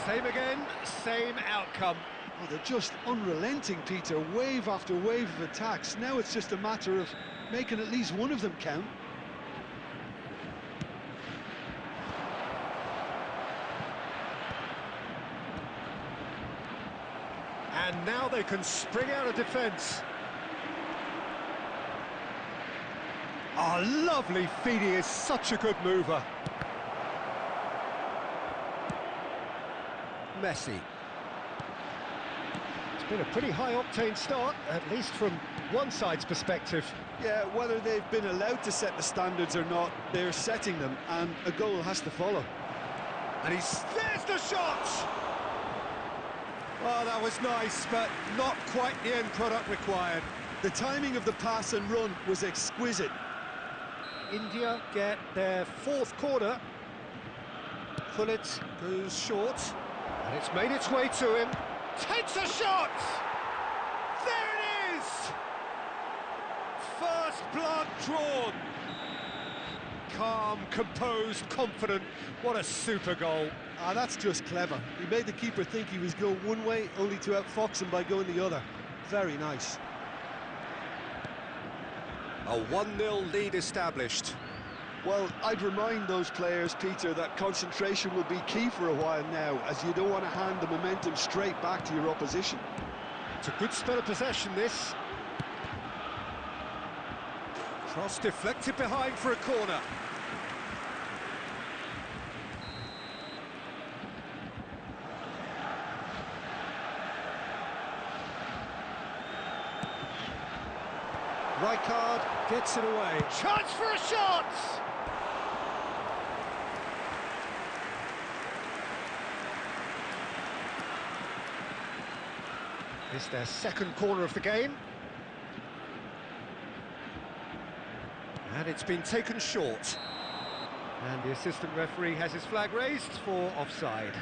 Same again, same outcome. Oh, they're just unrelenting, Peter. Wave after wave of attacks. Now it's just a matter of making at least one of them count. And now they can spring out of defence. Oh, lovely feed. He is such a good mover. Messi. It's been a pretty high-octane start, at least from one side's perspective. Yeah, whether they've been allowed to set the standards or not, they're setting them, and a goal has to follow. And there's the shot! Oh, that was nice, but not quite the end product required. The timing of the pass and run was exquisite. India get their fourth corner. Hullet goes short, and it's made its way to him. Takes a shot! There it is! First blood drawn. Calm, composed, confident. What a super goal. That's just clever. He made the keeper think he was going one way, only to outfox him by going the other. Very nice. A 1-0 lead established. Well, I'd remind those players, Peter, that concentration will be key for a while now, as you don't want to hand the momentum straight back to your opposition. It's a good spell of possession, this. Cross deflected behind for a corner. Rijkaard gets it away. Chance for a shot! It's their second corner of the game. And it's been taken short. And the assistant referee has his flag raised for offside.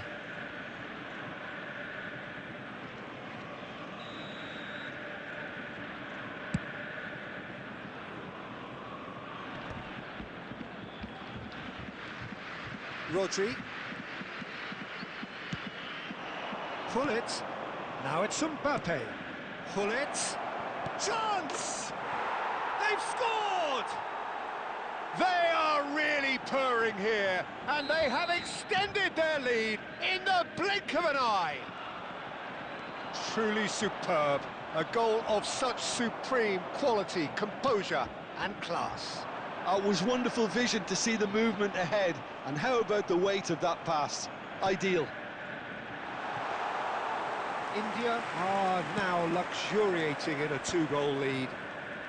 Rodri. Hullet. Now it's Mbappe. Hullet. Chance! They've scored! They are really purring here, and they have extended their lead in the blink of an eye. Truly superb. A goal of such supreme quality, composure and class. It was wonderful vision to see the movement ahead And how about the weight of that pass? Ideal. India are now luxuriating in a 2-goal lead.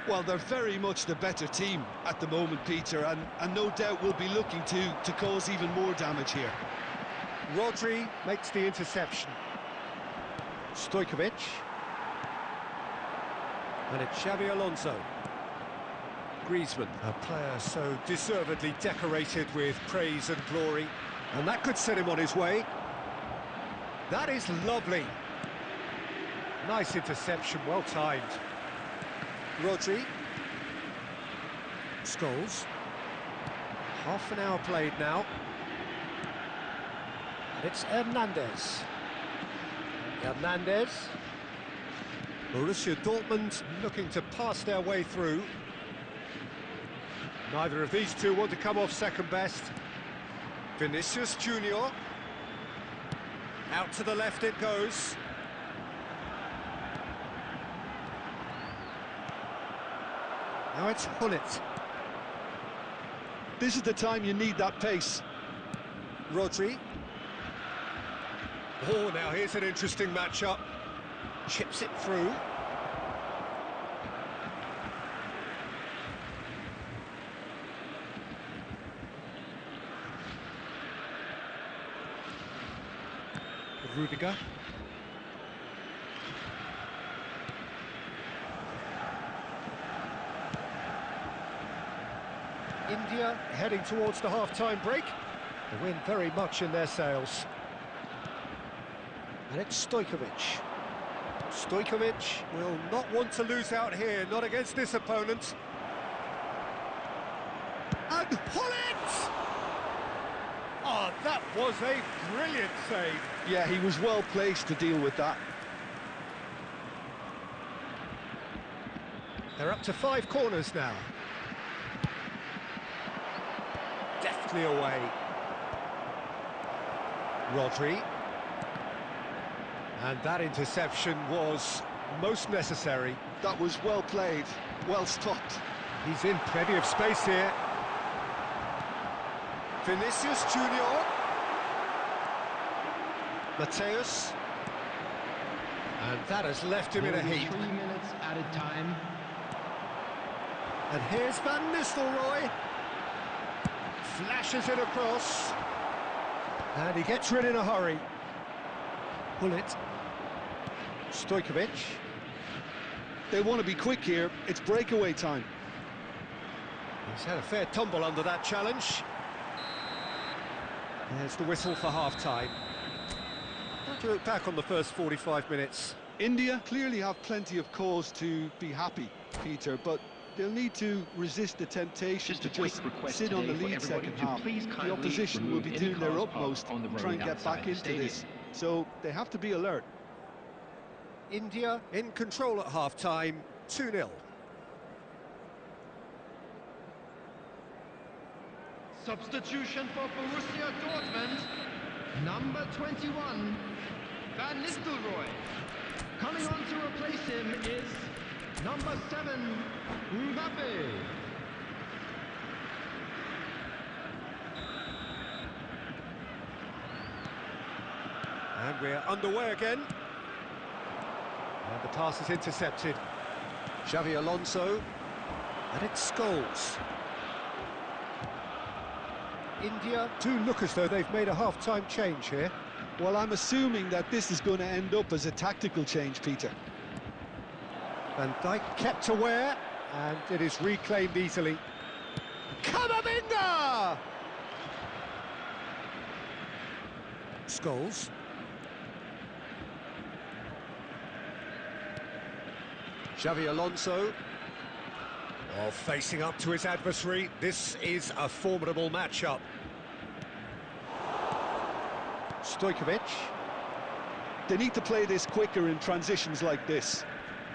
Well, they're very much the better team at the moment, Peter, and no doubt will be looking to cause even more damage here. Rodri makes the interception. Stojkovic. And it's Xabi Alonso. Griezmann, a player so deservedly decorated with praise and glory. And that could set him on his way. That is lovely. Nice interception, well timed. Rodri. Scholes. Half an hour played now. And it's Hernandez. Hernandez. Borussia Dortmund looking to pass their way through. Neither of these two want to come off second best. Vinicius Junior. Out to the left it goes. Now it's Hullet. This is the time you need that pace. Rodri. Oh, now here's an interesting matchup. Chips it through. Rudiger. India heading towards the half-time break. The wind very much in their sails. And it's Stojkovic. Stojkovic will not want to lose out here, not against this opponent. And Hullet! Oh, that was a brilliant save. Yeah, he was well placed to deal with that. They're up to 5 corners now. Deftly away. Rodri. And that interception was most necessary. That was well played, well stopped. He's in plenty of space here. Vinicius Junior. Mateus. And that has left him in a heap. 3 minutes added time. And here's Van Nistelrooy. Flashes it across. And he gets rid in a hurry. Hullet. Stojkovic. They want to be quick here. It's breakaway time. He's had a fair tumble under that challenge. There's the whistle for half-time. How do you look back on the first 45 minutes? India clearly have plenty of cause to be happy, Peter, but they'll need to resist the temptation to just sit on the lead second half. The opposition will be doing their utmost to try and get back into this, so they have to be alert. India in control at half-time, 2-0. Substitution for Borussia Dortmund. Number 21, Van Nistelrooy. Coming on to replace him is number 7, Mbappe. And we're underway again. And the pass is intercepted. Xabi Alonso. And it's Scholes. India do look as though they've made a half-time change here. Well, I'm assuming that this is going to end up as a tactical change, Peter. Van Dijk kept aware, and it is reclaimed easily. Kamavinga! Scholes. Xabi Alonso. Oh, facing up to his adversary. This is a formidable matchup. Stojkovic. They need to play this quicker in transitions like this.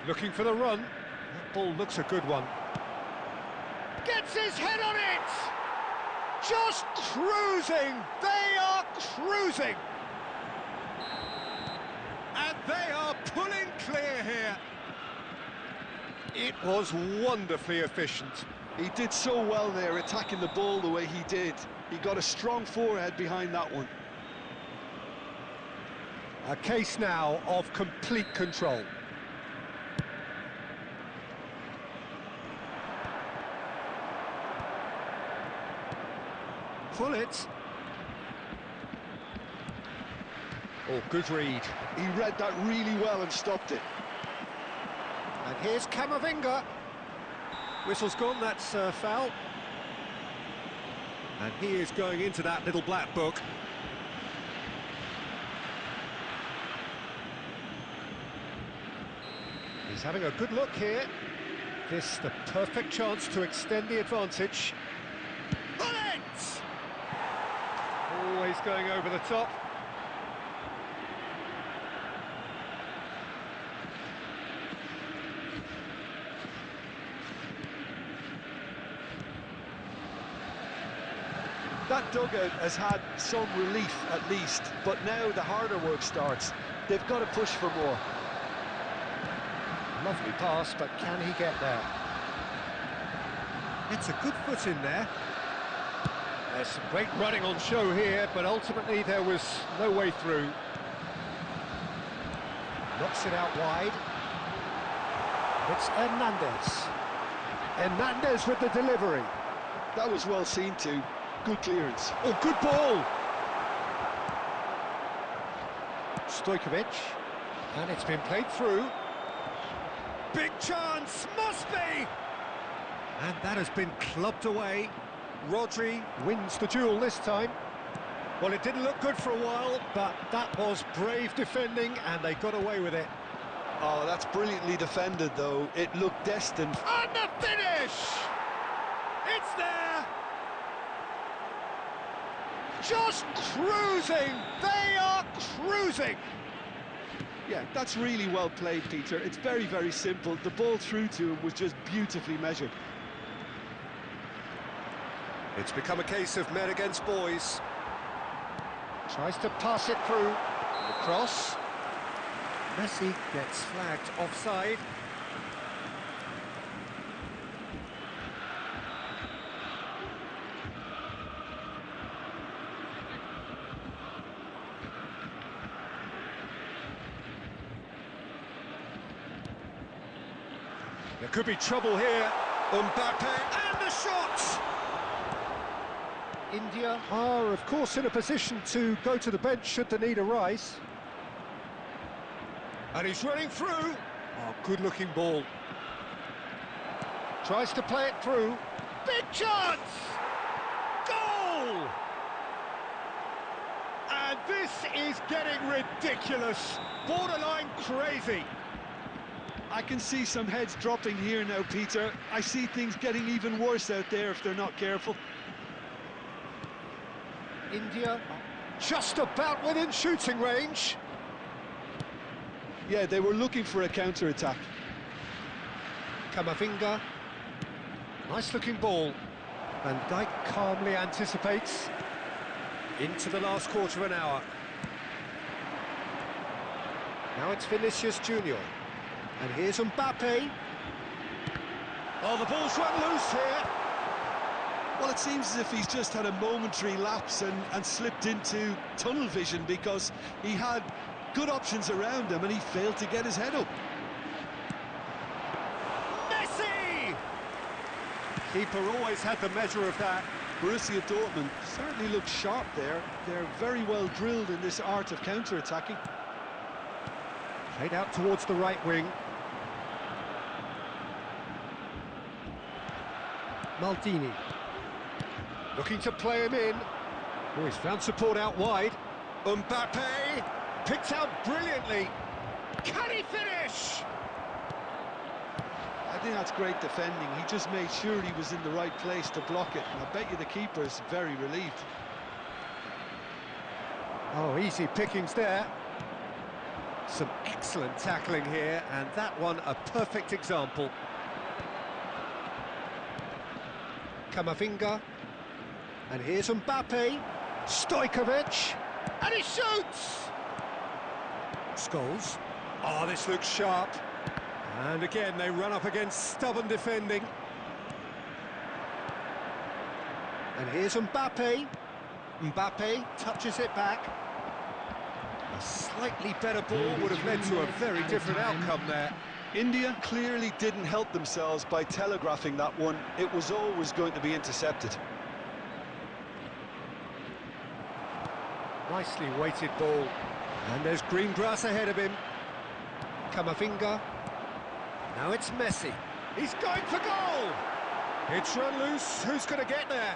Looking for the run. That ball looks a good one. Gets his head on it! Just cruising! They are cruising! And they are pulling clear here. It was wonderfully efficient. He did so well there, attacking the ball the way he did. He got a strong forehead behind that one. A case now of complete control. Pull it. Oh, good read. He read that really well and stopped it. And here's Camavinga. Whistle's gone, that's foul. And he is going into that little black book. He's having a good look here. This the perfect chance to extend the advantage. Pull it! Always going over the top. That dugout has had some relief at least, but now the harder work starts. They've got to push for more. Lovely pass, but can he get there? It's a good foot in there. There's some great running on show here, but ultimately there was no way through. Knocks it out wide. It's Hernandez. Hernandez with the delivery. That was well seen too. Good clearance. Oh, good ball! Stojkovic. And it's been played through. Big chance, must be! And that has been clubbed away. Rodri wins the duel this time. Well, it didn't look good for a while, But that was brave defending, and they got away with it. Oh, that's brilliantly defended though. It looked destined. and the finish! It's there! Just cruising! They are cruising! Yeah, that's really well played, Peter. It's very, very simple. The ball through to him was just beautifully measured. It's become a case of men against boys. Tries to pass it through. The cross. Messi gets flagged offside. There could be trouble here. Mbappe and the shot! India are, of course, in a position to go to the bench should the need arise. And he's running through. Oh, good-looking ball. Tries to play it through. Big chance! Goal! And this is getting ridiculous. Borderline crazy. I can see some heads dropping here now, Peter. I see things getting even worse out there if they're not careful. India just about within shooting range. Yeah, they were looking for a counter-attack. Camavinga. Nice-looking ball. Van Dijk calmly anticipates. Into the last quarter of an hour. Now it's Vinicius Junior. And here's Mbappe. Oh, the ball's run loose here. Well, it seems as if he's just had a momentary lapse and slipped into tunnel vision because he had good options around him and he failed to get his head up. Messi! Keeper always had the measure of that. Borussia Dortmund certainly looks sharp there. They're very well drilled in this art of counter-attacking. Played out towards the right wing. Maldini. Looking to play him in. Oh, he's found support out wide. Mbappe picked out brilliantly. Can he finish? I think that's great defending. He just made sure he was in the right place to block it. And I bet you the keeper's very relieved. Oh, easy pickings there. Some excellent tackling here, and that one a perfect example. Camavinga. And here's Mbappe. Stojkovic. And he shoots! Scholes. Oh, this looks sharp. And again, they run up against stubborn defending. And here's Mbappe. Mbappe touches it back. A slightly better ball would have led to a very different outcome there. India clearly didn't help themselves by telegraphing that one. It was always going to be intercepted. Nicely weighted ball. And there's green grass ahead of him. Kamavinga. Now it's Messi. He's going for goal! It's run loose. Who's going to get there?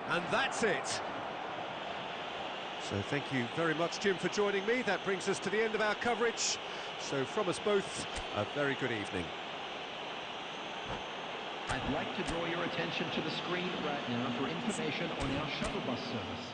And that's it. So thank you very much, Jim, for joining me. That brings us to the end of our coverage. So from us both, a very good evening. I'd like to draw your attention to the screen right now for information on our shuttle bus service.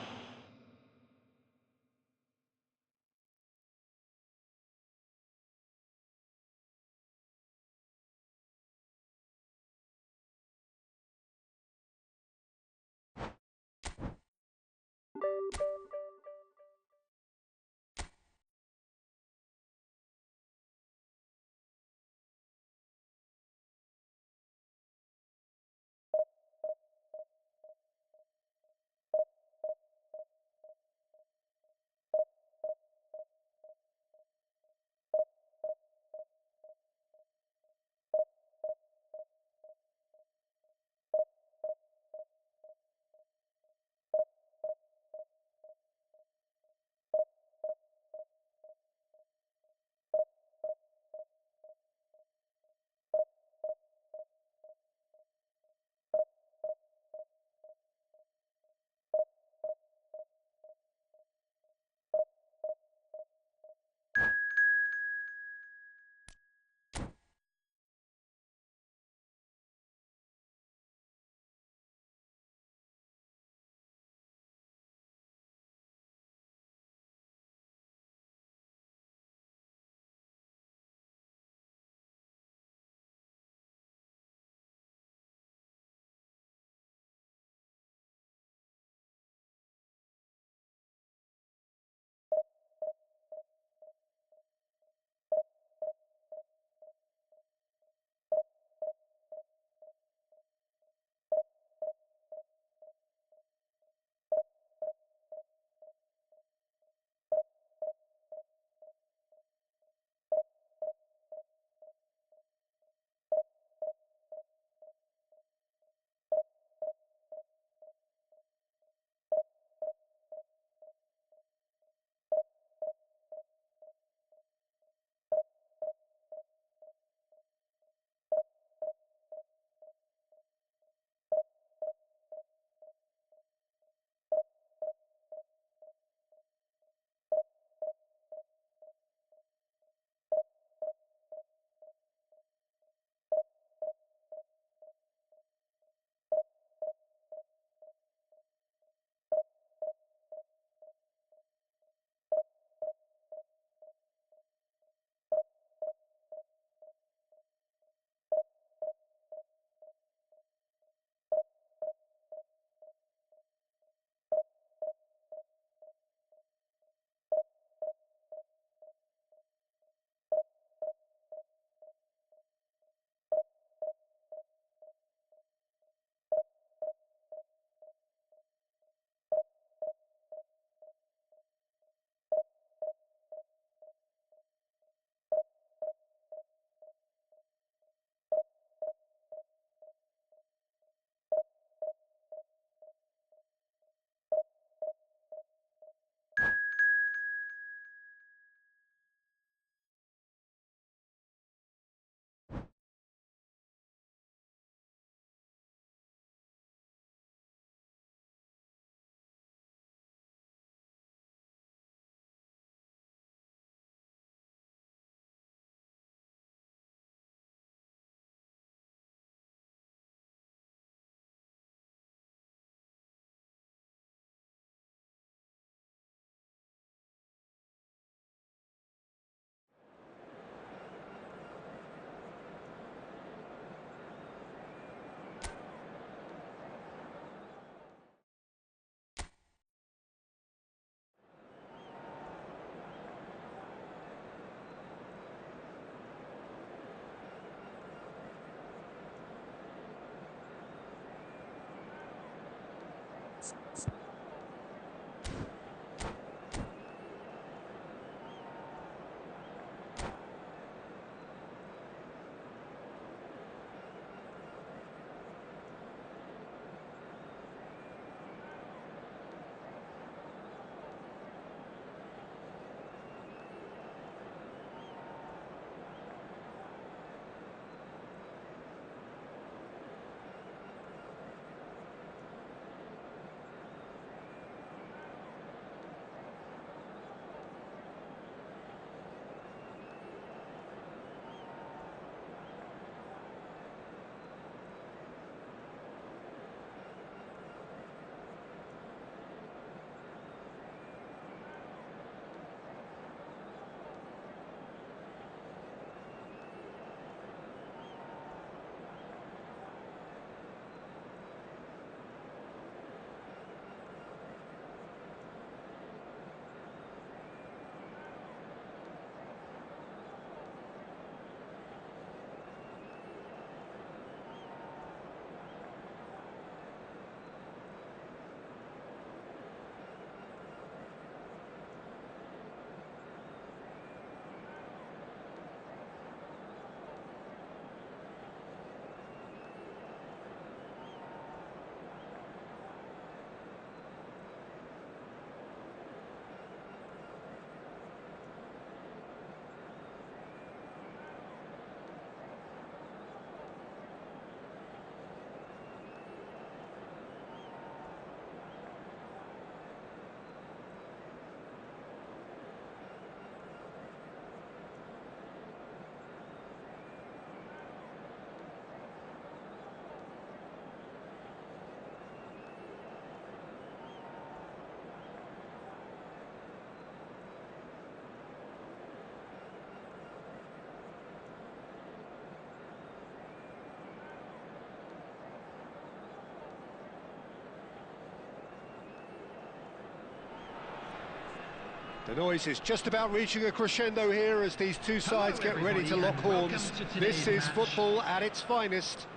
The noise is just about reaching a crescendo here as these two sides get ready to lock horns. This is football at its finest.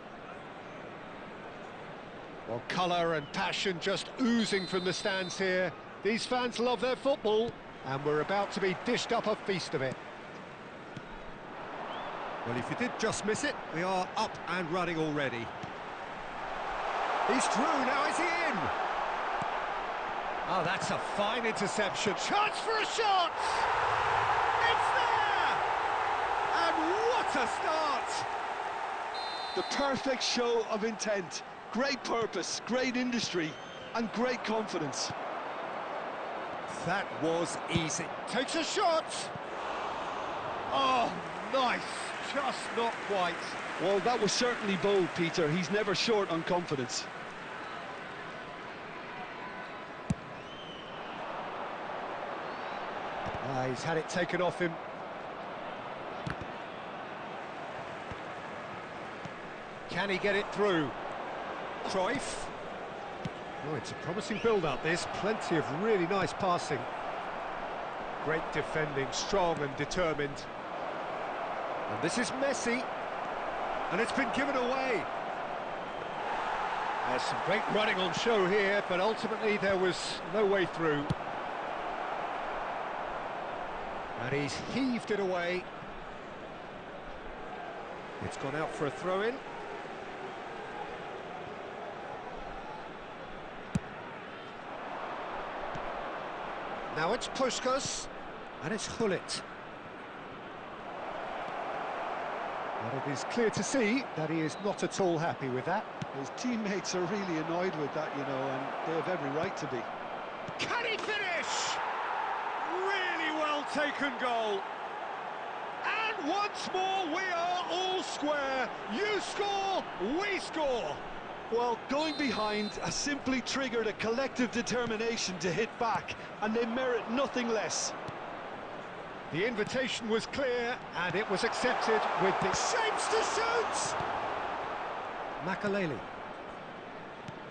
Well, colour and passion just oozing from the stands here. These fans love their football, and we're about to be dished up a feast of it. Well, if you did just miss it, we are up and running already. He's through, now is he in? Oh, that's a fine interception. Chance for a shot! It's there! And what a start! The perfect show of intent. Great purpose, great industry, and great confidence. That was easy. Takes a shot! Oh, nice. Just not quite. Well, that was certainly bold, Peter. He's never short on confidence. He's had it taken off him. Can he get it through? Cruyff. Oh, it's a promising build-up, this. Plenty of really nice passing. Great defending, strong and determined. And this is Messi. And it's been given away. There's some great running on show here, but ultimately there was no way through. And he's heaved it away. It's gone out for a throw-in. Now it's Puskas, and it's Hullet. But it is clear to see that he is not at all happy with that. His teammates are really annoyed with that, you know, and they have every right to be. Can he finish? Really well taken goal. And once more we are all square. You score, we score. Well, going behind has simply triggered a collective determination to hit back, and they merit nothing less. The invitation was clear, and it was accepted with the Shapes to shoot! Makaleli.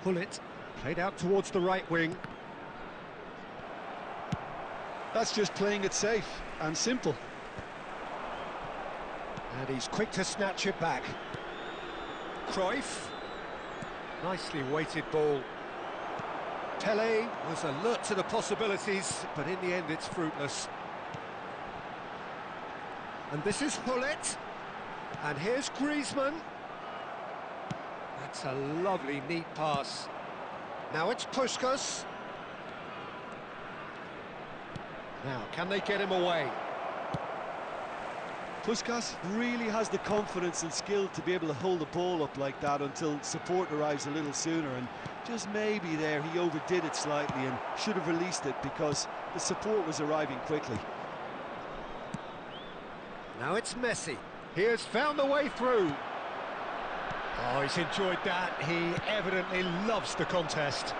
Hullet played out towards the right wing. That's just playing it safe and simple. And he's quick to snatch it back. Cruyff. Nicely weighted ball. Pele was alert to the possibilities, but in the end it's fruitless. And this is Hullet. And here's Griezmann. That's a lovely, neat pass. Now it's Puskás. Now, can they get him away? Puskás really has the confidence and skill to be able to hold the ball up like that until support arrives a little sooner, and just maybe there he overdid it slightly and should have released it because the support was arriving quickly. Now it's Messi. He has found the way through. Oh, he's enjoyed that. He evidently loves the contest.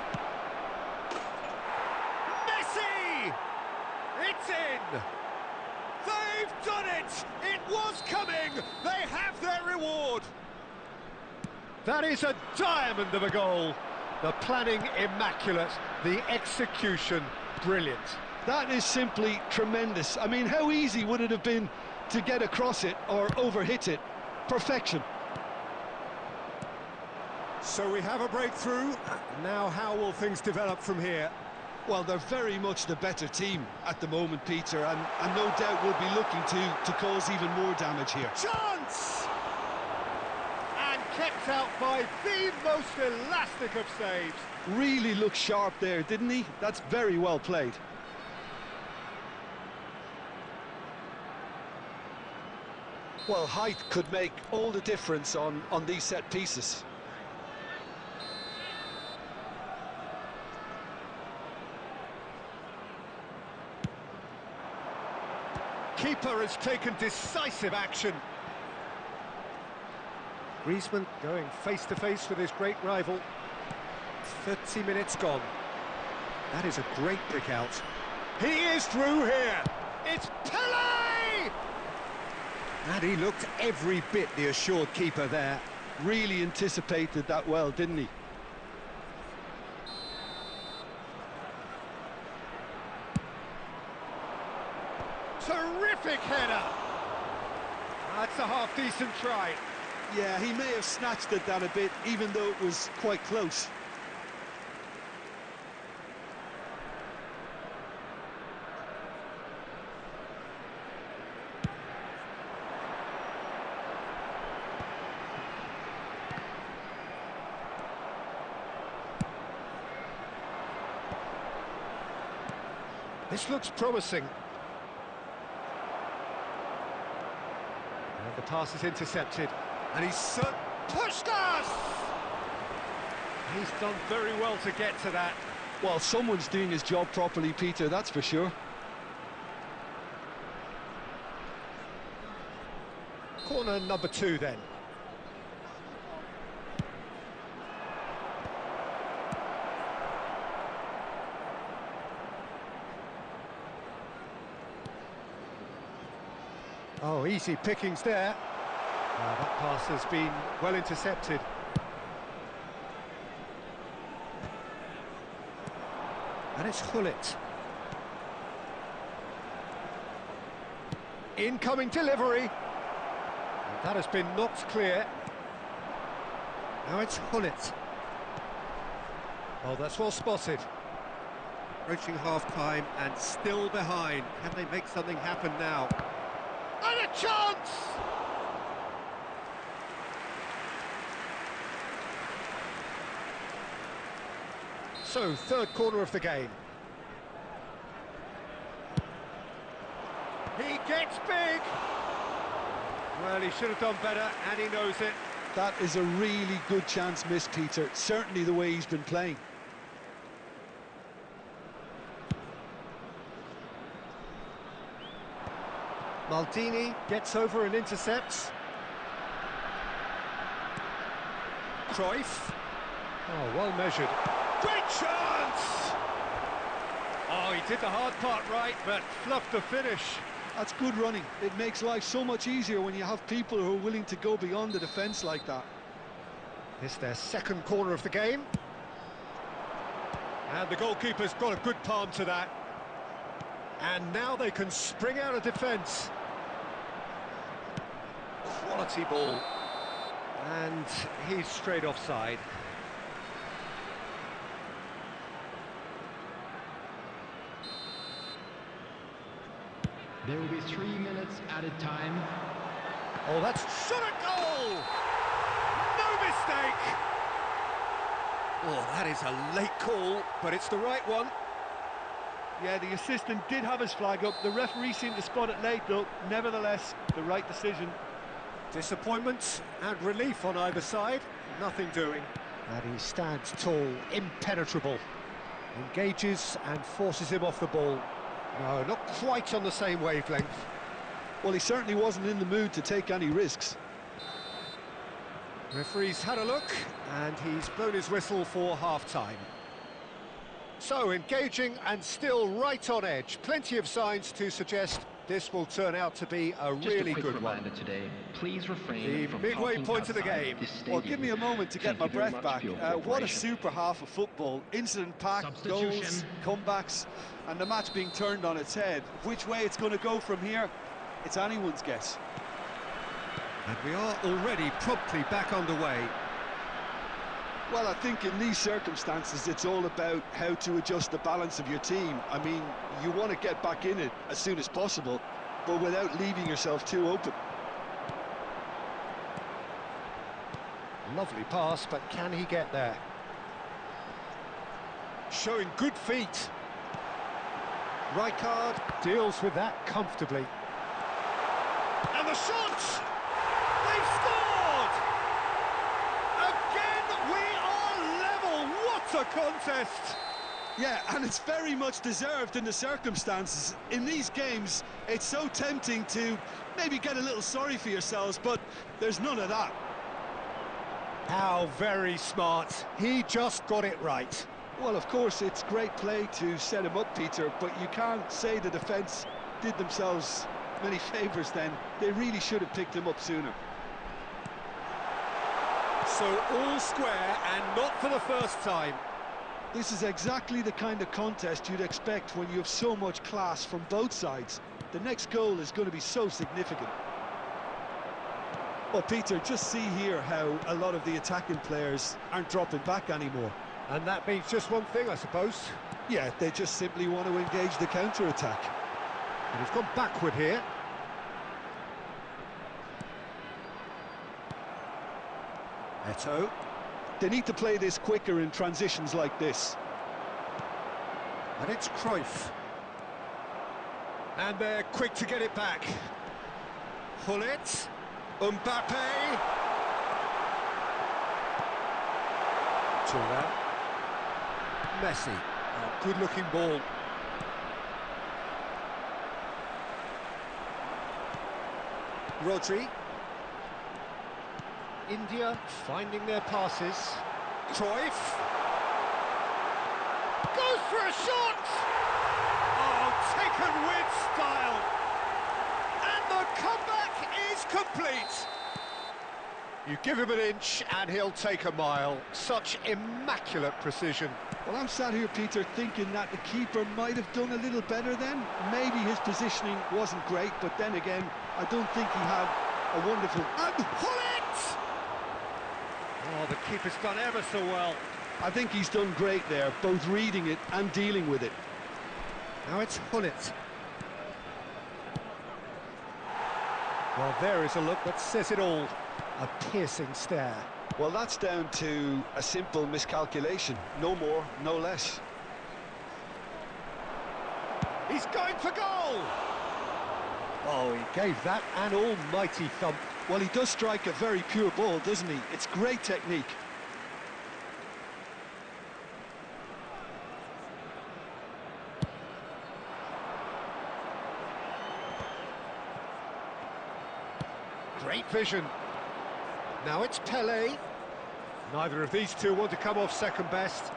Messi! It's in! They've done it! It was coming! They have their reward! That is a diamond of a goal. The planning immaculate, the execution brilliant. That is simply tremendous. I mean, how easy would it have been to get across it or overhit it? Perfection. So we have a breakthrough. Now how will things develop from here? Well, they're very much the better team at the moment, Peter, and no doubt will be looking to cause even more damage here. Chance! And kept out by the most elastic of saves. Really looked sharp there, didn't he? That's very well played. Well, height could make all the difference on these set pieces. Keeper has taken decisive action. Griezmann going face-to-face with his great rival. 30 minutes gone. That is a great pick out. He is through here. It's Pele! And he looked every bit the assured keeper there. Really anticipated that well, didn't he? Terrific header. That's a half-decent try. Yeah, he may have snatched at that a bit, even though it was quite close. This looks promising. And the pass is intercepted. And he's Puskás! He's done very well to get to that. Well, someone's doing his job properly, Peter, that's for sure. Corner number 2 then. Oh, easy pickings there. That pass has been well intercepted. And it's Hullet. Incoming delivery. And that has been knocked clear. Now it's Hullet. Oh, that's well spotted. Approaching half-time and still behind. Can they make something happen now? And a chance! So, third corner of the game. He gets big! Well, he should have done better, and he knows it. That is a really good chance missed, Peter. Certainly the way he's been playing. Maldini gets over and intercepts. Cruyff. Oh, well measured. Great chance! Oh, he did the hard part right, but fluffed the finish. That's good running. It makes life so much easier when you have people who are willing to go beyond the defence like that. It's their second corner of the game. And the goalkeeper's got a good palm to that. And now they can spring out of defence. Quality ball. And he's straight offside. There will be 3 minutes added time. Oh, that's shot at goal! No mistake! Oh, that is a late call, but it's the right one. Yeah, the assistant did have his flag up. The referee seemed to spot it late, though. Nevertheless, the right decision. Disappointment and relief on either side. Nothing doing. And he stands tall, impenetrable. Engages and forces him off the ball. No, not quite on the same wavelength. Well, he certainly wasn't in the mood to take any risks. Referee's had a look, and he's blown his whistle for half-time. So, engaging and still right on edge. Plenty of signs to suggest this will turn out to be a really good one. Today, please refrain The from midway talking point of the outside game. this Well, stadium. give me a moment to get Thank my you very breath much back. for your What a cooperation. super half of football. Incident-packed, goals, Substitution. comebacks, and the match being turned on its head. Which way it's going to go from here, it's anyone's guess. And we are already promptly back underway. Well, I think in these circumstances, it's all about how to adjust the balance of your team. I mean, you want to get back in it as soon as possible, but without leaving yourself too open. Lovely pass, but can he get there? Showing good feet. Rijkaard deals with that comfortably. And the shot! They've scored! Again, we are level. What a contest! Yeah, and it's very much deserved in the circumstances. In these games, it's so tempting to maybe get a little sorry for yourselves, but there's none of that. How very smart. He just got it right. Well, of course, it's great play to set him up, Peter, but you can't say the defence did themselves many favours then. They really should have picked him up sooner. So all square, and not for the first time. This is exactly the kind of contest you'd expect when you have so much class from both sides. The next goal is going to be so significant. Well, Peter, just see here how a lot of the attacking players aren't dropping back anymore. And that means just one thing, I suppose. Yeah, they just simply want to engage the counter-attack. And he's gone backward here. Eto'o. They need to play this quicker in transitions like this. And it's Cruyff. And they're quick to get it back. Hullet. Mbappe. Thuram. Messi. A good-looking ball. Rodri. India finding their passes. Cruyff. Goes for a shot! Oh, taken with style. And the comeback is complete. You give him an inch and he'll take a mile. Such immaculate precision. Well, I'm sat here, Peter, thinking that the keeper might have done a little better then. Maybe his positioning wasn't great, but then again, I don't think he had a wonderful... And Hullet! Oh, the keeper's done ever so well. I think he's done great there, both reading it and dealing with it. Now it's Hullet. Well, there is a look that says it all. A piercing stare. Well, that's down to a simple miscalculation. No more, no less. He's going for goal! Oh, he gave that an almighty thump. Well, he does strike a very pure ball, doesn't he? It's great technique. Great vision. Now it's Pelé. Neither of these two want to come off second best.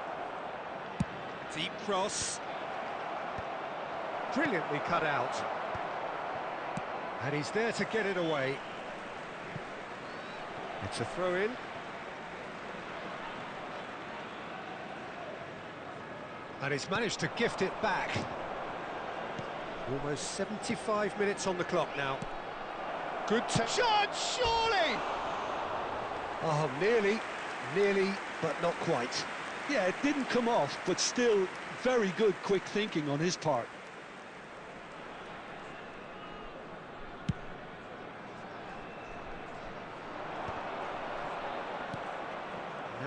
Deep cross. Brilliantly cut out. And he's there to get it away. It's a throw-in. And he's managed to gift it back. Almost 75 minutes on the clock now. Good Shot, surely! Oh, nearly, but not quite. Yeah, it didn't come off, but still very good quick thinking on his part.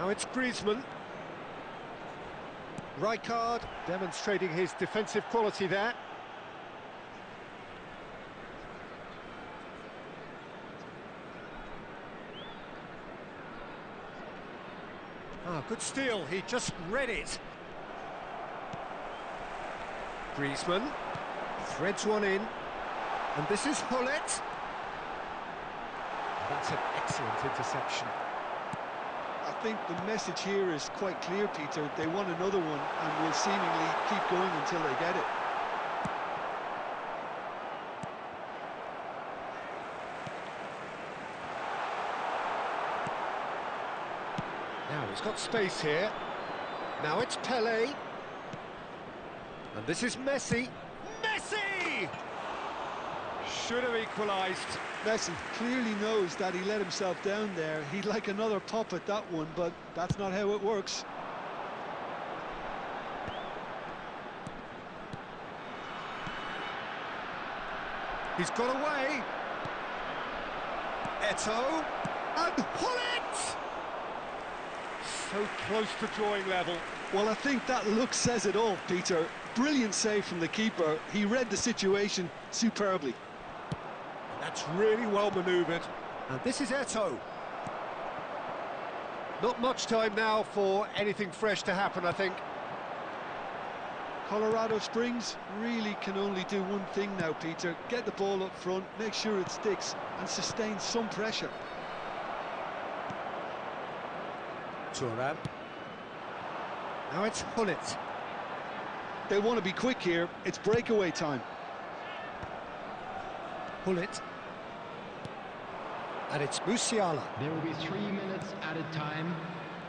Now it's Griezmann. Rijkaard demonstrating his defensive quality there. Ah, good steal, he just read it. Griezmann threads one in, and this is Hullet. That's an excellent interception. I think the message here is quite clear, Peter. They want another one and will seemingly keep going until they get it. Now he's got space here. Now it's Pelé. And this is Messi. Messi! Should have equalised. Messi clearly knows that he let himself down there. He'd like another pop at that one, but that's not how it works. He's got away. Eto'o. And Hullet! So close to drawing level. Well, I think that look says it all, Peter. Brilliant save from the keeper. He read the situation superbly. That's really well manoeuvred. And this is Eto'o. Not much time now for anything fresh to happen, I think. Colorado Springs really can only do one thing now, Peter. Get the ball up front, make sure it sticks, and sustain some pressure. Thuram. Now it's Hullet. They want to be quick here. It's breakaway time. Hullet. And it's Musiala. There will be 3 minutes added time.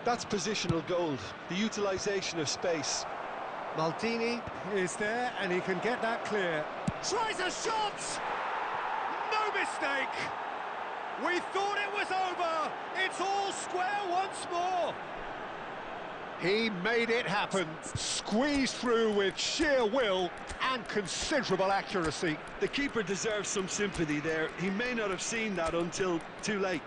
That's positional gold, the utilisation of space. Maldini is there, and he can get that clear. Tries a shot! No mistake! We thought it was over! It's all square once more! He made it happen. Squeezed through with sheer will and considerable accuracy. The keeper deserves some sympathy there. He may not have seen that until too late.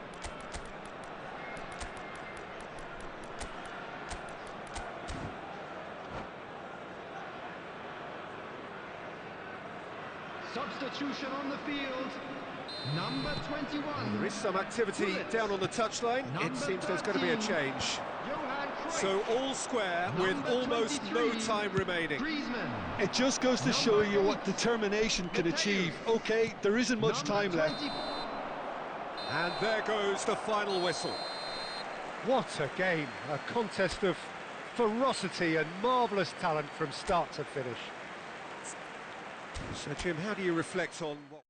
Substitution on the field. Number 21. There is some activity Hullet. down on the touchline. It Number seems there's going to be a 13. change. Johan Cruyff. So all square with Number almost no 23, time remaining. Griezmann. It just goes to show you what determination can achieve. Okay, there isn't much time left. And there goes the final whistle. What a game. A contest of ferocity and marvellous talent from start to finish. So, Jim, how do you reflect on what...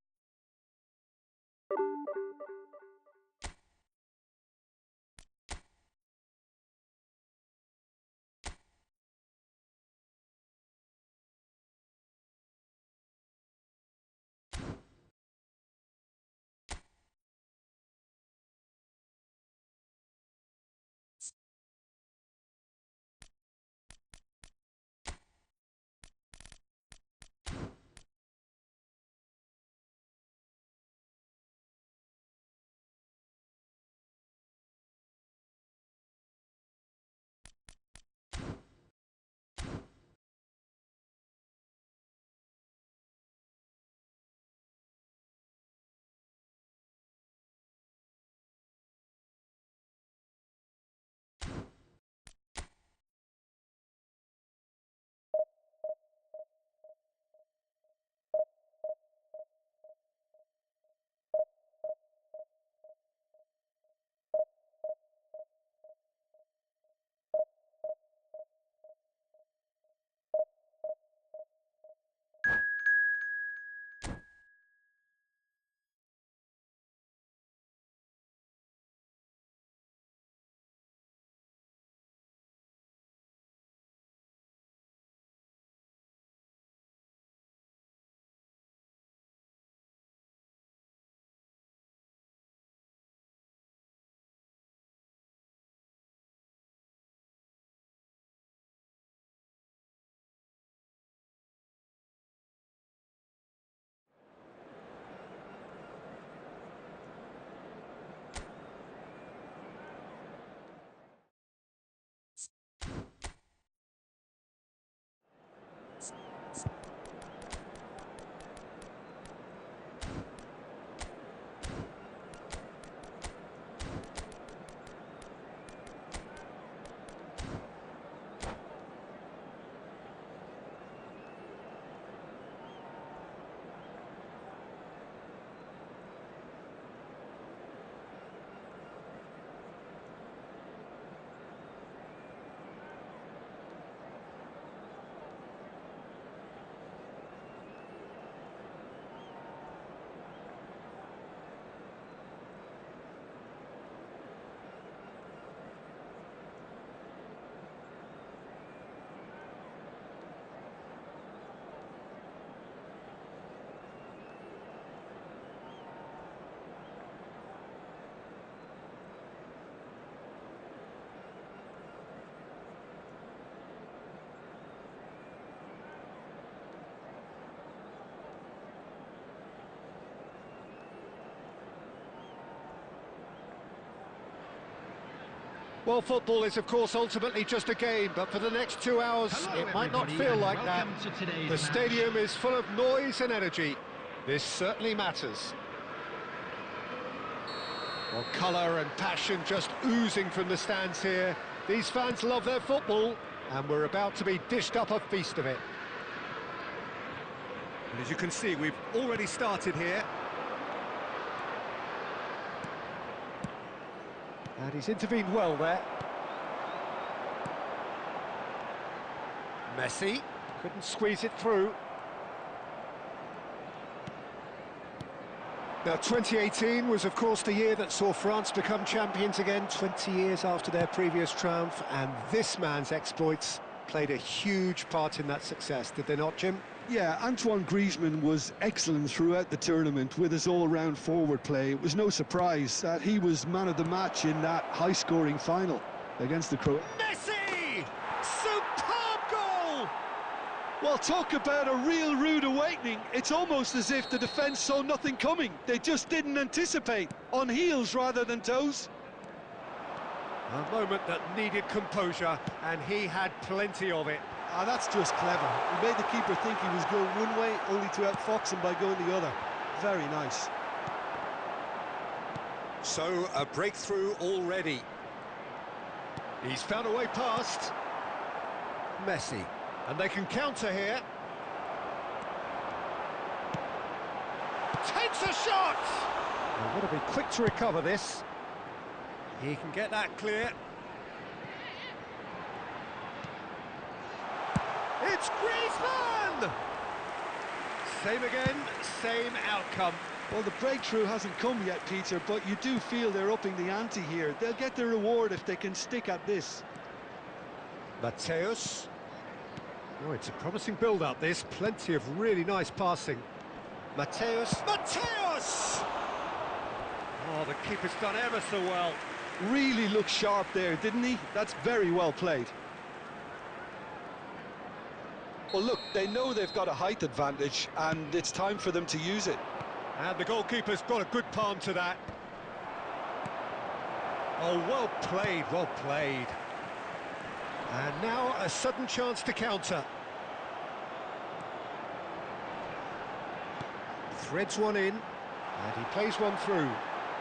Well, football is, of course, ultimately just a game, but for the next 2 hours, Hello, it might not everybody, feel and like that. welcome to today's The match. stadium is full of noise and energy. This certainly matters. Well, colour and passion just oozing from the stands here. These fans love their football, and we're about to be dished up a feast of it. And as you can see, we've already started here. And he's intervened well there. Messi couldn't squeeze it through. Now, 2018 was, of course, the year that saw France become champions again, 20 years after their previous triumph, and this man's exploits played a huge part in that success, did they not, Jim? Yeah, Antoine Griezmann was excellent throughout the tournament with his all-round forward play. It was no surprise that he was man of the match in that high-scoring final against the Croats. Messi! Superb goal! Well, talk about a real rude awakening. It's almost as if the defence saw nothing coming. They just didn't anticipate, on heels rather than toes. A moment that needed composure, and he had plenty of it. Ah, that's just clever. He made the keeper think he was going one way, only to outfox him by going the other. Very nice. So, a breakthrough already. He's found a way past. Messi. And they can counter here. Takes a shot! They've got to be quick to recover this. He can get that clear. It's Griezmann! Same again, same outcome. Well, the breakthrough hasn't come yet, Peter, but you do feel they're upping the ante here. They'll get their reward if they can stick at this. Mateus. Oh, it's a promising build-up, this. Plenty of really nice passing. Mateus. Mateus! Oh, the keeper's done ever so well. Really looked sharp there, didn't he? That's very well played. Well, look, they know they've got a height advantage, and it's time for them to use it. And the goalkeeper's got a good palm to that. Oh, well played, well played. And now a sudden chance to counter. Threads one in, and he plays one through.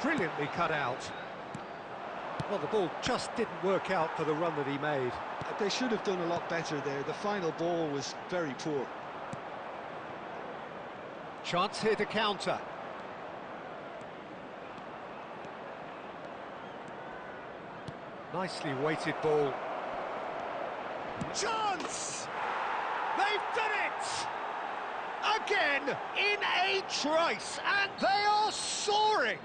Brilliantly cut out. Well, the ball just didn't work out for the run that he made. They should have done a lot better there. The final ball was very poor. Chance here to counter. Nicely weighted ball. Chance! They've done it! Again, in a trice, and they are soaring!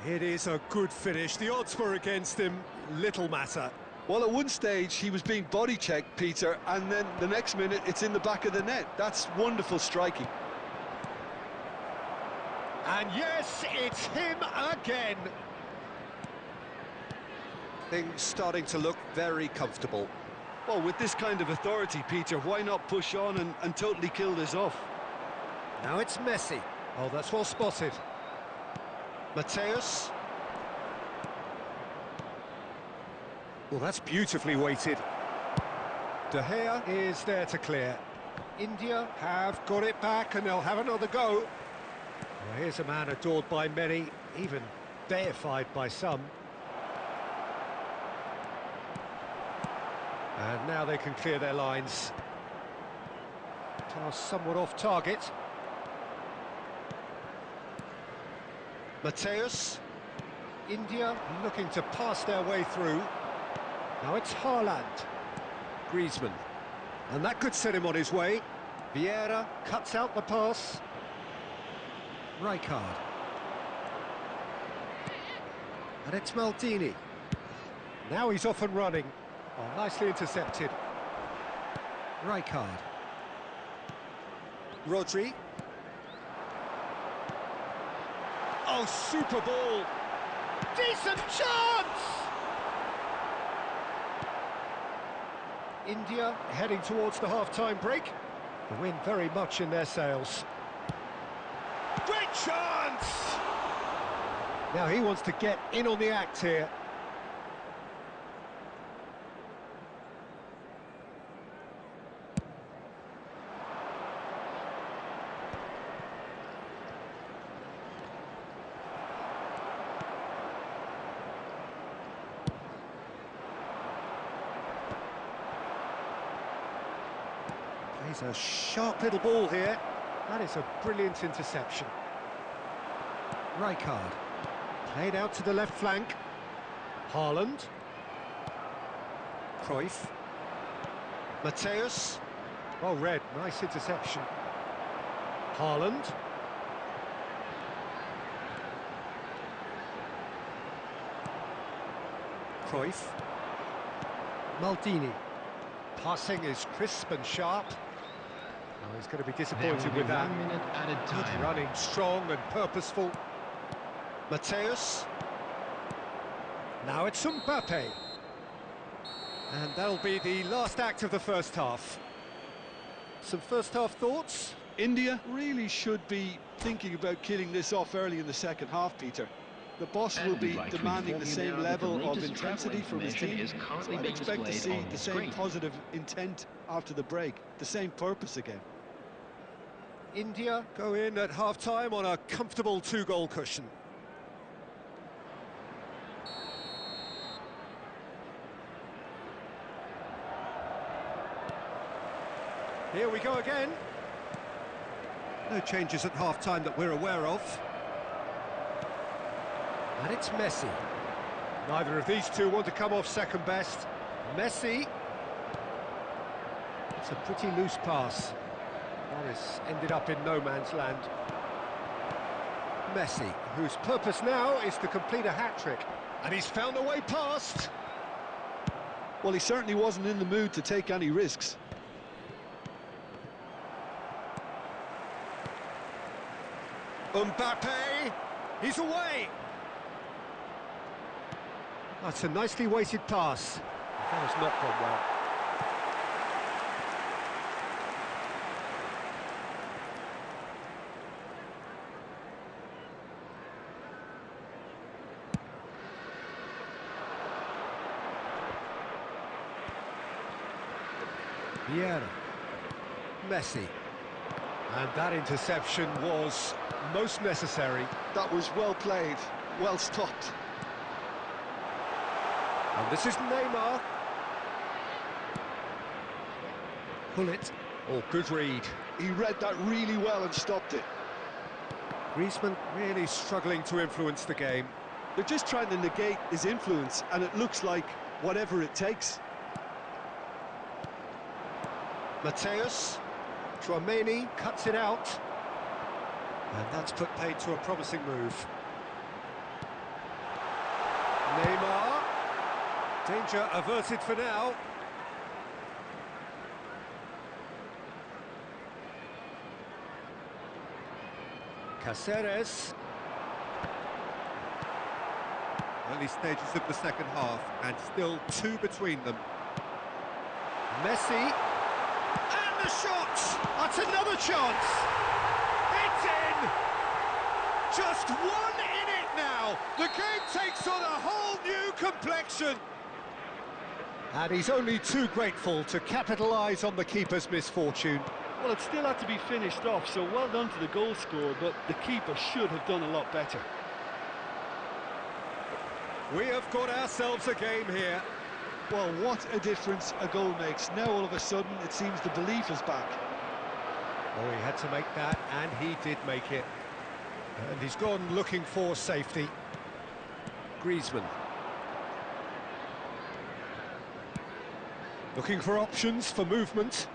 It is a good finish. The odds were against him. Little matter. Well, at one stage, he was being body-checked, Peter, and then the next minute, it's in the back of the net. That's wonderful striking. And yes, it's him again. Things starting to look very comfortable. Well, with this kind of authority, Peter, why not push on and totally kill this off? Now it's Messi. Oh, that's well spotted. Mateus. Well, that's beautifully weighted. De Gea is there to clear. India have got it back, and they'll have another go. Well, here's a man adored by many, even deified by some. And now they can clear their lines. Pass somewhat off target. Mateus. India looking to pass their way through. Now it's Haaland. Griezmann. And that could set him on his way. Vieira cuts out the pass. Rijkaard. And it's Maldini. Now he's off and running. Oh, nicely intercepted. Rijkaard. Rodri. Oh, super ball. Decent chance! India heading towards the half-time break. The wind very much in their sails. Great chance! Now he wants to get in on the act here. It's a sharp little ball here. That is a brilliant interception. Rijkaard. Played out to the left flank. Haaland. Cruyff. Mateus. Well read, nice interception. Haaland. Cruyff. Maldini. Passing is crisp and sharp. Oh, he's going to be disappointed with that. 1 minute added Good time. running, strong and purposeful. Mateus. Now it's Mbappe. And that'll be the last act of the first half. Some first half thoughts? India really should be thinking about killing this off early in the second half, Peter. The boss will And be we'd like to demanding the inform you same now that the level of latest intensity travel from his information team. is currently So I'd being expect to displayed see on the the same screen. positive intent after the break, the same purpose again. India go in at half-time on a comfortable 2-goal cushion. Here we go again. No changes at half-time that we're aware of. And it's Messi. Neither of these two want to come off second best. Messi. It's a pretty loose pass. Morris ended up in no man's land. Messi, whose purpose now is to complete a hat-trick. And he's found a way past. Well, he certainly wasn't in the mood to take any risks. Mbappe, he's away. That's a nicely weighted pass. That has not gone well. Vieira. Messi. And that interception was most necessary. That was well played, well stopped. And this is Neymar. Gullit. Oh, good read. He read that really well and stopped it. Griezmann really struggling to influence the game. They're just trying to negate his influence, and it looks like whatever it takes. Mateus. Tchouaméni cuts it out. And that's put paid to a promising move. Neymar. Danger averted for now. Cáceres. Early stages of the second half, and still 2 between them. Messi. And the shot! That's another chance! It's in! Just one in it now! The game takes on a whole new complexion! And he's only too grateful to capitalise on the keeper's misfortune. Well, it still had to be finished off, so well done to the goal scorer, but the keeper should have done a lot better. We have got ourselves a game here. Well, what a difference a goal makes. Now all of a sudden it seems the belief is back. Oh, he had to make that, and he did make it. And he's gone looking for safety. Griezmann. Looking for options for movement.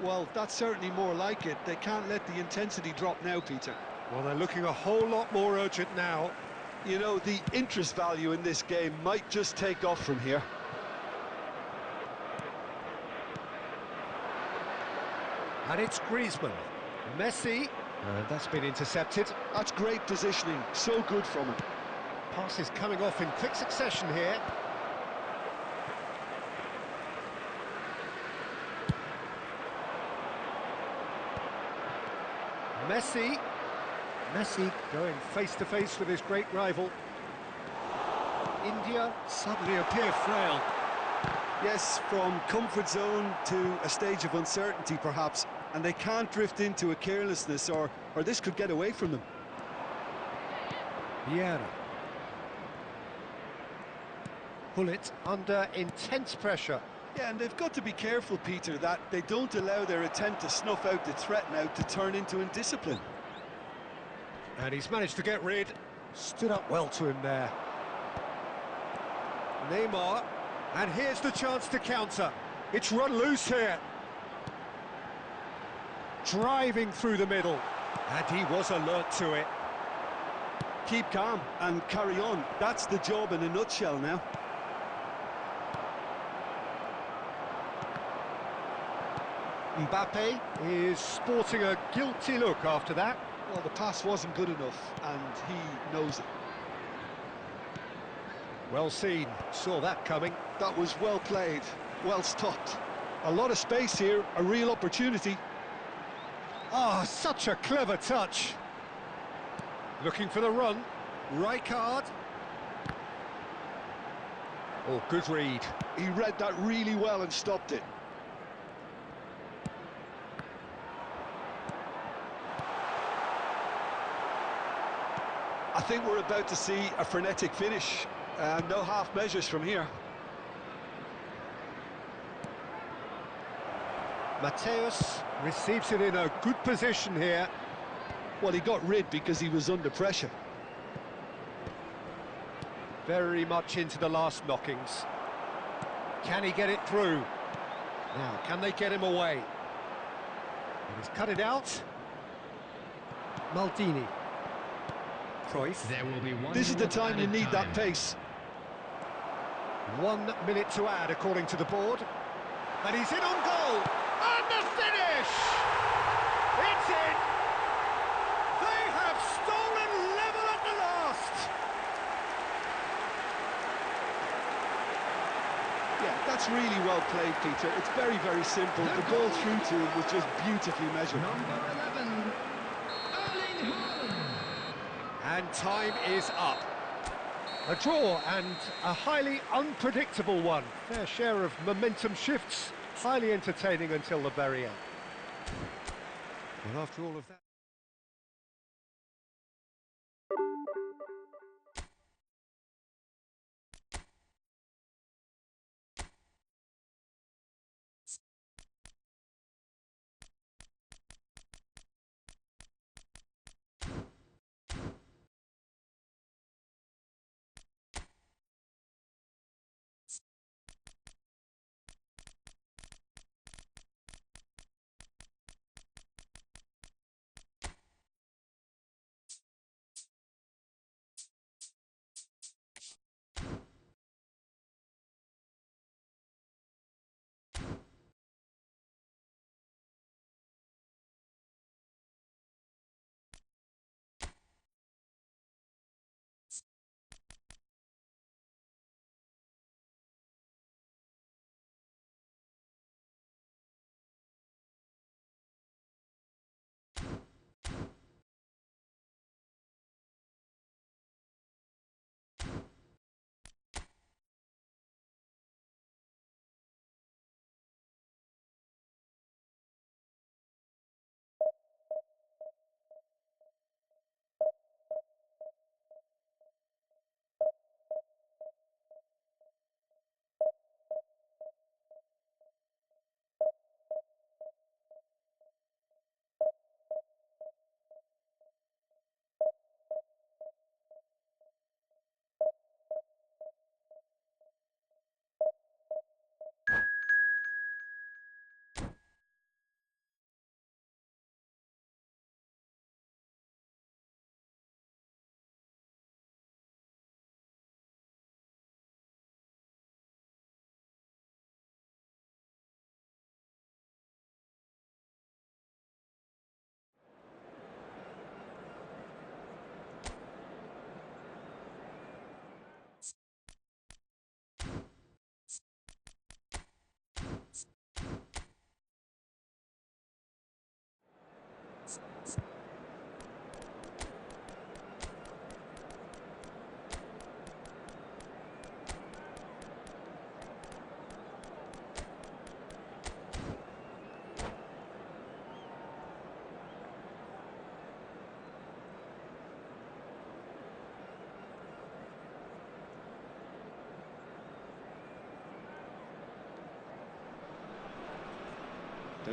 Well, that's certainly more like it. They can't let the intensity drop now, Peter. Well, they're looking a whole lot more urgent now. You know, the interest value in this game might just take off from here. And it's Griezmann. Messi. That's been intercepted. That's great positioning. So good from him. Passes coming off in quick succession here. Messi. Messi going face-to-face with his great rival. India suddenly appear frail. Yes, from comfort zone to a stage of uncertainty, perhaps. And they can't drift into a carelessness, or this could get away from them. Vieira. Gullit under intense pressure. Yeah, and they've got to be careful, Peter, that they don't allow their attempt to snuff out the threat now to turn into indiscipline. And he's managed to get rid. Stood up well to him there. Neymar. And here's the chance to counter. It's run loose here. Driving through the middle. And he was alert to it. Keep calm and carry on. That's the job in a nutshell now. Mbappe is sporting a guilty look after that. Well, the pass wasn't good enough, and he knows it. Well seen, saw that coming. That was well played, well stopped. A lot of space here, a real opportunity. Oh, such a clever touch. Looking for the run. Rijkaard. Oh, good read. He read that really well and stopped it. I think we're about to see a frenetic finish. No half measures from here. Mateus receives it in a good position here. Well, he got rid because he was under pressure. Very much into the last knockings. Can he get it through? Now, can they get him away? And he's cut it out. Maldini. Cruyff. There will be one. This is the time you need that time. pace. 1 minute to add, according to the board. And he's in on goal. And the finish! It's in! They have stolen level at the last! Yeah, that's really well played, Peter. It's very, very simple. The ball through to him was just beautifully measured. Number 11, Erling Haaland. And time is up. A draw and a highly unpredictable one. Fair share of momentum shifts. Highly entertaining until the very end. Well, after all of that...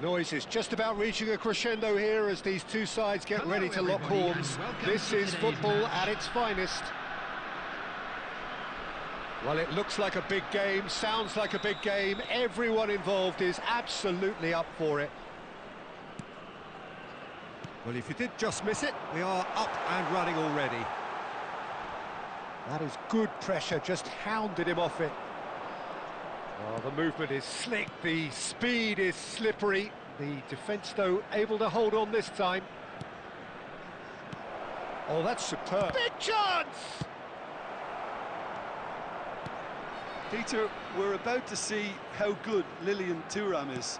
noise is just about reaching a crescendo here as these two sides get Hello ready to lock everybody, horns. and welcome This to is today's football match. at its finest. Well, it looks like a big game, sounds like a big game. Everyone involved is absolutely up for it. Well, if you did just miss it, we are up and running already. That is good pressure, just hounded him off it. Oh, the movement is slick, the speed is slippery. The defence, though, able to hold on this time. Oh, that's superb. Big chance! Peter, we're about to see how good Lilian Thuram is.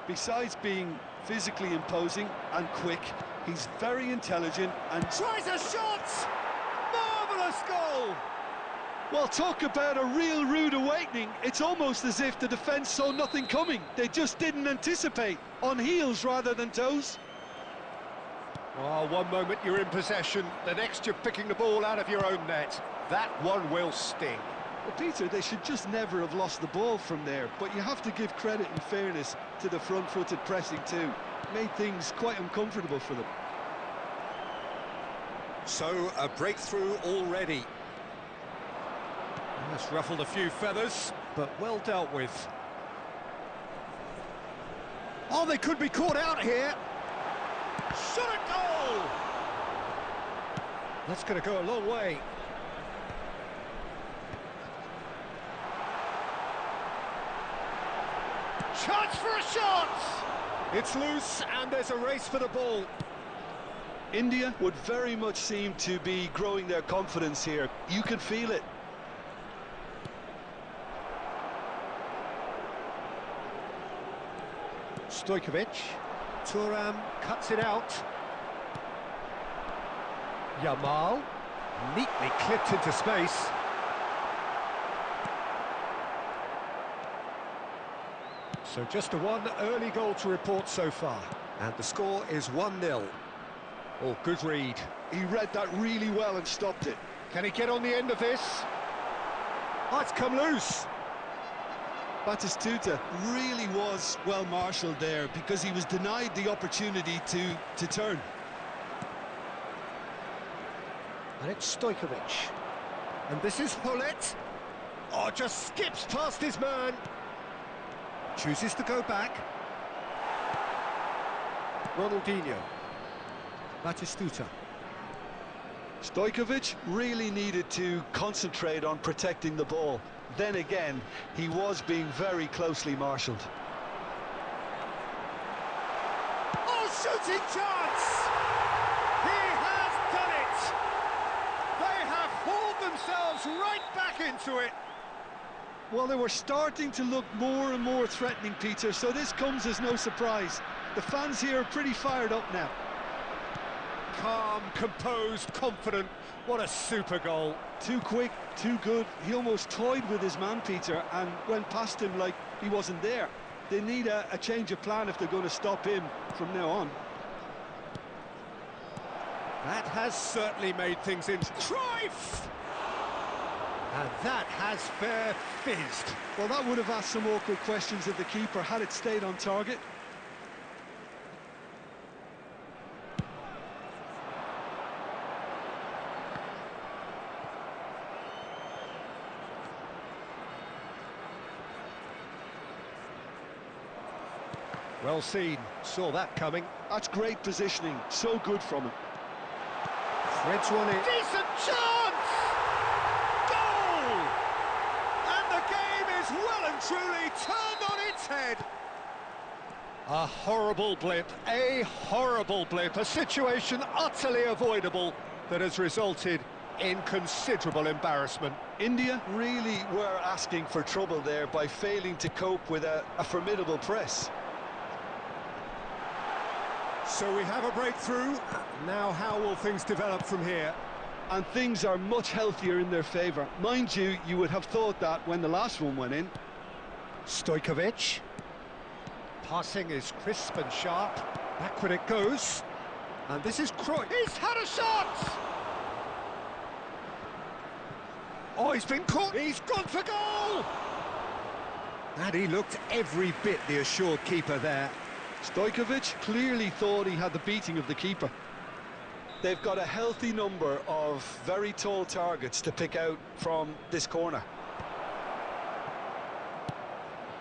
Besides being physically imposing and quick, he's very intelligent and... Tries a shot! Marvellous goal! Well, talk about a real rude awakening. It's almost as if the defence saw nothing coming. They just didn't anticipate, on heels rather than toes. Oh, one moment you're in possession, the next you're picking the ball out of your own net. That one will sting. Well, Peter, they should just never have lost the ball from there, but you have to give credit and fairness to the front-footed pressing too. Made things quite uncomfortable for them. So, a breakthrough already. That's ruffled a few feathers, but well dealt with. Oh, they could be caught out here. Shot a goal! That's going to go a long way. Chance for a shot! It's loose, and there's a race for the ball. India would very much seem to be growing their confidence here. You can feel it. Stojkovic. Thuram cuts it out. Yamal. Neatly clipped into space. So just a one early goal to report so far. And the score is 1-0. Oh, good read. He read that really well and stopped it. Can he get on the end of this? Oh, it's come loose. Batistuta really was well marshalled there because he was denied the opportunity to turn. And it's Stojkovic. And this is Hullet. Oh, just skips past his man. Chooses to go back. Ronaldinho. Batistuta. Stojkovic really needed to concentrate on protecting the ball. Then again, he was being very closely marshalled. Oh, shooting chance! He has done it! They have hauled themselves right back into it. Well, they were starting to look more and more threatening, Peter, so this comes as no surprise. The fans here are pretty fired up now. Calm, composed, confident. What a super goal. Too quick, too good. He almost toyed with his man, Peter, and went past him like he wasn't there. They need a change of plan if they're going to stop him from now on. That has certainly made things in. Cruyff! And that has fair fizzed. Well, that would have asked some awkward questions of the keeper had it stayed on target. Well seen, saw that coming. That's great positioning, so good from him. Threads one in. Decent chance! Goal! And the game is well and truly turned on its head. A horrible blip, a situation utterly avoidable that has resulted in considerable embarrassment. India really were asking for trouble there by failing to cope with a formidable press. So we have a breakthrough. Now how will things develop from here? And things are much healthier in their favour. Mind you, you would have thought that when the last one went in. Stojkovic. Passing is crisp and sharp. Backward it goes. And this is Cruyff. He's had a shot! Oh, he's been caught. He's gone for goal! And he looked every bit the assured keeper there. Stojkovic clearly thought he had the beating of the keeper. They've got a healthy number of very tall targets to pick out from this corner.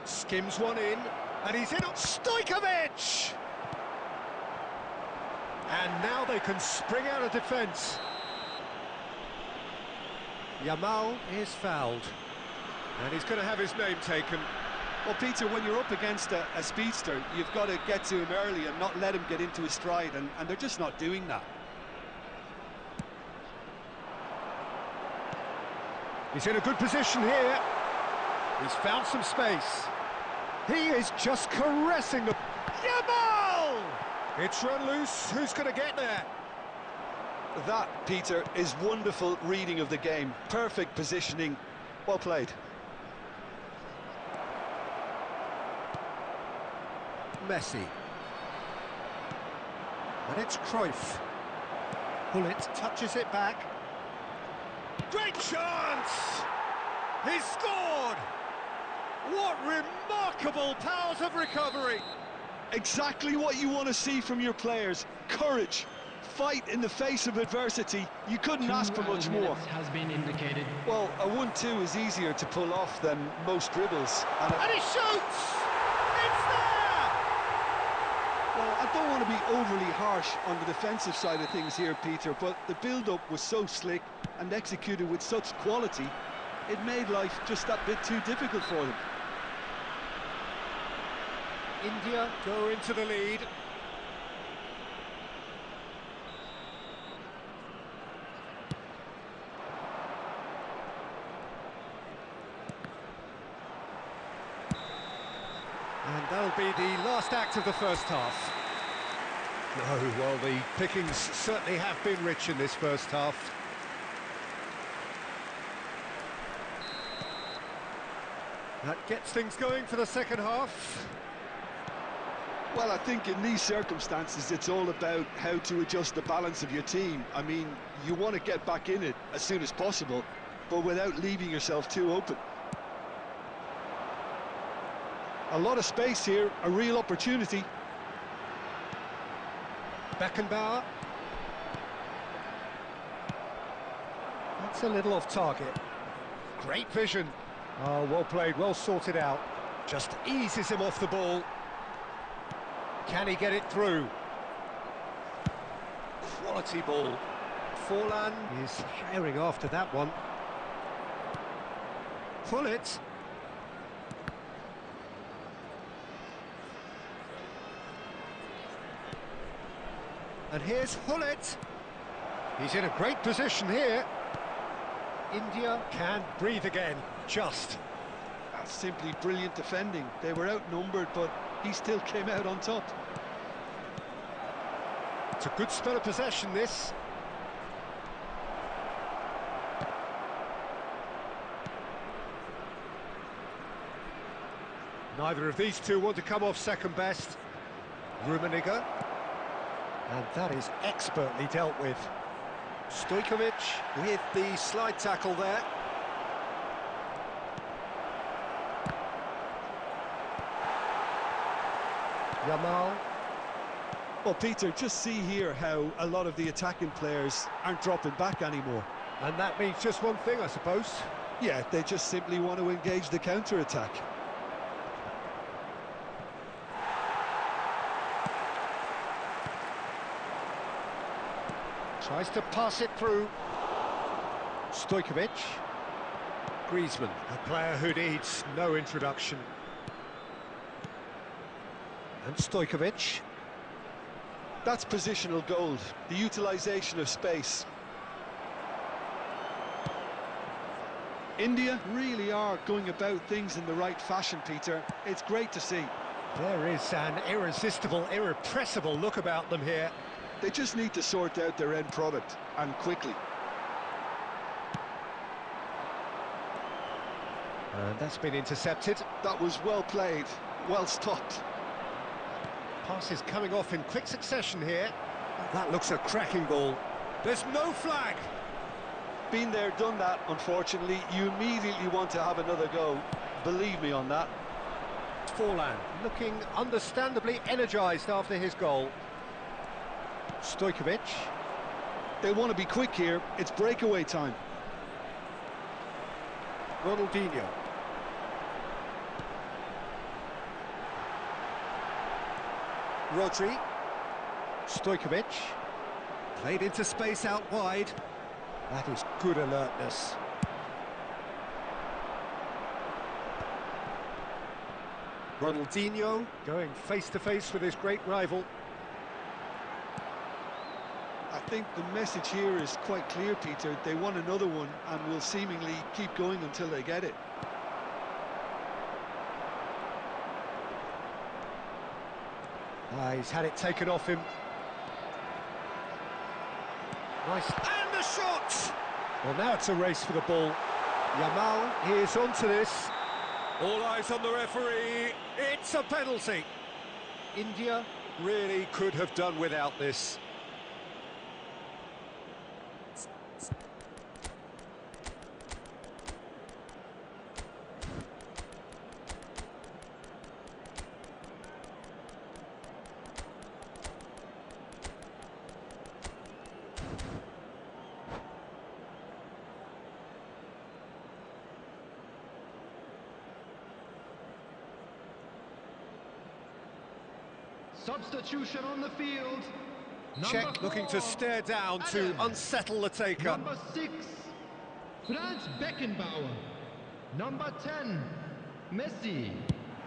Skims one in, and he's in. Stojkovic! And now they can spring out of defence. Yamal is fouled, and he's going to have his name taken. Well, Peter, when you're up against a speedster, you've got to get to him early and not let him get into his stride, and they're just not doing that. He's in a good position here. He's found some space. He is just caressing the... Yamal! It's run loose. Who's going to get there? That, Peter, is wonderful reading of the game. Perfect positioning. Well played. Messi. And it's Cruyff. Bullet touches it back. Great chance! He's scored! What remarkable powers of recovery! Exactly what you want to see from your players. Courage. Fight in the face of adversity. You couldn't ask for much more. Has been indicated. Well, a 1-2 is easier to pull off than most dribbles. And he shoots! It's there! Well, I don't want to be overly harsh on the defensive side of things here, Peter, but the build-up was so slick and executed with such quality, it made life just that bit too difficult for them. India go into the lead. And that'll be the last act of the first half. No, well, the pickings certainly have been rich in this first half. That gets things going for the second half. Well, I think in these circumstances, it's all about how to adjust the balance of your team. I mean, you want to get back in it as soon as possible, but without leaving yourself too open. A lot of space here, a real opportunity. Beckenbauer. That's a little off target. Great vision. Oh, well played, well sorted out. Just eases him off the ball. Can he get it through? Quality ball. Forlan is firing after that one. Pullet. And here's Hullet. He's in a great position here. India can breathe again, just. That's simply brilliant defending. They were outnumbered, but he still came out on top. It's a good spell of possession, this. Neither of these two want to come off second best. Rummenigge. And that is expertly dealt with. Stojkovic with the slide tackle there. Yamal. Well, Peter, just see here how a lot of the attacking players aren't dropping back anymore. And that means just one thing, I suppose. Yeah, they just simply want to engage the counter-attack. Tries to pass it through. Stojkovic. Griezmann, a player who needs no introduction. And Stojkovic. That's positional gold, the utilisation of space. India really are going about things in the right fashion, Peter. It's great to see. There is an irresistible, irrepressible look about them here. They just need to sort out their end product, and quickly. And that's been intercepted. That was well played, well stopped. Passes coming off in quick succession here. That looks a cracking ball. There's no flag. Been there, done that, unfortunately. You immediately want to have another go. Believe me on that. Forlan looking understandably energised after his goal. Stojkovic. They want to be quick here. It's breakaway time. Ronaldinho. Rodri. Stojkovic. Played into space out wide. That is good alertness. Ronaldinho going face-to-face with his great rival. I think the message here is quite clear, Peter. They want another one and will seemingly keep going until they get it. He's had it taken off him. Nice. And the shot! Well, now it's a race for the ball. Yamal is onto this. All eyes on the referee. It's a penalty. India really could have done without this. Substitution on the field. Czech looking to stare down to unsettle the taker. Number 6, Franz Beckenbauer. Number 10, Messi.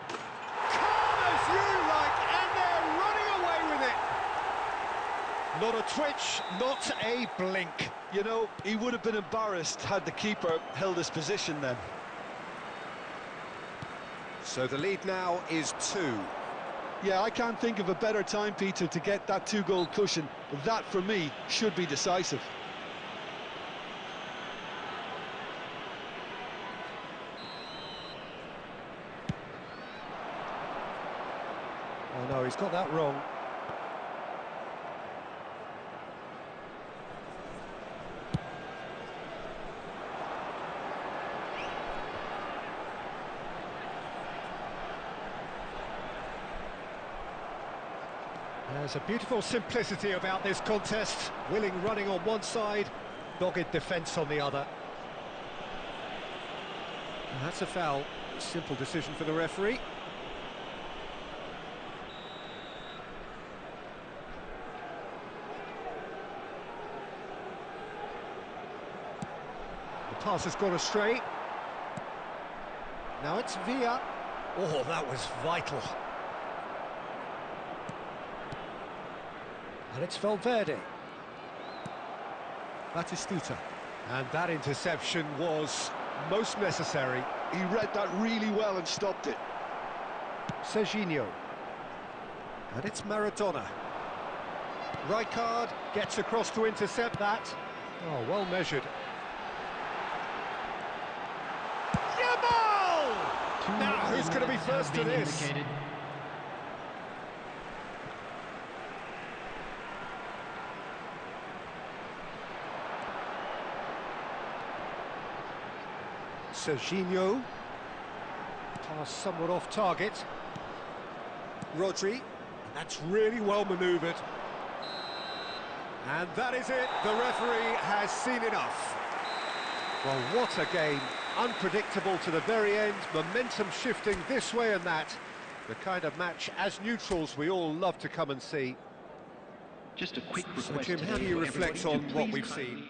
Calm as you like, and they're running away with it. Not a twitch, not a blink. You know, he would have been embarrassed had the keeper held his position then. So the lead now is 2. Yeah, I can't think of a better time, Peter, to get that 2-goal cushion. That, for me, should be decisive. Oh no, he's got that wrong. There's a beautiful simplicity about this contest. Willing running on one side, dogged defence on the other. And that's a foul. Simple decision for the referee. The pass has gone astray. Now it's Villa. Oh, that was vital. And it's Valverde. Batistuta. And that interception was most necessary. He read that really well and stopped it. Serginho. And it's Maradona. Rijkaard gets across to intercept that. Oh, well measured. Yamal! Now, who's going to be first to this? Indicated. Serginho. Pass somewhat off target. Rodri. That's really well manoeuvred. And that is it. The referee has seen enough. Well, what a game. Unpredictable to the very end. Momentum shifting this way and that. The kind of match, as neutrals, we all love to come and see. Just a quick request. So, Jim, how do today you for reflect everybody on to what please we've kindly seen?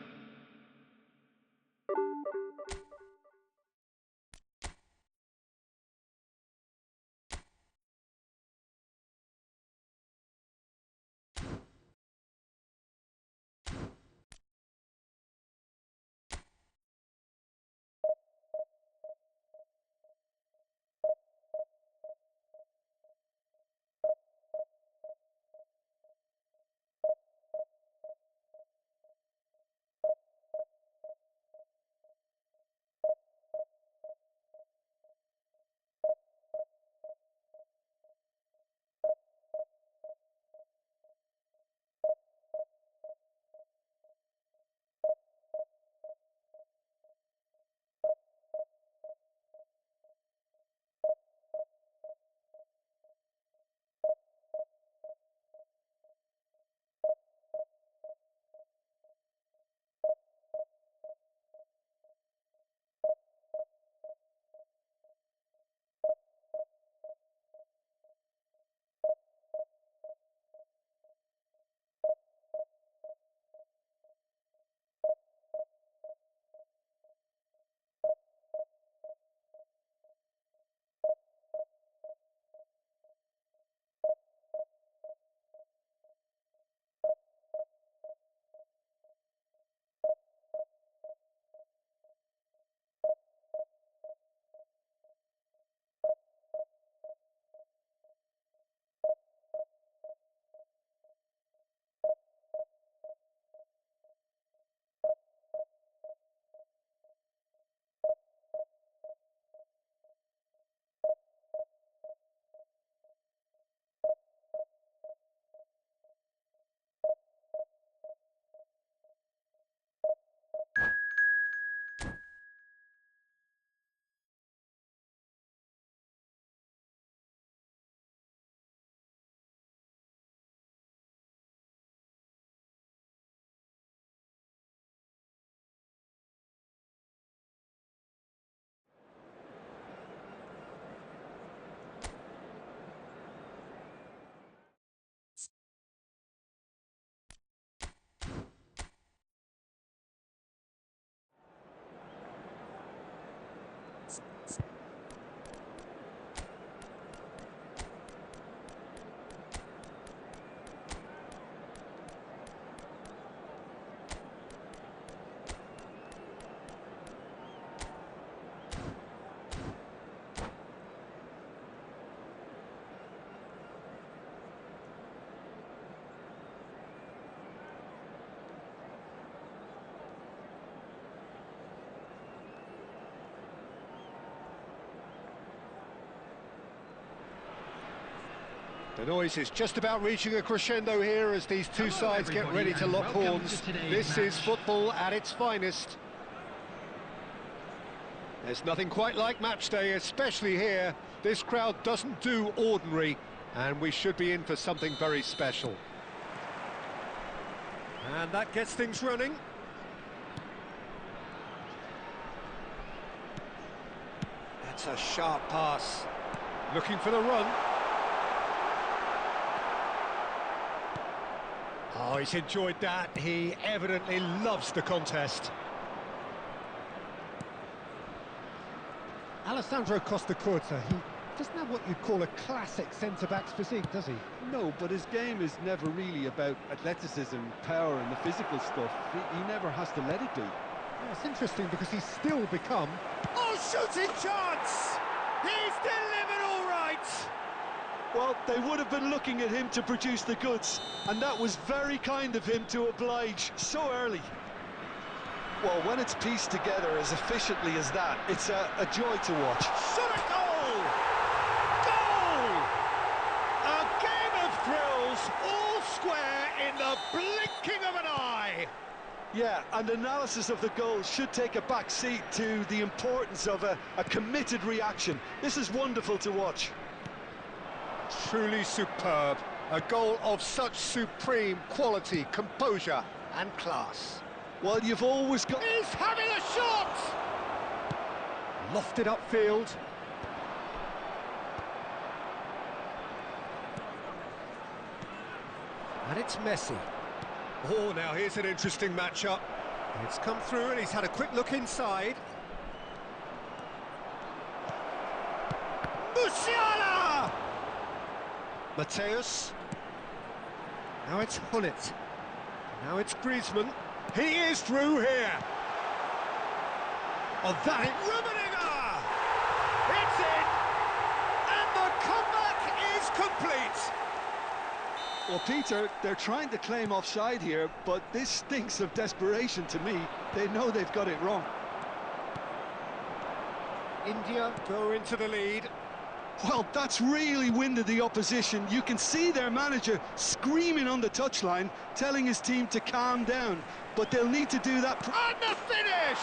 The noise is just about reaching a crescendo here as these two sides get ready to lock horns. This is football at its finest. There's nothing quite like match day, especially here. This crowd doesn't do ordinary, and we should be in for something very special. And that gets things running. That's a sharp pass. Looking for the run. Oh, he's enjoyed that. He evidently loves the contest. Alessandro Costa-Curta, he doesn't have what you'd call a classic centre-back's physique, does he? No, but his game is never really about athleticism, power and the physical stuff. He never has to let it be. Yeah, it's interesting because he's still become... Oh, shooting chance! He's delivered all right! Well, they would have been looking at him to produce the goods, and that was very kind of him to oblige so early. Well, when it's pieced together as efficiently as that, it's a joy to watch. Shot a goal! Goal! A game of thrills, all square in the blinking of an eye! Yeah, and analysis of the goal should take a back seat to the importance of a committed reaction. This is wonderful to watch. Truly superb. A goal of such supreme quality, composure and class. Well, you've always got... He's having a shot! Lofted upfield. And it's Messi. Oh, now here's an interesting matchup. It's come through and he's had a quick look inside. Musiala! Mateus. Now it's Hullet. Now it's Griezmann. He is through here. Oh, that... Rummenigge! It's in! And the comeback is complete. Well, Peter, they're trying to claim offside here, but this stinks of desperation to me. They know they've got it wrong. India go into the lead. Well, that's really winded the opposition. You can see their manager screaming on the touchline, telling his team to calm down, but they'll need to do that... And the finish!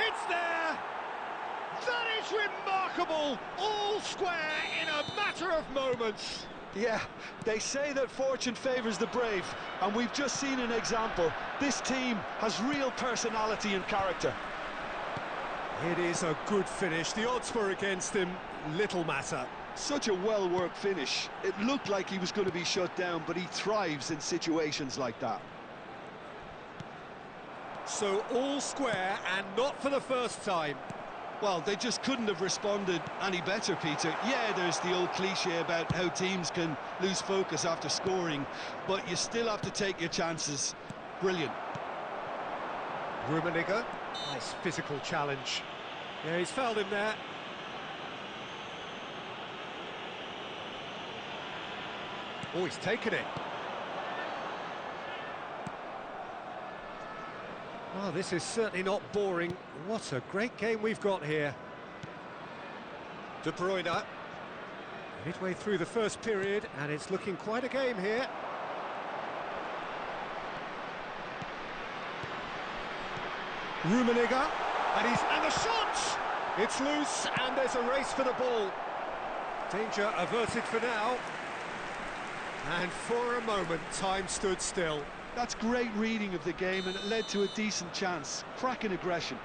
It's there! That is remarkable! All square in a matter of moments. Yeah, they say that fortune favours the brave, and we've just seen an example. This team has real personality and character. It is a good finish. The odds were against him. Little matter. Such a well-worked finish. It looked like he was going to be shut down, but he thrives in situations like that. So all square, and not for the first time. Well, they just couldn't have responded any better, Peter. Yeah, there's the old cliche about how teams can lose focus after scoring, but you still have to take your chances. Brilliant. Rummenigge. Nice physical challenge. Yeah, he's fouled him there. Oh, he's taken it. Oh, this is certainly not boring. What a great game we've got here. De Bruyne. Midway through the first period, and it's looking quite a game here. Rummenigge. And the shot! It's loose, and there's a race for the ball. Danger averted for now. And for a moment, time stood still. That's great reading of the game, and it led to a decent chance. Cracking aggression.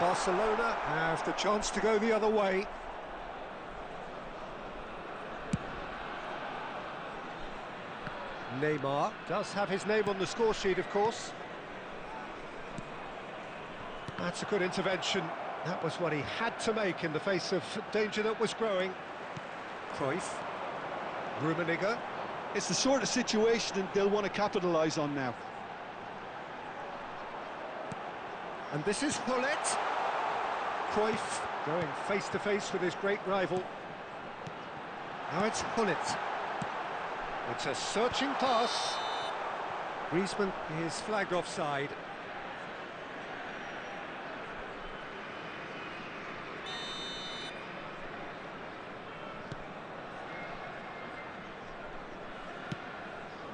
Barcelona have the chance to go the other way. Neymar does have his name on the score sheet, of course. That's a good intervention. That was what he had to make in the face of danger that was growing. Cruyff. Rummenigge. It's the sort of situation they'll want to capitalise on now. And this is Hullet. Cruyff going face-to-face with his great rival. Now it's Hullet. It's a searching pass. Griezmann is flagged offside.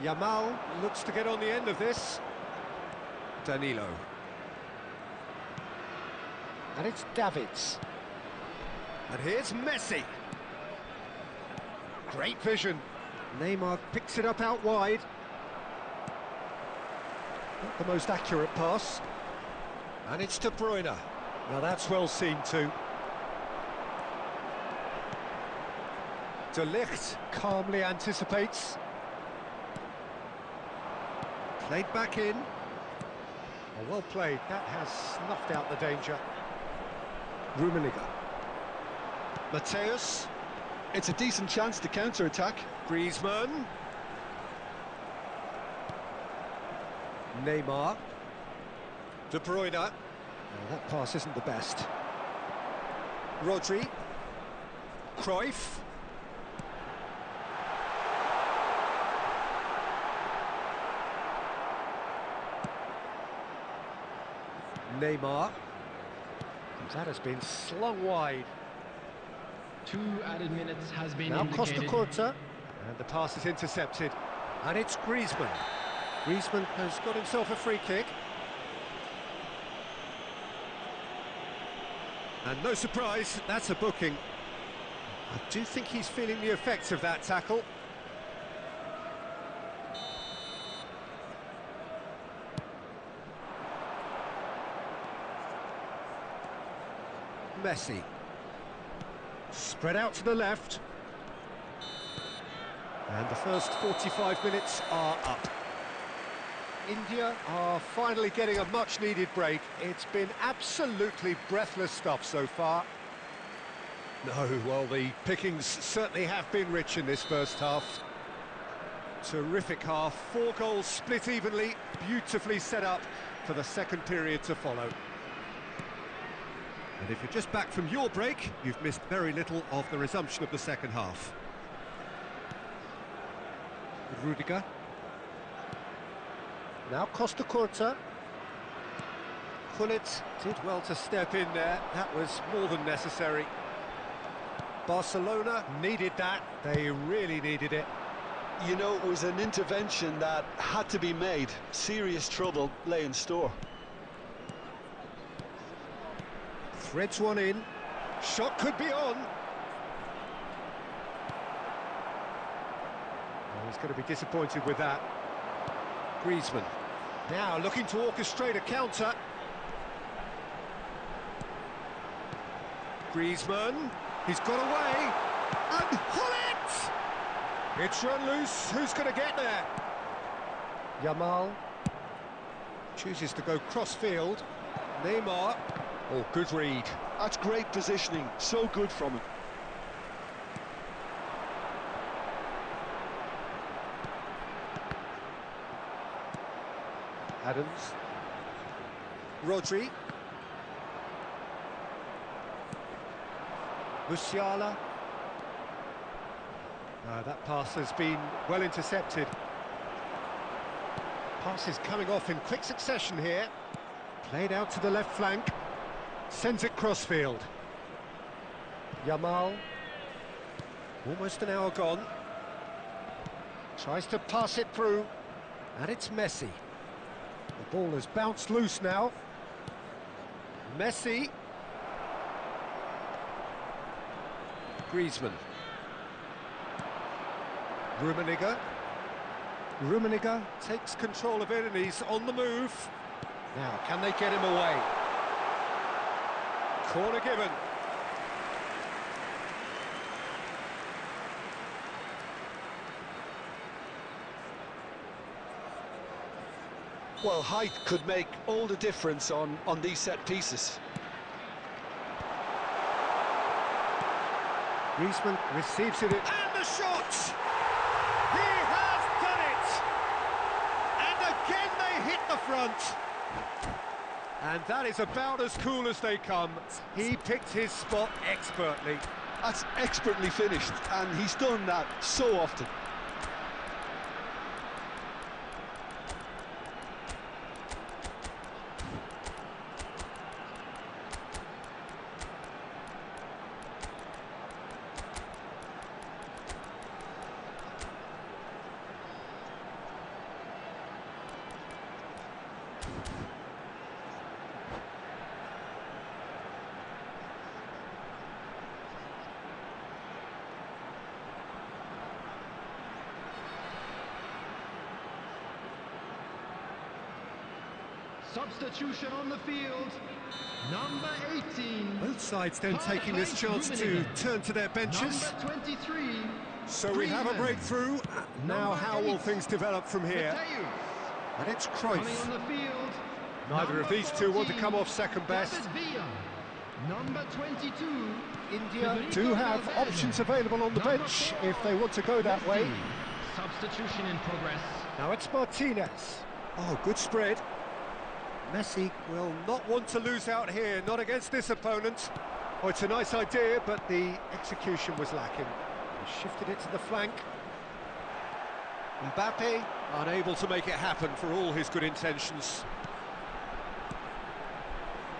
Yamal looks to get on the end of this. Danilo. And it's Davids. And here's Messi. Great vision. Neymar picks it up out wide. Not the most accurate pass. And it's De Bruyne. Now that's well seen too. De Ligt calmly anticipates. Played back in. Oh, well played. That has snuffed out the danger. Rummenigge. Mateus. It's a decent chance to counter-attack. Griezmann. Neymar. De Bruyne. No, that pass isn't the best. Rodri. Cruyff. Neymar. That has been slung wide. 2 added minutes has been Now indicated. Costa, and the pass is intercepted. And it's Griezmann. Griezmann has got himself a free kick. And no surprise, that's a booking. I do think he's feeling the effects of that tackle. Messi. Spread out to the left. And the first 45 minutes are up. India are finally getting a much-needed break. It's been absolutely breathless stuff so far. No, well, the pickings certainly have been rich in this first half. Terrific half, 4 goals split evenly, beautifully set up for the second period to follow. And if you're just back from your break, you've missed very little of the resumption of the second half. Rudiger. Now Costa. Gullit did well to step in there. That was more than necessary. Barcelona needed that. They really needed it. You know, it was an intervention that had to be made. Serious trouble lay in store. Threads one in. Shot could be on. Oh, he's going to be disappointed with that. Griezmann. Now looking to orchestrate a counter. Griezmann. He's got away. And Gullit! It's run loose. Who's going to get there? Yamal. Chooses to go cross-field. Neymar. Oh, good read. That's great positioning. So good from him. Adams. Rodri. Musiala. That pass has been well intercepted. Pass is coming off in quick succession here. Played out to the left flank. Sends it crossfield. Yamal. Almost an hour gone. Tries to pass it through. And it's Messi. The ball has bounced loose now. Messi. Griezmann. Rummenigge takes control of it and he's on the move. Now, can they get him away? Corner given. Well, height could make all the difference on these set pieces. Griezmann receives it. And the shot! He has done it! And again they hit the front. And that is about as cool as they come. He picked his spot expertly. That's expertly finished, and he's done that so often. Substitution on the field. Number 18. Both sides then taking this chance to turn to their benches. Number 23. So we have a breakthrough. Now how will things develop from here? And it's Coming Cruyff. on the field. Neither of these two want to come off second best. Number 22. India do have options available on the bench if they want to go that way. Substitution in progress. Now it's Martinez. Oh, good spread. Messi will not want to lose out here, not against this opponent. Oh, it's a nice idea, but the execution was lacking. He shifted it to the flank. Mbappe unable to make it happen for all his good intentions.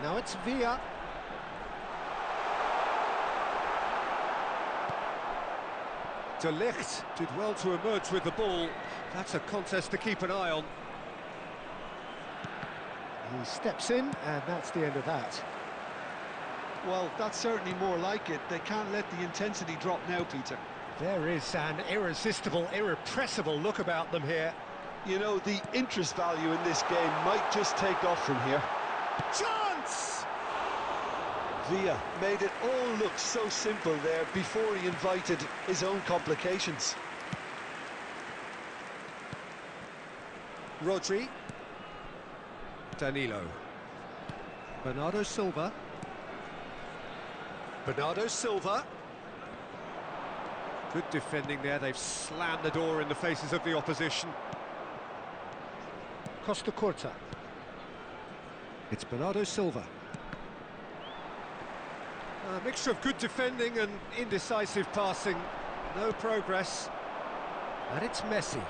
Now it's Villa. De Ligt did well to emerge with the ball. That's a contest to keep an eye on. He steps in, and that's the end of that. Well, that's certainly more like it. They can't let the intensity drop now, Peter. There is an irresistible, irrepressible look about them here. You know, the interest value in this game might just take off from here. Chance! Villa made it all look so simple there before he invited his own complications. Rodri. Danilo. Bernardo Silva. Bernardo Silva. Good defending there. They've slammed the door in the faces of the opposition. Costa Curta. It's Bernardo Silva. A mixture of good defending and indecisive passing. No progress. And it's Messi.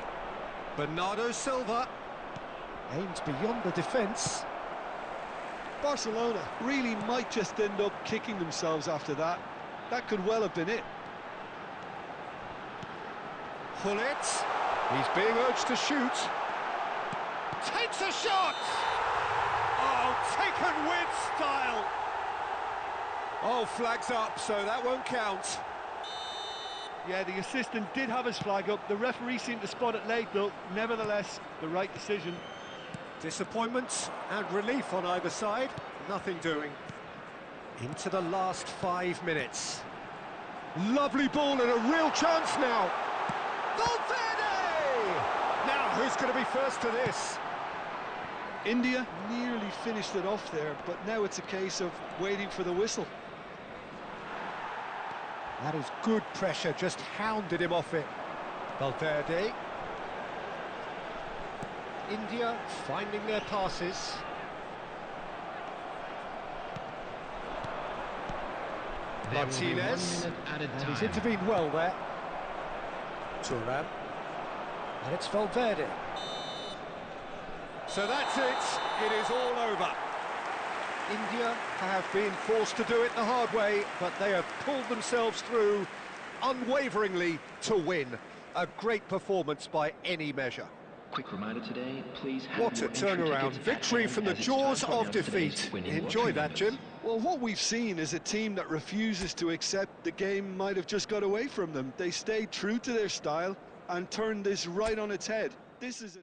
Bernardo Silva. Aims beyond the defence. Barcelona really might just end up kicking themselves after that. That could well have been it. Hullet. He's being urged to shoot. Takes a shot! Oh, taken with style! Oh, flags up, so that won't count. Yeah, the assistant did have his flag up. The referee seemed to spot it late, though. Nevertheless, the right decision. Disappointment and relief on either side. Nothing doing. Into the last 5 minutes. Lovely ball and a real chance now. Valverde! Now, who's going to be first to this? India nearly finished it off there, but now it's a case of waiting for the whistle. That is good pressure, just hounded him off it. Valverde. India finding their passes. Martinez. And he's intervened well there. Thuram. And it's Valverde. So that's it. It is all over. India have been forced to do it the hard way, but they have pulled themselves through unwaveringly to win. A great performance by any measure. Quick reminder today, please have What a your entry turnaround. tickets at Victory hand from the as it's time jaws to of announce today's defeat. winning Enjoy lottery that, Jim. numbers. Well, what we've seen is a team that refuses to accept the game might have just got away from them. They stayed true to their style and turned this right on its head. This is a